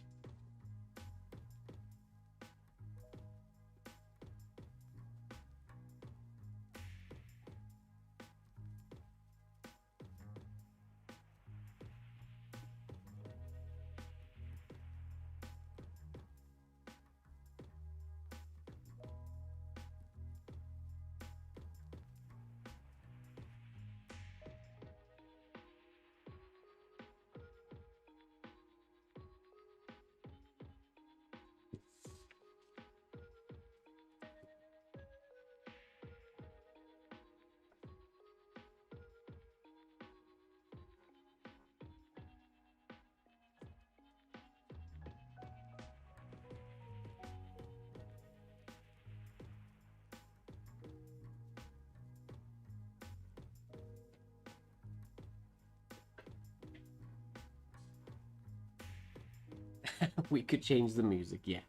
We could change the music, yeah.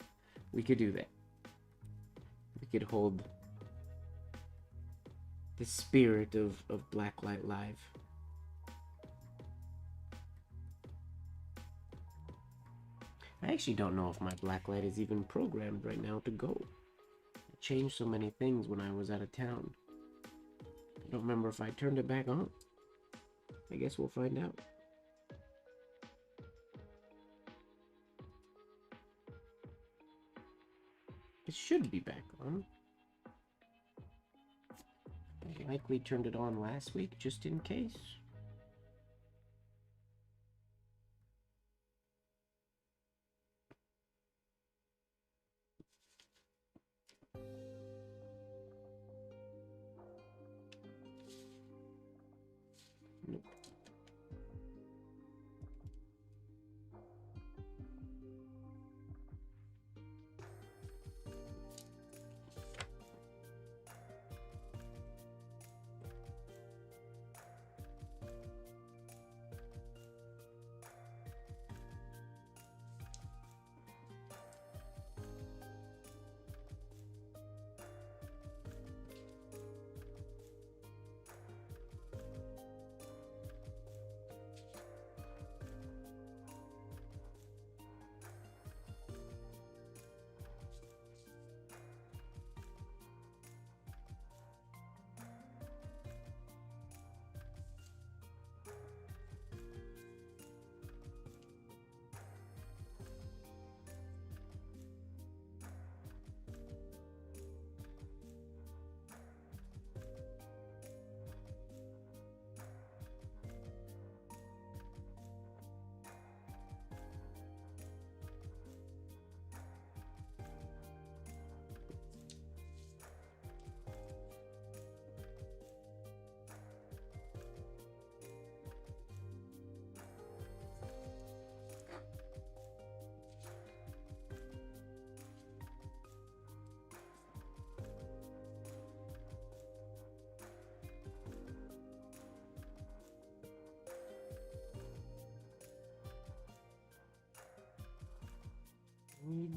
We could do that. We could hold the spirit of Blacklight Live. I actually don't know if my blacklight is even programmed right now to go. I changed so many things when I was out of town. I don't remember if I turned it back on. I guess we'll find out. It should be back on. I likely turned it on last week just in case. Nope.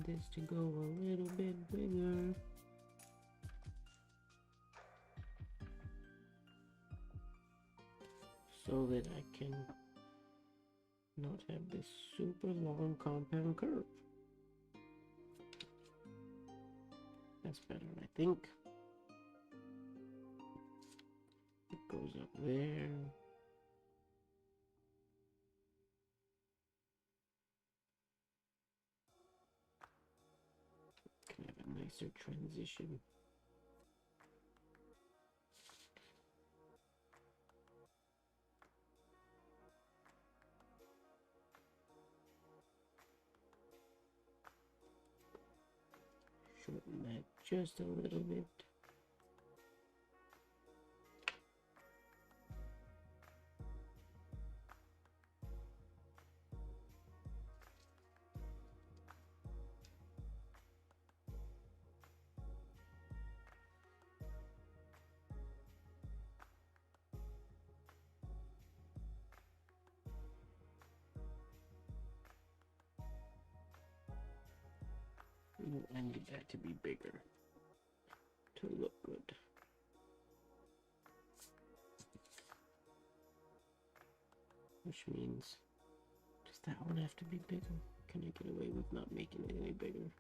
this to go a little bit bigger. So that I can not have this super long compound curve. That's better, I think. It goes up there. Can have a nicer transition. Shorten that just a little bit. I need that to be bigger to look good. Which means, does that one have to be bigger? Can I get away with not making it any bigger?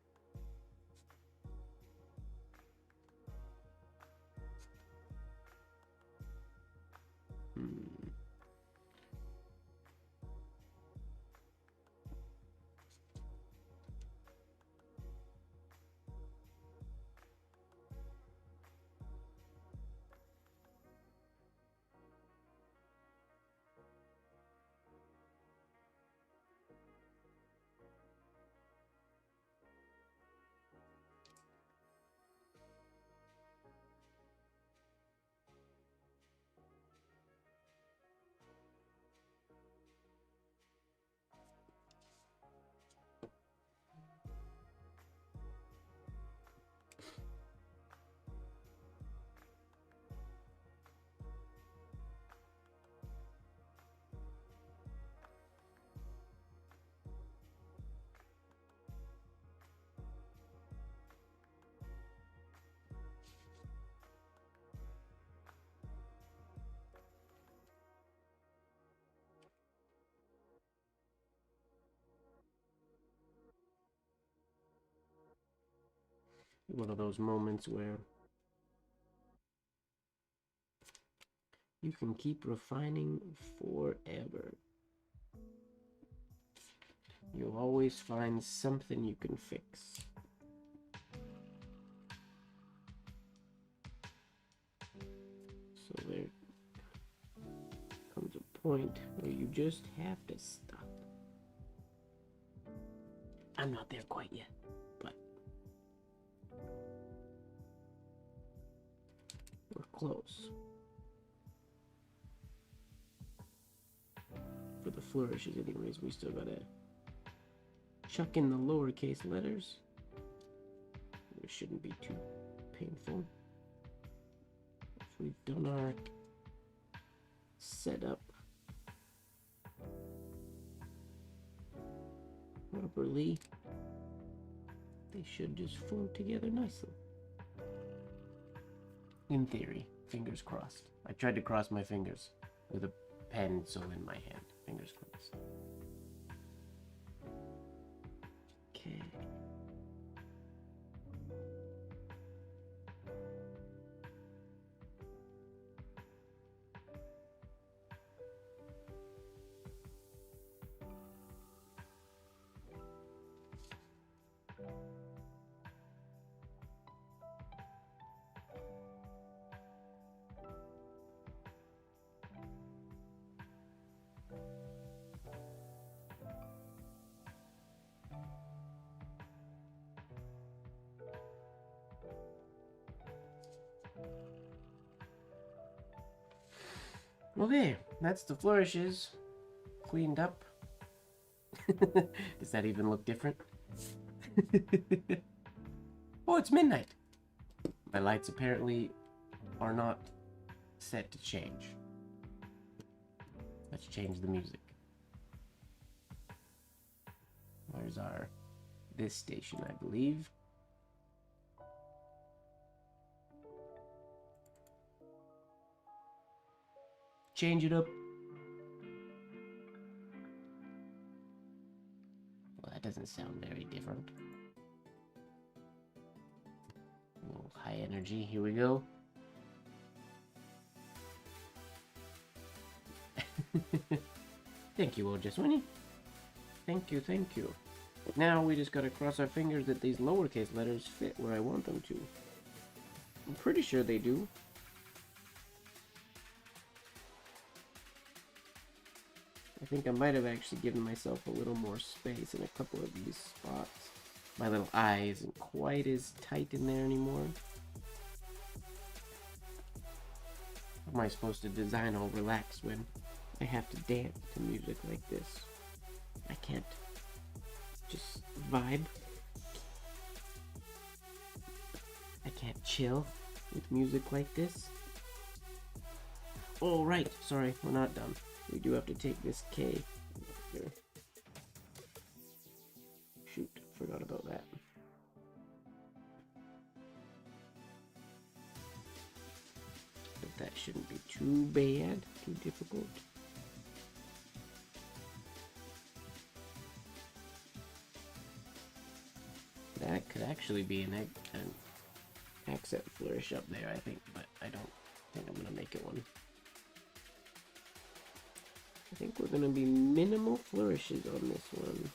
One of those moments where you can keep refining forever. You'll always find something you can fix. So there comes a point where you just have to stop. I'm not there quite yet, but we're close. For the flourishes anyways, we still gotta chuck in the lowercase letters. It shouldn't be too painful. If we've done our setup properly, they should just flow together nicely. In theory, fingers crossed. I tried to cross my fingers with a pencil in my hand. Fingers crossed. Okay. Okay, that's the flourishes cleaned up. Does that even look different? Oh, it's midnight. My lights apparently are not set to change. Let's change the music. Where's our this station, I believe. Change it up. Well, that doesn't sound very different. A little high energy. Here we go. Thank you, Ojaswini. Thank you, thank you. Now we just gotta cross our fingers that these lowercase letters fit where I want them to. I'm pretty sure they do. I think I might have actually given myself a little more space in a couple of these spots. My little eye isn't quite as tight in there anymore. How am I supposed to design all relaxed when I have to dance to music like this? I can't just vibe. I can't chill with music like this. Oh, right. Sorry, we're not done. We do have to take this K here. Shoot, forgot about that. But that shouldn't be too bad, too difficult. That could actually be an accent flourish up there, I think, but I don't think I'm gonna make it one. I think we're gonna be minimal flourishes on this one.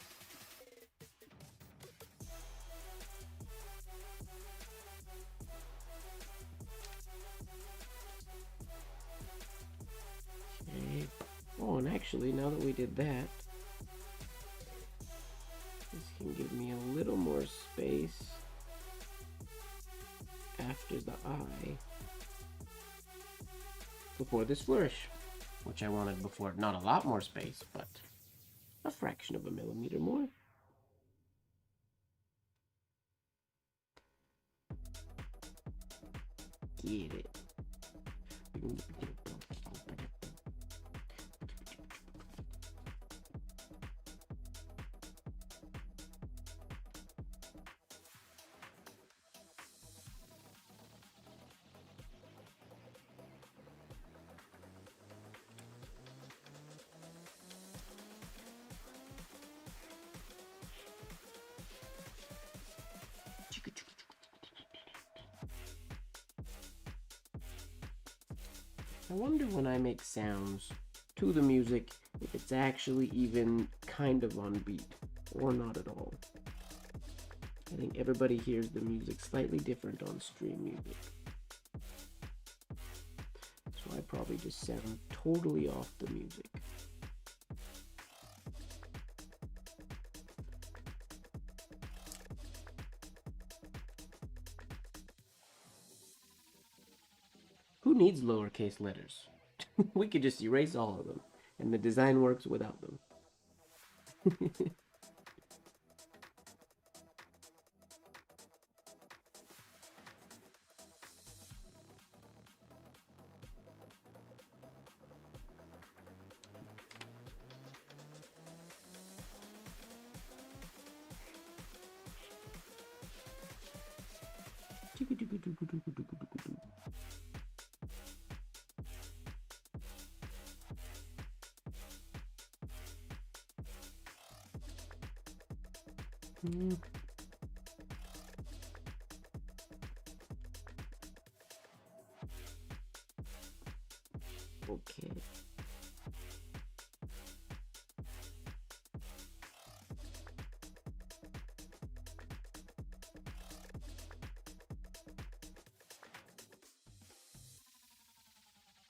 Okay. Oh, and actually, now that we did that, this can give me a little more space after the eye before this flourish, which I wanted before. Not a lot more space, but a fraction of a millimeter more. Get it. I wonder when I make sounds to the music if it's actually even kind of on beat or not at all. I think everybody hears the music slightly different on stream music. So I probably just sound totally off the music. Who needs lowercase letters? We could just erase all of them, and the design works without them. Okay.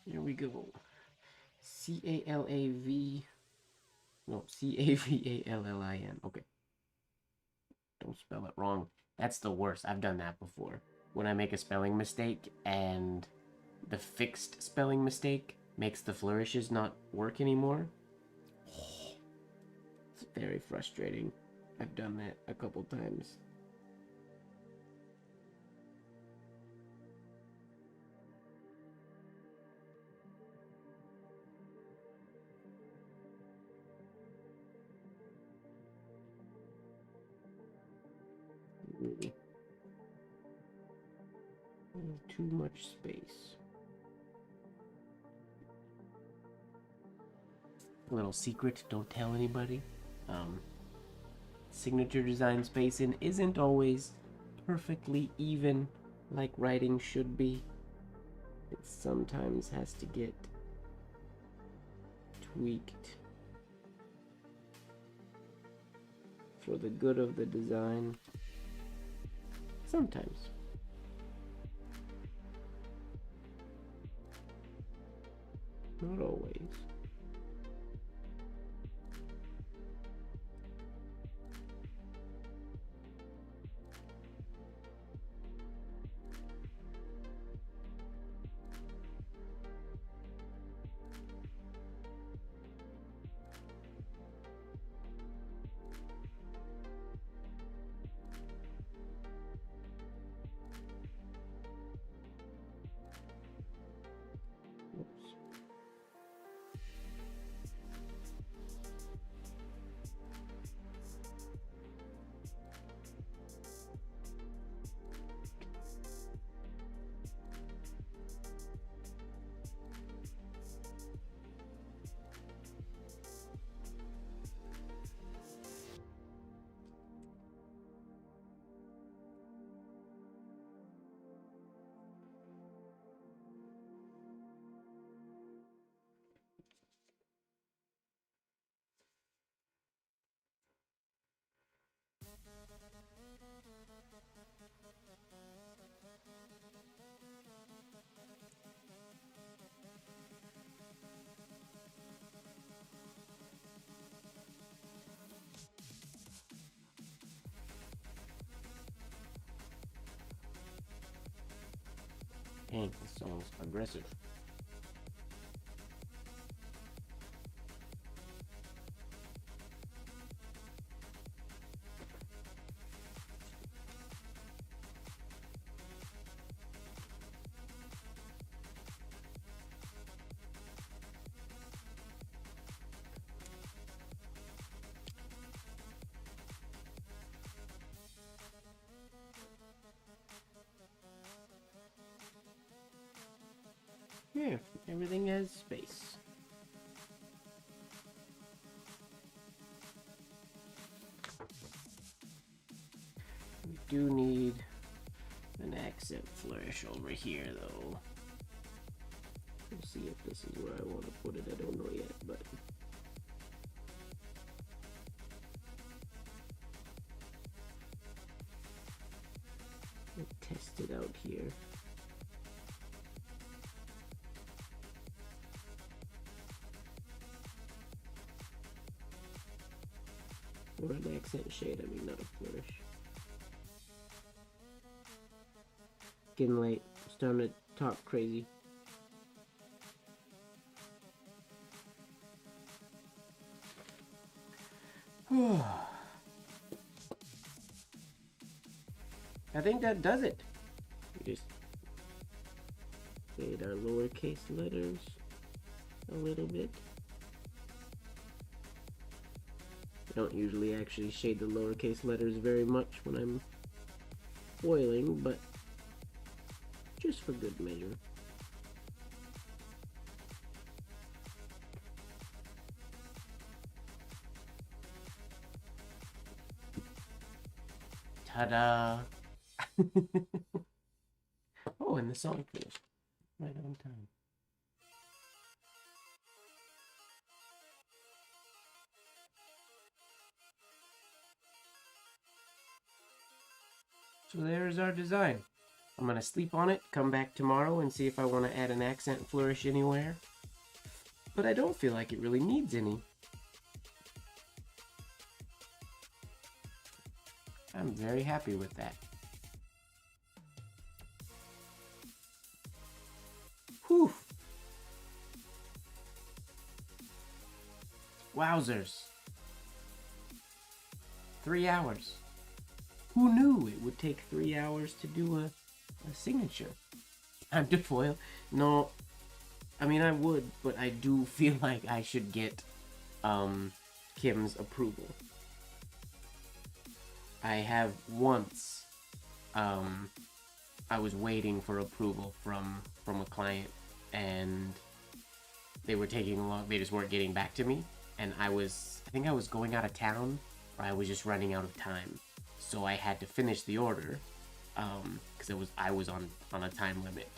Here we go. C-A-L-A-V. No, C-A-V-A-L-L-I-N. Okay. Don't spell it wrong. That's the worst. I've done that before. When I make a spelling mistake and the fixed spelling mistake makes the flourishes not work anymore. It's very frustrating. I've done that a couple times. too much space. A little secret, don't tell anybody. Signature design spacing isn't always perfectly even like writing should be. It sometimes has to get tweaked for the good of the design. Sometimes. Not always. Dang, this song's aggressive. Yeah, everything has space. We do need an accent flourish over here, though. We'll see if this is where I want to put it. I don't know yet, but... we'll test it out here. Or an accent shade, I mean, not a flourish. Getting late. Starting to talk crazy. I think that does it. We just fade our lowercase letters a little bit. I don't usually actually shade the lowercase letters very much when I'm foiling, but just for good measure. Ta-da! Oh, and the song finished right on time. So there's our design. I'm gonna sleep on it, come back tomorrow and see if I want to add an accent flourish anywhere. But I don't feel like it really needs any. I'm very happy with that. Whew. Wowzers. 3 hours. Who knew it would take 3 hours to do a signature? Time to foil? No, I mean I would, but I do feel like I should get Kim's approval. I have once I was waiting for approval from a client, and they were taking a long. They just weren't getting back to me, and I think I was going out of town, or I was just running out of time, so I had to finish the order, because I was on a time limit.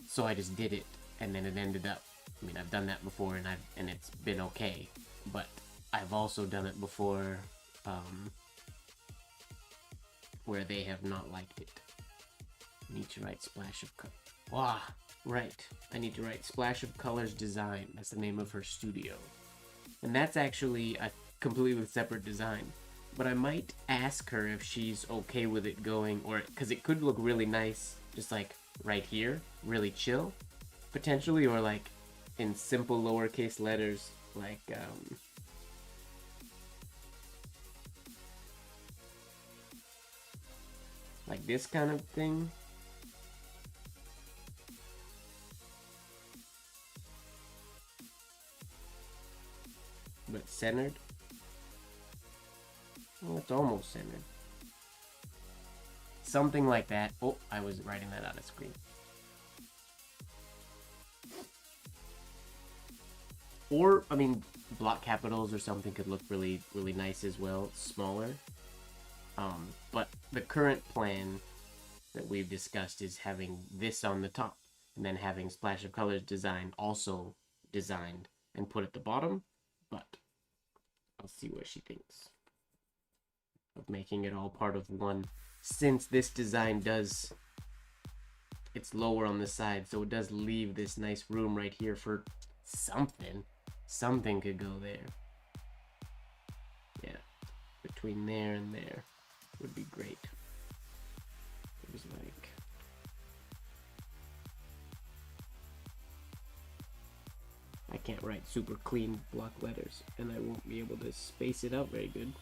So I just did it, and then it ended up. I mean, I've done that before, and it's been okay, but I've also done it before, where they have not liked it. Need to write splash of color. Wow, right. I need to write Splash of Colors Design. That's the name of her studio. And that's actually a completely separate design. But I might ask her if she's okay with it going, or because it could look really nice, just like right here, really chill, potentially, or like in simple lowercase letters, like this kind of thing. But centered. Well, it's almost centered. Something like that. Oh, I was writing that on a screen. Or, I mean, block capitals or something could look really, really nice as well. Smaller. But the current plan that we've discussed is having this on the top, and then having Splash of Colors Design also designed and put at the bottom. But I'll see what she thinks of making it all part of one, since this design does, it's lower on the side, so it does leave this nice room right here for something could go there. Yeah, between there and there would be great. It was like, I can't write super clean block letters, and I won't be able to space it out very good.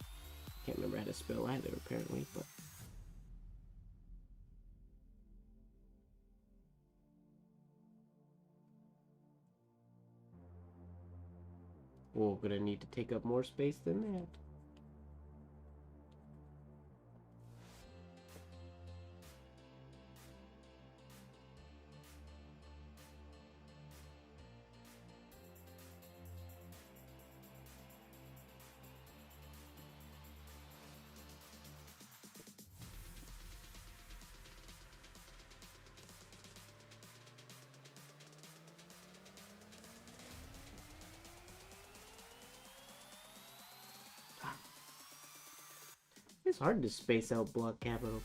Can't remember how to spell either, apparently, but oh, gonna need to take up more space than that. It's hard to space out block capitals.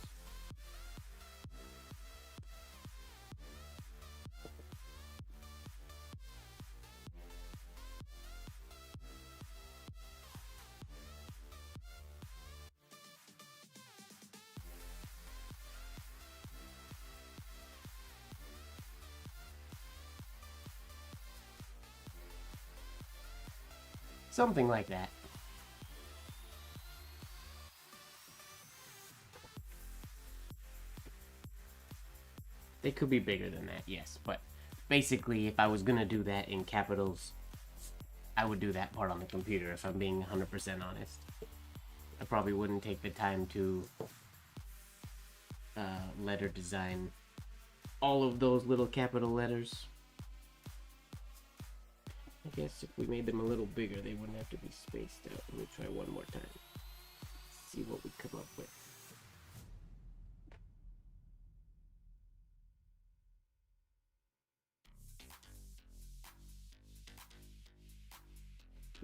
Something like that. They could be bigger than that, yes, but basically, if I was gonna do that in capitals, I would do that part on the computer, if I'm being 100% honest. I probably wouldn't take the time to letter design all of those little capital letters. I guess if we made them a little bigger, they wouldn't have to be spaced out. Let me try one more time. See what we come up with.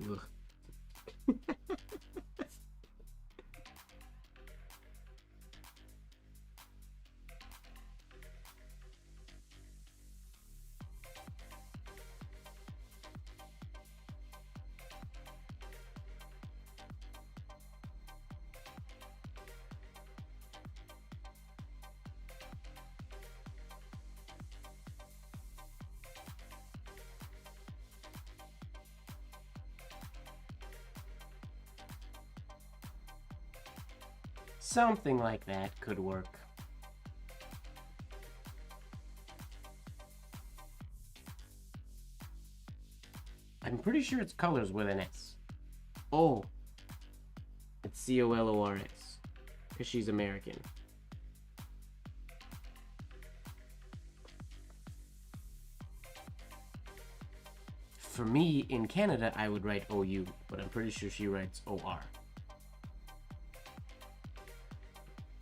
Ugh. Something like that could work. I'm pretty sure it's colors with an S. Oh, it's COLORS, because she's American. For me, in Canada, I would write OU, but I'm pretty sure she writes OR.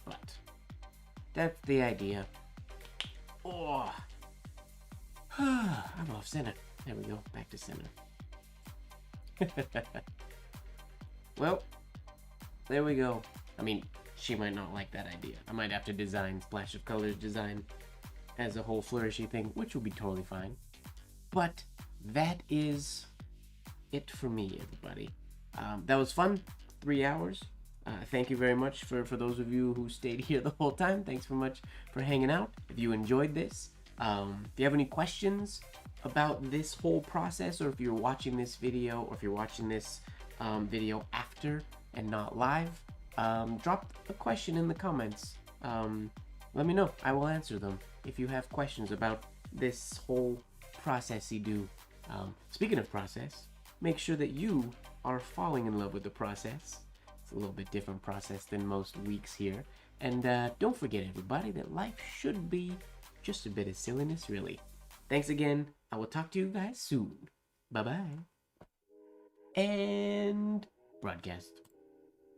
But that's the idea. Oh, I'm off center. There we go, back to center. Well, there we go. I mean, she might not like that idea. I might have to design Splash of Colors design as a whole flourishy thing, which will be totally fine. But that is it for me, everybody. That was fun. 3 hours. Thank you very much for those of you who stayed here the whole time. Thanks so much for hanging out. If you enjoyed this, if you have any questions about this whole process, or if you're watching this video, or if you're watching this video after and not live, drop a question in the comments. Let me know. I will answer them if you have questions about this whole process you do. Speaking of process, make sure that you are falling in love with the process. It's a little bit different process than most weeks here. And don't forget, everybody, that life should be just a bit of silliness, really. Thanks again. I will talk to you guys soon. Bye-bye. And broadcast.